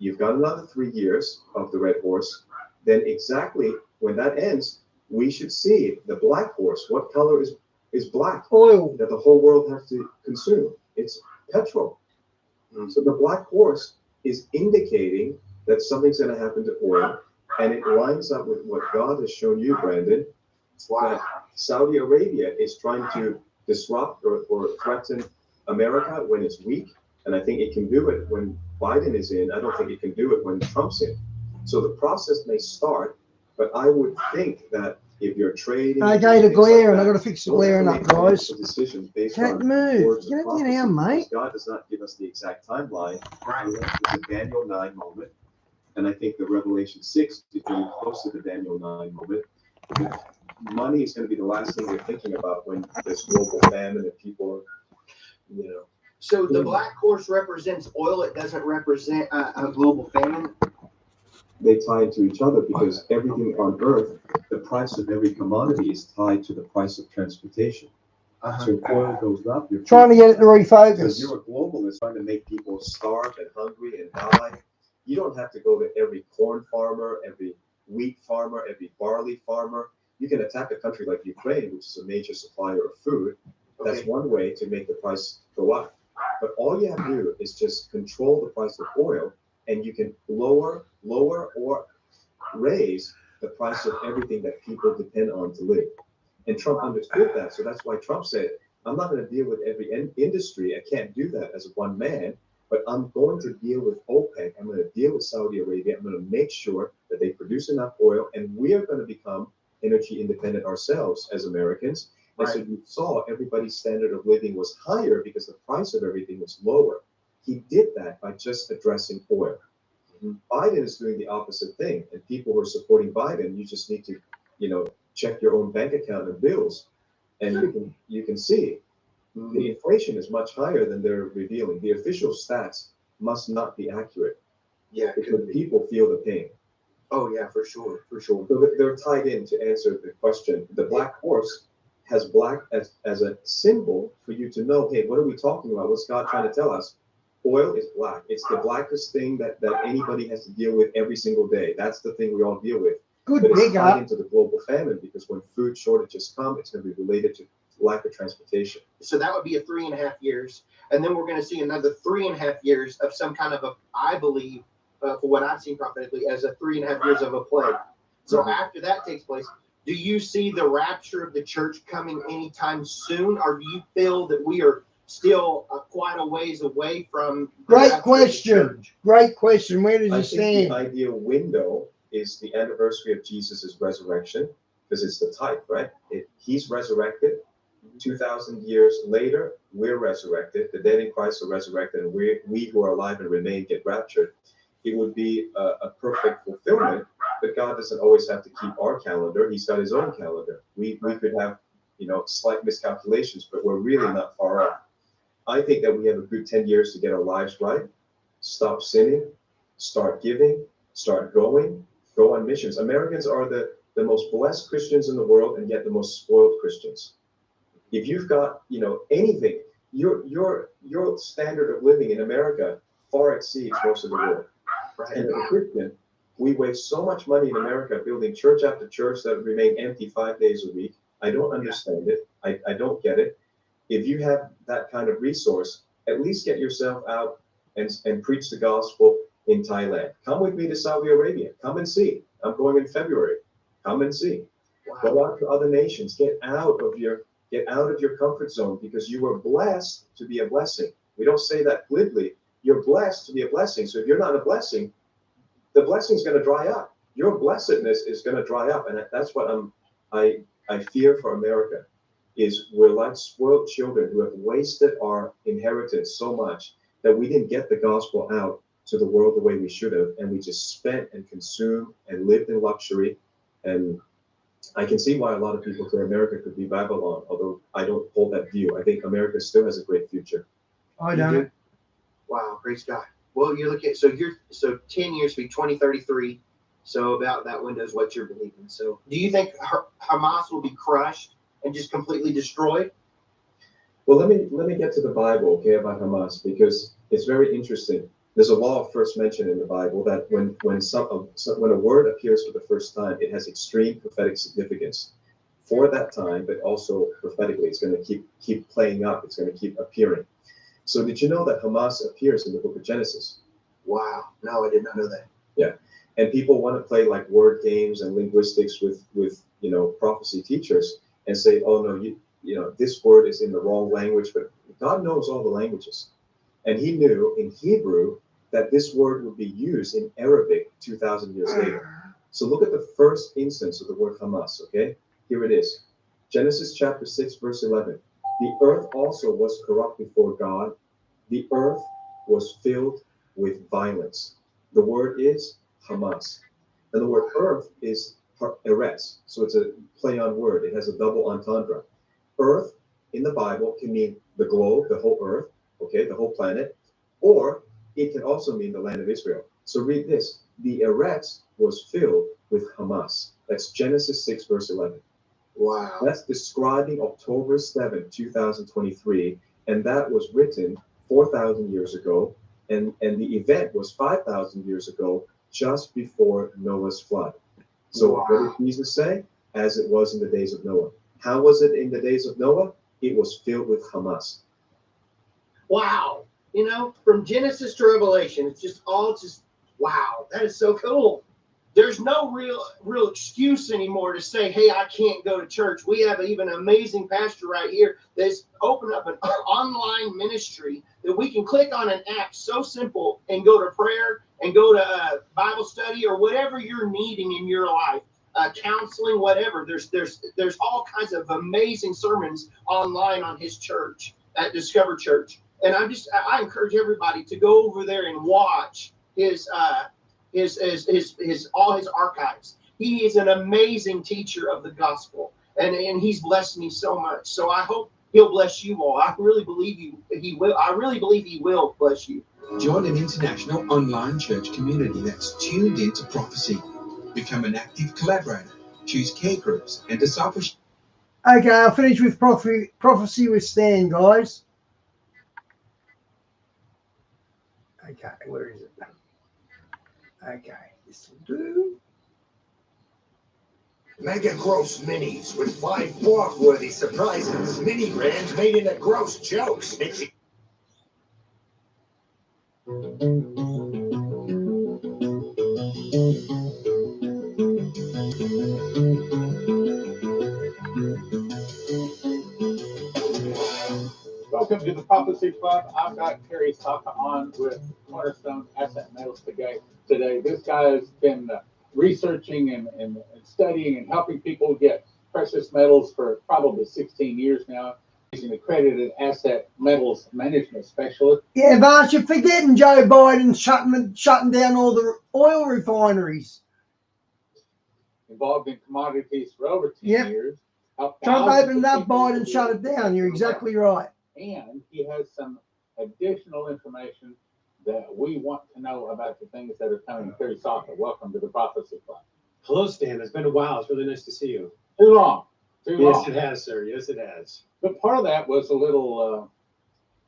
you've got another 3 years of the red horse. Then exactly when that ends, we should see the black horse. What color is black? Oil. That the whole world has to consume. It's petrol. So the black horse is indicating that something's going to happen to oil, and it lines up with what God has shown you, Brandon. That Saudi Arabia is trying to disrupt or threaten America when it's weak, and I think it can do it when Biden is in. I don't think it can do it when Trump's in. So the process may start, but I would think that if you're trading, Okay, the glare, and I've got to fix the don't glaring make up, guys. decisions based Can't on move. words of Get it prophecy, down, because mate. God does not give us the exact timeline. It's a Daniel 9 moment, and I think the Revelation 6 is getting close to the Daniel 9 moment. Money is going to be the last thing we're thinking about when there's global famine and people, So the black horse represents oil. It doesn't represent a global famine. They tie into each other because everything on earth, the price of every commodity is tied to the price of transportation. So if oil goes up, you're Trying to get it to because refocus. you're a globalist trying to make people starve and hungry and die. You don't have to go to every corn farmer, every wheat farmer, every barley farmer. You can attack a country like Ukraine, which is a major supplier of food. That's one way to make the price go up. But all you have to do is just control the price of oil, and you can lower or raise the price of everything that people depend on to live. And Trump understood that. So that's why Trump said, I'm not going to deal with every industry. I can't do that as one man, but I'm going to deal with OPEC. I'm going to deal with Saudi Arabia. I'm going to make sure that they produce enough oil, and we are going to become energy independent ourselves as Americans. And so you saw everybody's standard of living was higher because the price of everything was lower. He did that by just addressing oil. Biden is doing the opposite thing, and people who are supporting Biden, you just need to, check your own bank account and bills, and you can see the inflation is much higher than they're revealing. The official stats must not be accurate. Yeah, because people feel the pain. Oh yeah, for sure. So they're tied in to answer the question. The black horse has black as a symbol for you to know, hey, what are we talking about? What's God trying to tell us? Oil is black. It's the blackest thing that anybody has to deal with every single day. That's the thing we all deal with. Good but it's big tied up. into the global famine because when food shortages come, it's going to be related to lack of transportation. So that would be a 3.5 years. And then we're going to see another 3.5 years of some kind of I believe, for what I've seen prophetically, as a 3.5 years of a plague. So after that takes place, do you see the rapture of the church coming anytime soon? Or do you feel that we are still quite a ways away from the Great question. Great question. Where does I you think stand? the ideal window is the anniversary of Jesus' resurrection, because it's the type, right? He's resurrected. 2,000 years later, we're resurrected. The dead in Christ are resurrected, and we who are alive and remain get raptured. It would be a perfect fulfillment, but God doesn't always have to keep our calendar. He's got his own calendar. We could have, slight miscalculations, but we're really not far off. I think that we have a good 10 years to get our lives right, stop sinning, start giving, start going, go on missions. Americans are the most blessed Christians in the world, and yet the most spoiled Christians. If you've got, anything, your standard of living in America far exceeds most of the world. Right. And as a Christian, we waste so much money in America building church after church that remain empty 5 days a week. I don't understand it. I don't get it. If you have that kind of resource, at least get yourself out and preach the gospel in Thailand. Come with me to Saudi Arabia. Come and see. I'm going in February. Come and see. Wow. Go out to other nations. Get out of your comfort zone, because you were blessed to be a blessing. We don't say that glibly. You're blessed to be a blessing. So if you're not a blessing, the blessing is going to dry up. Your blessedness is going to dry up, and that's what I fear for America. Is we're like spoiled children who have wasted our inheritance so much that we didn't get the gospel out to the world the way we should have, and we just spent and consumed and lived in luxury. And I can see why a lot of people say America could be Babylon, although I don't hold that view. I think America still has a great future. I don't. Wow, praise God. Well, you look at so 10 years would be 2033. So about that window is what you're believing. So do you think Hamas will be crushed and just completely destroyed? Well, let me get to the Bible, okay, about Hamas, because it's very interesting. There's a law of first mention in the Bible that when a word appears for the first time, it has extreme prophetic significance for that time, but also prophetically, it's going to keep playing up. It's going to keep appearing. So did you know that Hamas appears in the book of Genesis? Wow. No, I did not know that. Yeah. And people want to play like word games and linguistics with prophecy teachers and say, oh no, this word is in the wrong language, but God knows all the languages. And he knew in Hebrew that this word would be used in Arabic 2,000 years later. So look at the first instance of the word Hamas, okay? Here it is. Genesis chapter 6, verse 11. The earth also was corrupt before God. The earth was filled with violence. The word is Hamas. And the word earth is eretz. So it's a play on word. It has a double entendre. Earth in the Bible can mean the globe, the whole earth, okay, the whole planet, or it can also mean the land of Israel. So read this. The eretz was filled with Hamas. That's Genesis 6, verse 11. Wow. That's describing October 7, 2023, and that was written 4,000 years ago, and the event was 5,000 years ago, just before Noah's flood. So Wow. what did Jesus say? As it was in the days of Noah. How was it in the days of Noah? It was filled with Hamas. Wow. From Genesis to Revelation, it's just wow. That is so cool. There's no real excuse anymore to say, hey, I can't go to church. We have even an amazing pastor right here that's opened up an online ministry that we can click on an app so simple and go to prayer and go to Bible study or whatever you're needing in your life, counseling, whatever. There's all kinds of amazing sermons online on his church at Discover Church. And I encourage everybody to go over there and watch his all his archives. He is an amazing teacher of the gospel, and he's blessed me so much. So I hope he'll bless you all. I really believe he will. I really believe he will bless you. Join an international online church community that's tuned into prophecy. Become an active collaborator. Choose care groups and discipleship. Okay, I'll finish with prophecy with Stan, guys. Okay, where is it? Okay, this will do. Mega Gross Minis with 5 walk-worthy surprises. Mini brands made into gross jokes. Welcome to the Prophecy Club. I've got Terry Saka on with Cornerstone Asset Metals today. This guy has been researching and studying and helping people get precious metals for probably 16 years now. He's an accredited asset metals management specialist. Yeah, Vance, you're forgetting Joe Biden shutting down all the oil refineries. Involved in commodities for over 10 years. Trump opened up, Biden shut it down. You're exactly right. And he has some additional information that we want to know about the things that are coming. Terry Saka, welcome to the Prophecy Club. Hello, Stan. It's been a while. It's really nice to see you. Too long. Yes, it has, sir. Yes, it has. But part of that was a little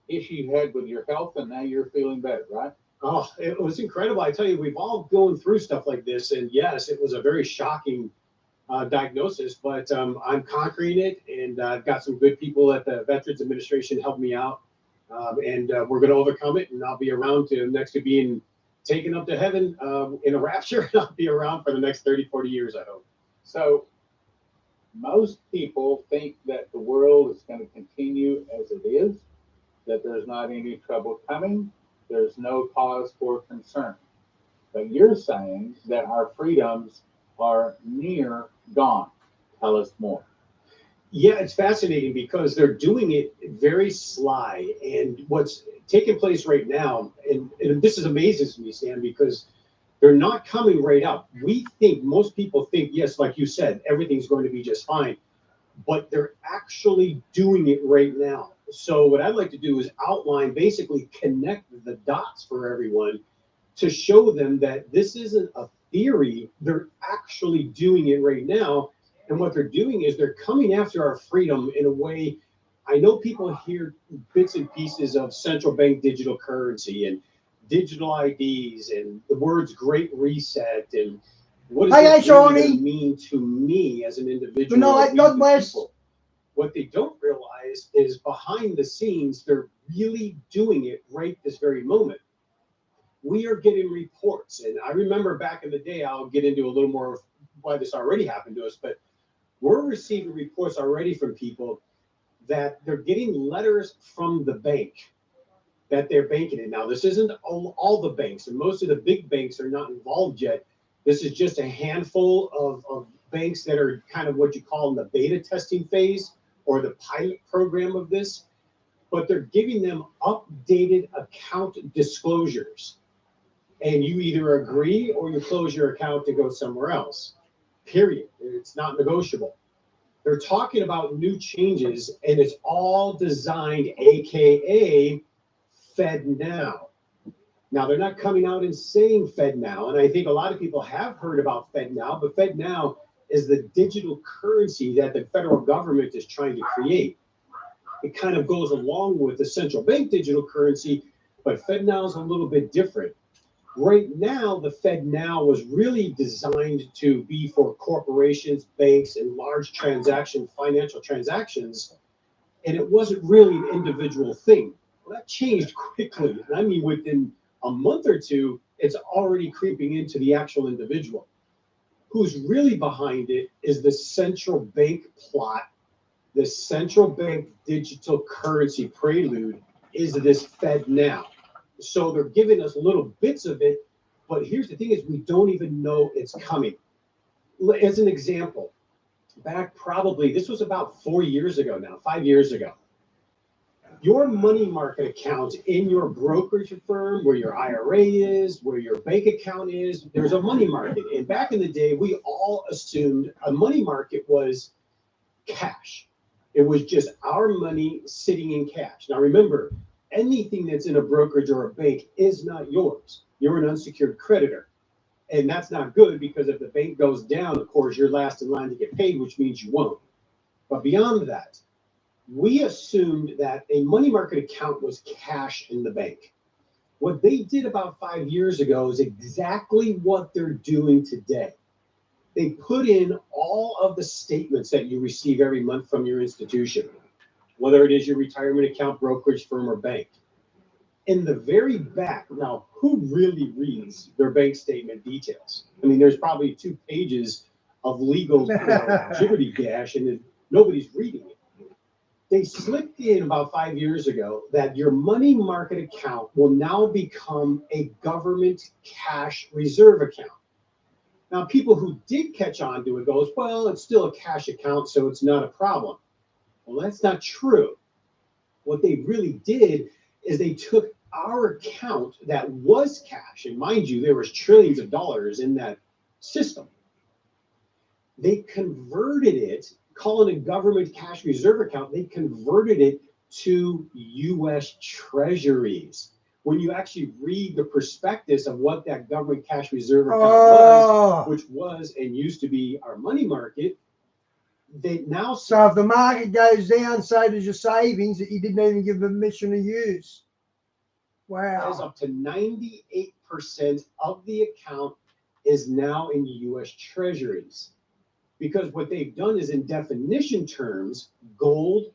issue you had with your health, and now you're feeling better, right? Oh, it was incredible. I tell you, we've all gone through stuff like this, and yes, it was a very shocking diagnosis, but I'm conquering it, and I've got some good people at the Veterans Administration help me out, and we're going to overcome it, and I'll be around next to being taken up to heaven in a rapture, and I'll be around for the next 30, 40 years, I hope. So most people think that the world is going to continue as it is, that there's not any trouble coming, there's no cause for concern. But you're saying that our freedoms are near gone. Tell us more. Yeah, it's fascinating because they're doing it very sly. And what's taking place right now, and this is amazing to me, Stan, because they're not coming right out. Most people think, yes, like you said, everything's going to be just fine, but they're actually doing it right now. So what I'd like to do is outline, basically connect the dots for everyone to show them that this isn't a theory. They're actually doing it right now. And what they're doing is they're coming after our freedom in a way. I know people hear bits and pieces of central bank digital currency, and digital IDs and the words "Great Reset" and what does Hey, this hey, really Shawnee. mean to me as an individual? Good night. and we God the bless. people? What they don't realize is behind the scenes, they're really doing it right this very moment. We are getting reports, and I remember back in the day, I'll get into a little more of why this already happened to us, but we're receiving reports already from people that they're getting letters from the bank that they're banking in. Now, this isn't all the banks, and most of the big banks are not involved yet. This is just a handful of banks that are kind of what you call in the beta testing phase or the pilot program of this, but they're giving them updated account disclosures. And you either agree or you close your account to go somewhere else. Period. It's not negotiable. They're talking about new changes, and it's all designed, AKA Fed Now. Now, they're not coming out and saying Fed Now, and I think a lot of people have heard about Fed Now, but Fed Now is the digital currency that the federal government is trying to create. It kind of goes along with the central bank digital currency, but Fed Now is a little bit different. Right now, the Fed Now was really designed to be for corporations, banks, and large financial transactions, and it wasn't really an individual thing. Well, that changed quickly. And I mean, within a month or two, it's already creeping into the actual individual. Who's really behind it is the central bank plot. The central bank digital currency prelude is this Fed Now. So they're giving us little bits of it, but here's the thing is we don't even know it's coming. As an example, back probably, this was about 4 years ago now, 5 years ago, your money market account in your brokerage firm, where your IRA is, where your bank account is, there's a money market. And back in the day, we all assumed a money market was cash. It was just our money sitting in cash. Now remember, anything that's in a brokerage or a bank is not yours. You're an unsecured creditor. And that's not good because if the bank goes down, of course, you're last in line to get paid, which means you won't. But beyond that, we assumed that a money market account was cash in the bank. What they did about 5 years ago is exactly what they're doing today. They put in all of the statements that you receive every month from your institution, whether it is your retirement account, brokerage firm, or bank. In the very back, now, who really reads their bank statement details? I mean, there's probably 2 pages of legal jibberty dash, and nobody's reading it. They slipped in about 5 years ago that your money market account will now become a government cash reserve account. Now, people who did catch on to it goes, well, it's still a cash account, so it's not a problem. Well, that's not true. What they really did is they took our account that was cash, and mind you, there was trillions of dollars in that system. They converted it, calling it a government cash reserve account, they converted it to U.S. Treasuries. When you actually read the prospectus of what that government cash reserve account was, which was and used to be our money market, they now... So if the market goes down, so does your savings that you didn't even give permission to use. Wow. Is up to 98% of the account is now in U.S. Treasuries. Because what they've done is, in definition terms, gold,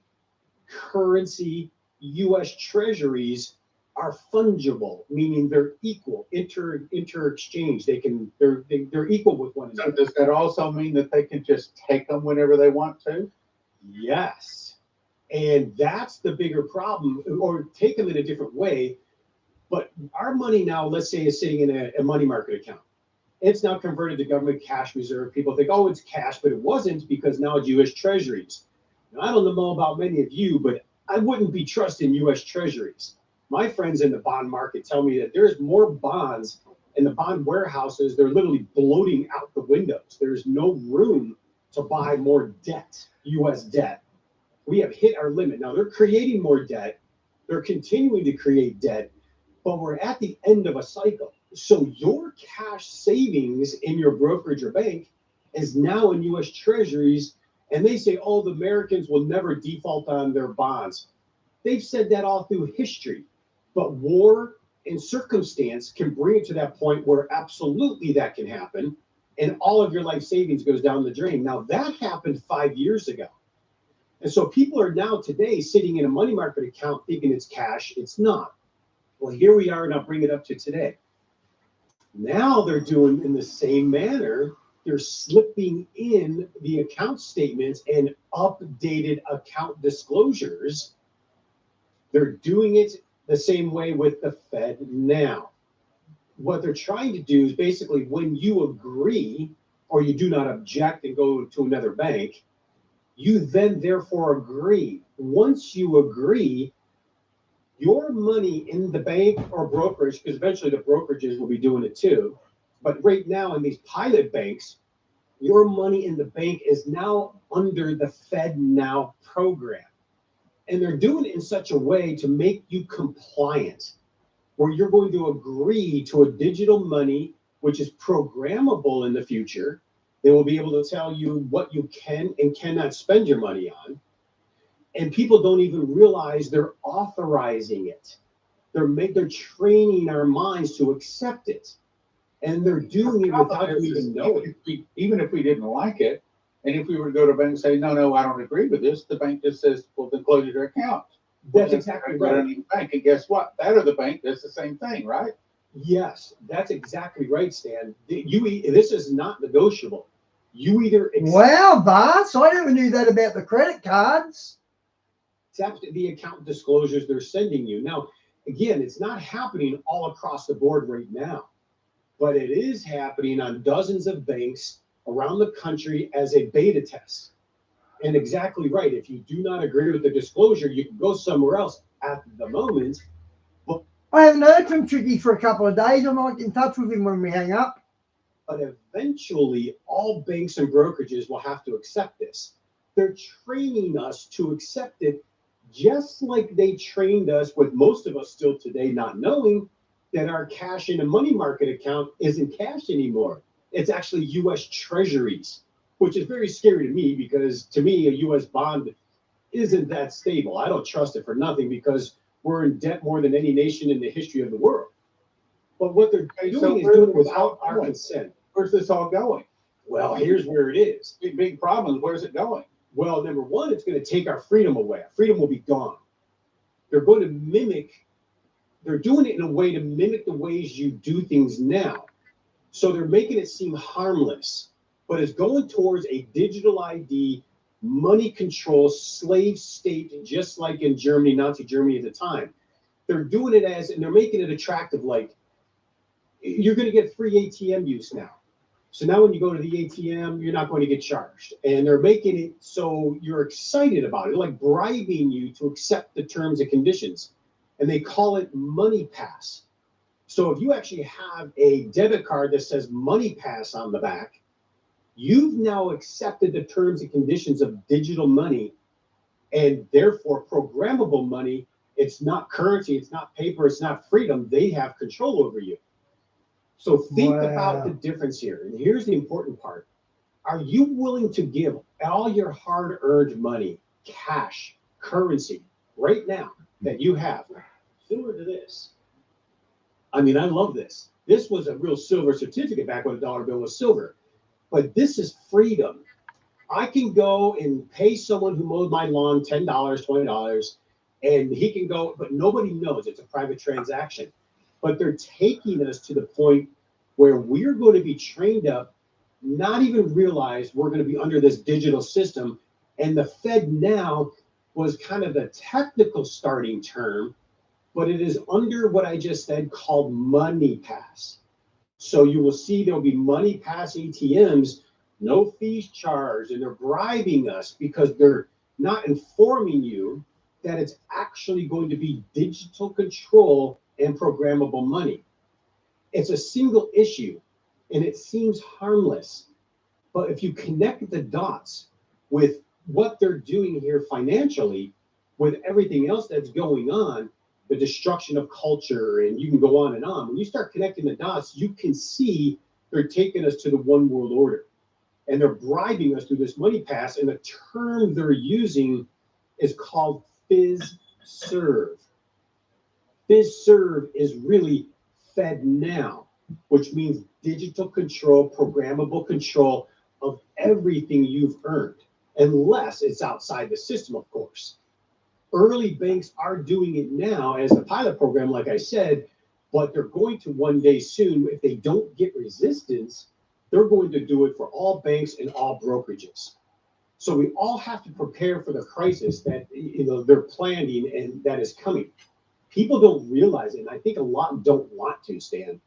currency, U.S. Treasuries are fungible, meaning they're equal, inter-exchange. They're equal with one another. So does that also mean that they can just take them whenever they want to? Yes. And that's the bigger problem, or take them in a different way. But our money now, let's say, is sitting in a money market account. It's now converted to government cash reserve. People think, oh, it's cash, but it wasn't, because now it's U.S. Treasuries. Now, I don't know about many of you, but I wouldn't be trusting U.S. Treasuries. My friends in the bond market tell me that there's more bonds in the bond warehouses. They're literally bloating out the windows. There's no room to buy more debt, U.S. debt. We have hit our limit. Now, they're creating more debt. They're continuing to create debt, but we're at the end of a cycle. So your cash savings in your brokerage or bank is now in U.S. Treasuries, and they say, oh, the Americans will never default on their bonds. They've said that all through history, but war and circumstance can bring it to that point where absolutely that can happen, and all of your life savings goes down the drain. Now, that happened 5 years ago. And so people are now today sitting in a money market account thinking it's cash. It's not. Well, here we are, and I'll bring it up to today. Now they're doing in the same manner. They're slipping in the account statements and updated account disclosures. They're doing it the same way with the Fed now. What they're trying to do is basically when you agree or you do not object and go to another bank, you then therefore agree. Once you agree, your money in the bank or brokerage, because eventually the brokerages will be doing it too, but right now in these pilot banks, your money in the bank is now under the Fed Now program. And they're doing it in such a way to make you compliant, where you're going to agree to a digital money, which is programmable in the future. They will be able to tell you what you can and cannot spend your money on. And people don't even realize they're authorizing it. They're training our minds to accept it. And they're doing it without even knowing. Even if we didn't like it, and if we were to go to a bank and say, no, I don't agree with this, the bank just says, well, then close your account. That's exactly right. Bank, and guess what? That other bank does the same thing, right? Yes, that's exactly right, Stan. This is not negotiable. You either Wow, Bas, I never knew that about the credit cards. accept the account disclosures they're sending you. Now, again, it's not happening all across the board right now, but it is happening on dozens of banks around the country as a beta test. And exactly right. If you do not agree with the disclosure, you can go somewhere else at the moment. But I haven't heard from Tricky for a couple of days. I might get in touch with him when we hang up. But eventually, all banks and brokerages will have to accept this. They're training us to accept it, just like they trained us, with most of us still today not knowing that our cash in a money market account isn't cash anymore. It's actually U.S. Treasuries, which is very scary to me because, to me, a U.S. bond isn't that stable. I don't trust it for nothing because we're in debt more than any nation in the history of the world. But what they're doing is doing it without our consent. Where's this all going? Well, here's where it is. Big problem. Where's it going? Well, number one, it's going to take our freedom away. Our freedom will be gone. They're going to they're doing it in a way to mimic the ways you do things now. So they're making it seem harmless, but it's going towards a digital ID, money control, slave state, just like in Germany, Nazi Germany at the time. They're doing it and they're making it attractive, like you're going to get free ATM use now. So now when you go to the ATM, you're not going to get charged. And they're making it so you're excited about it, like bribing you to accept the terms and conditions. And they call it Money Pass. So if you actually have a debit card that says Money Pass on the back, you've now accepted the terms and conditions of digital money, and therefore programmable money. It's not currency, it's not paper, it's not freedom. They have control over you. So think about the difference here. And here's the important part. Are you willing to give all your hard-earned money, cash, currency, right now that you have, similar to this? I mean, I love this. This was a real silver certificate back when a dollar bill was silver. But this is freedom. I can go and pay someone who mowed my lawn $10, $20, and he can go, but nobody knows. It's a private transaction. But they're taking us to the point where we're going to be trained up, not even realize we're going to be under this digital system. And the Fed Now was kind of the technical starting term, but it is under what I just said called Money Pass. So you will see there'll be Money Pass ATMs, no fees charged, and they're bribing us because they're not informing you that it's actually going to be digital control and programmable money. It's a single issue, and it seems harmless. But if you connect the dots with what they're doing here financially, with everything else that's going on, the destruction of culture, and you can go on and on. When you start connecting the dots, you can see they're taking us to the one world order. And they're bribing us through this Money Pass, and the term they're using is called FIZ-serve. FizServe is really Fed Now, which means digital control, programmable control of everything you've earned, unless it's outside the system, of course. Early banks are doing it now as a pilot program, like I said, but they're going to one day soon. If they don't get resistance, they're going to do it for all banks and all brokerages. So we all have to prepare for the crisis that they're planning and that is coming. People don't realize it, and I think a lot don't want to, Stan.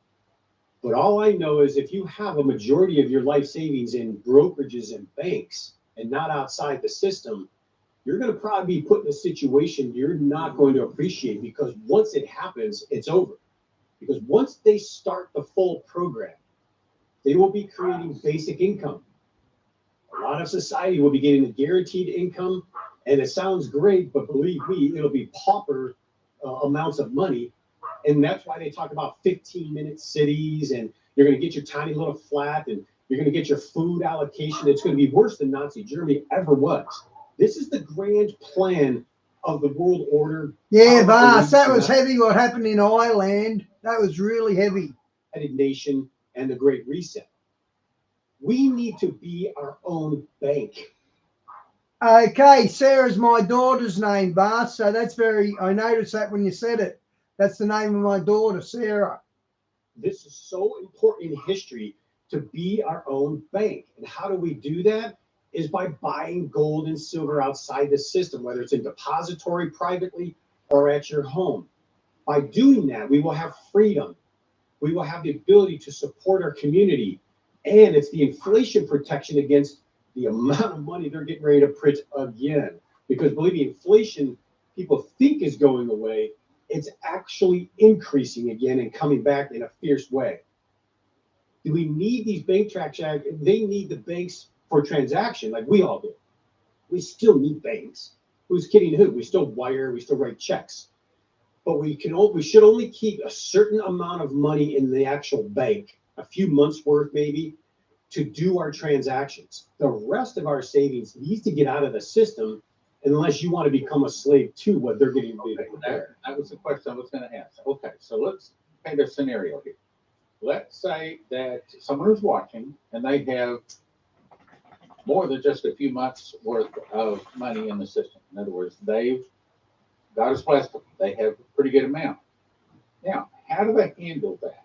But all I know is if you have a majority of your life savings in brokerages and banks and not outside the system, you're going to probably be put in a situation you're not going to appreciate, because once it happens, it's over. Because once they start the full program, they will be creating basic income. A lot of society will be getting a guaranteed income, and it sounds great, but believe me, it'll be pauper amounts of money. And that's why they talk about 15-minute cities, and you're going to get your tiny little flat, and you're going to get your food allocation. It's going to be worse than Nazi Germany ever was. This is the grand plan of the world order. Yeah, Vas, that was heavy what happened in Ireland. That was really heavy. Nation and the Great Reset. We need to be our own bank. Okay, Sarah's my daughter's name, Vas. So that's I noticed that when you said it. That's the name of my daughter, Sarah. This is so important in history, to be our own bank. And how do we do that? Is by buying gold and silver outside the system, whether it's in depository privately or at your home. By doing that, we will have freedom. We will have the ability to support our community. And it's the inflation protection against the amount of money they're getting ready to print again. Because believe me, inflation, people think is going away. It's actually increasing again and coming back in a fierce way. Do we need these bank transactions? They need the banks for transaction, like we all do. We still need banks. Who's kidding who? We still wire, we still write checks. But we should only keep a certain amount of money in the actual bank, a few months worth maybe, to do our transactions. The rest of our savings needs to get out of the system, unless you want to become a slave to what they're getting paid. That was the question I was going to ask. Okay, so let's paint a scenario here. Let's say that someone is watching and they have more than just a few months worth of money in the system. In other words, they've God has blessed them. They have a pretty good amount. Now, how do they handle that?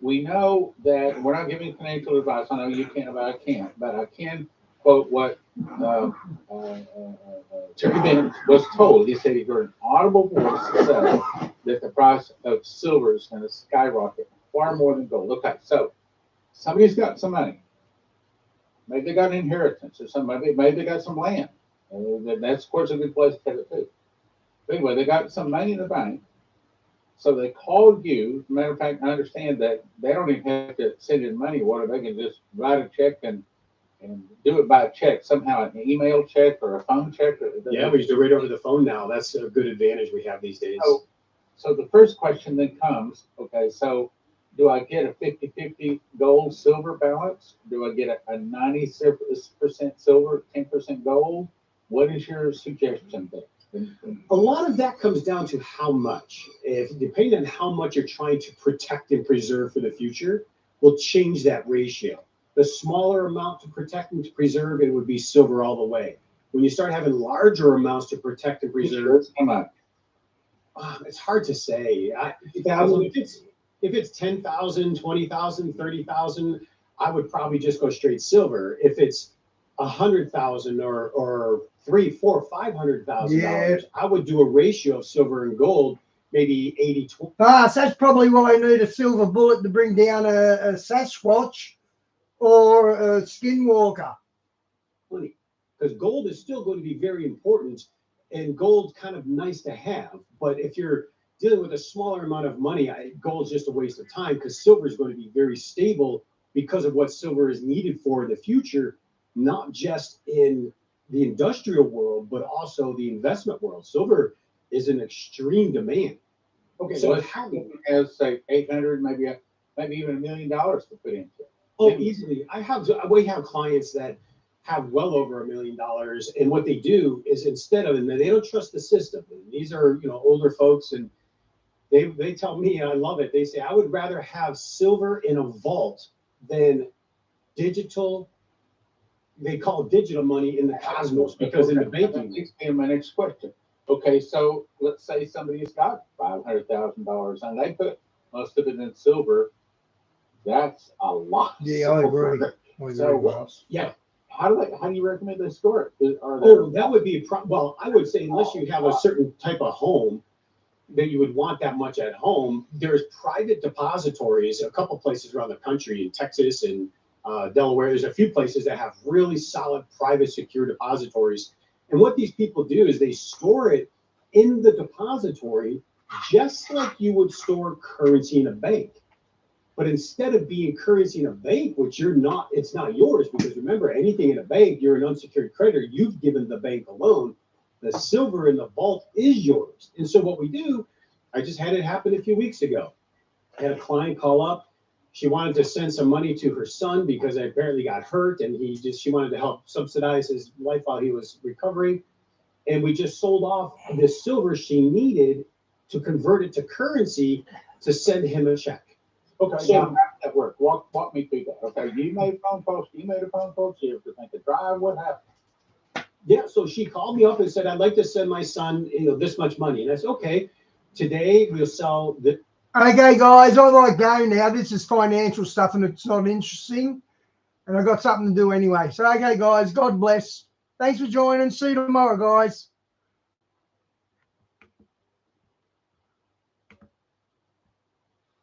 We know that we're not giving financial advice. I know you can't, but I can't. But I can quote what Terry Bennett was told. He said he heard an audible voice say that the price of silver is going to skyrocket far more than gold. Okay, so somebody's got some money. Maybe they got an inheritance or somebody. Maybe they got some land. That's, of course, a good place to have it too. But anyway, they got some money in the bank. So they called you. Matter of fact, I understand that they don't even have to send in money order. They can just write a check and do it by a check, somehow an email check or a phone check. Yeah, we just do it right over the phone now. That's a good advantage we have these days. So the first question then comes, okay, so do I get a 50-50 gold silver balance? Do I get a 90% silver, 10% gold? What is your suggestion there? A lot of that comes down to how much. Depending on how much you're trying to protect and preserve for the future, will change that ratio. The smaller amount to protect and to preserve, it would be silver all the way. When you start having larger amounts to protect and preserve, it's hard to say. If it's 10,000, 20,000, 30,000, I would probably just go straight silver. If it's 100,000 or $300,000, $400,000, $500,000, I would do a ratio of silver and gold, maybe 80-20. That's probably why I need a silver bullet to bring down a Sasquatch or a skinwalker. Because gold is still going to be very important, and gold's kind of nice to have. But if you're dealing with a smaller amount of money, gold's just a waste of time, because silver is going to be very stable because of what silver is needed for in the future, not just in the industrial world, but also the investment world. Silver is in extreme demand. Okay, so how has say 800, maybe even $1 million to put into it? Oh, easily. We have clients that have well over $1 million, and what they do is, instead of, and they don't trust the system. And these are older folks, and They tell me, and I love it. They say, I would rather have silver in a vault than digital. They call digital money in the cosmos, because in the banking. That leads me to my next question. Okay, so let's say somebody's got $500,000 and they put most of it in silver. That's a lot. Of Yeah, I agree. silver. I agree, So, Ross. yeah. How do you recommend they store it? Oh, that would be well. I would say unless you have a certain type of home that you would want that much at home, there's private depositories. A couple places around the country, in Texas and Delaware, there's a few places that have really solid private secure depositories. And what these people do is they store it in the depository, just like you would store currency in a bank. But instead of being currency in a bank, which you're not, it's not yours, because remember, anything in a bank, you're an unsecured creditor, you've given the bank a loan. The silver in the vault is yours. And so what we do, I just had it happen a few weeks ago. I had a client call up. She wanted to send some money to her son because I apparently got hurt, and she wanted to help subsidize his life while he was recovering. And we just sold off the silver she needed to convert it to currency to send him a check. Okay, So, now how does that work? Walk me through that. Okay, you made a phone call. She everything to drive. What happened? Yeah, so she called me up and said, I'd like to send my son, this much money. And I said, okay, today we'll sell the. Okay, guys, I like going now. This is financial stuff and it's not interesting. And I've got something to do anyway. So, okay, guys, God bless. Thanks for joining. See you tomorrow, guys.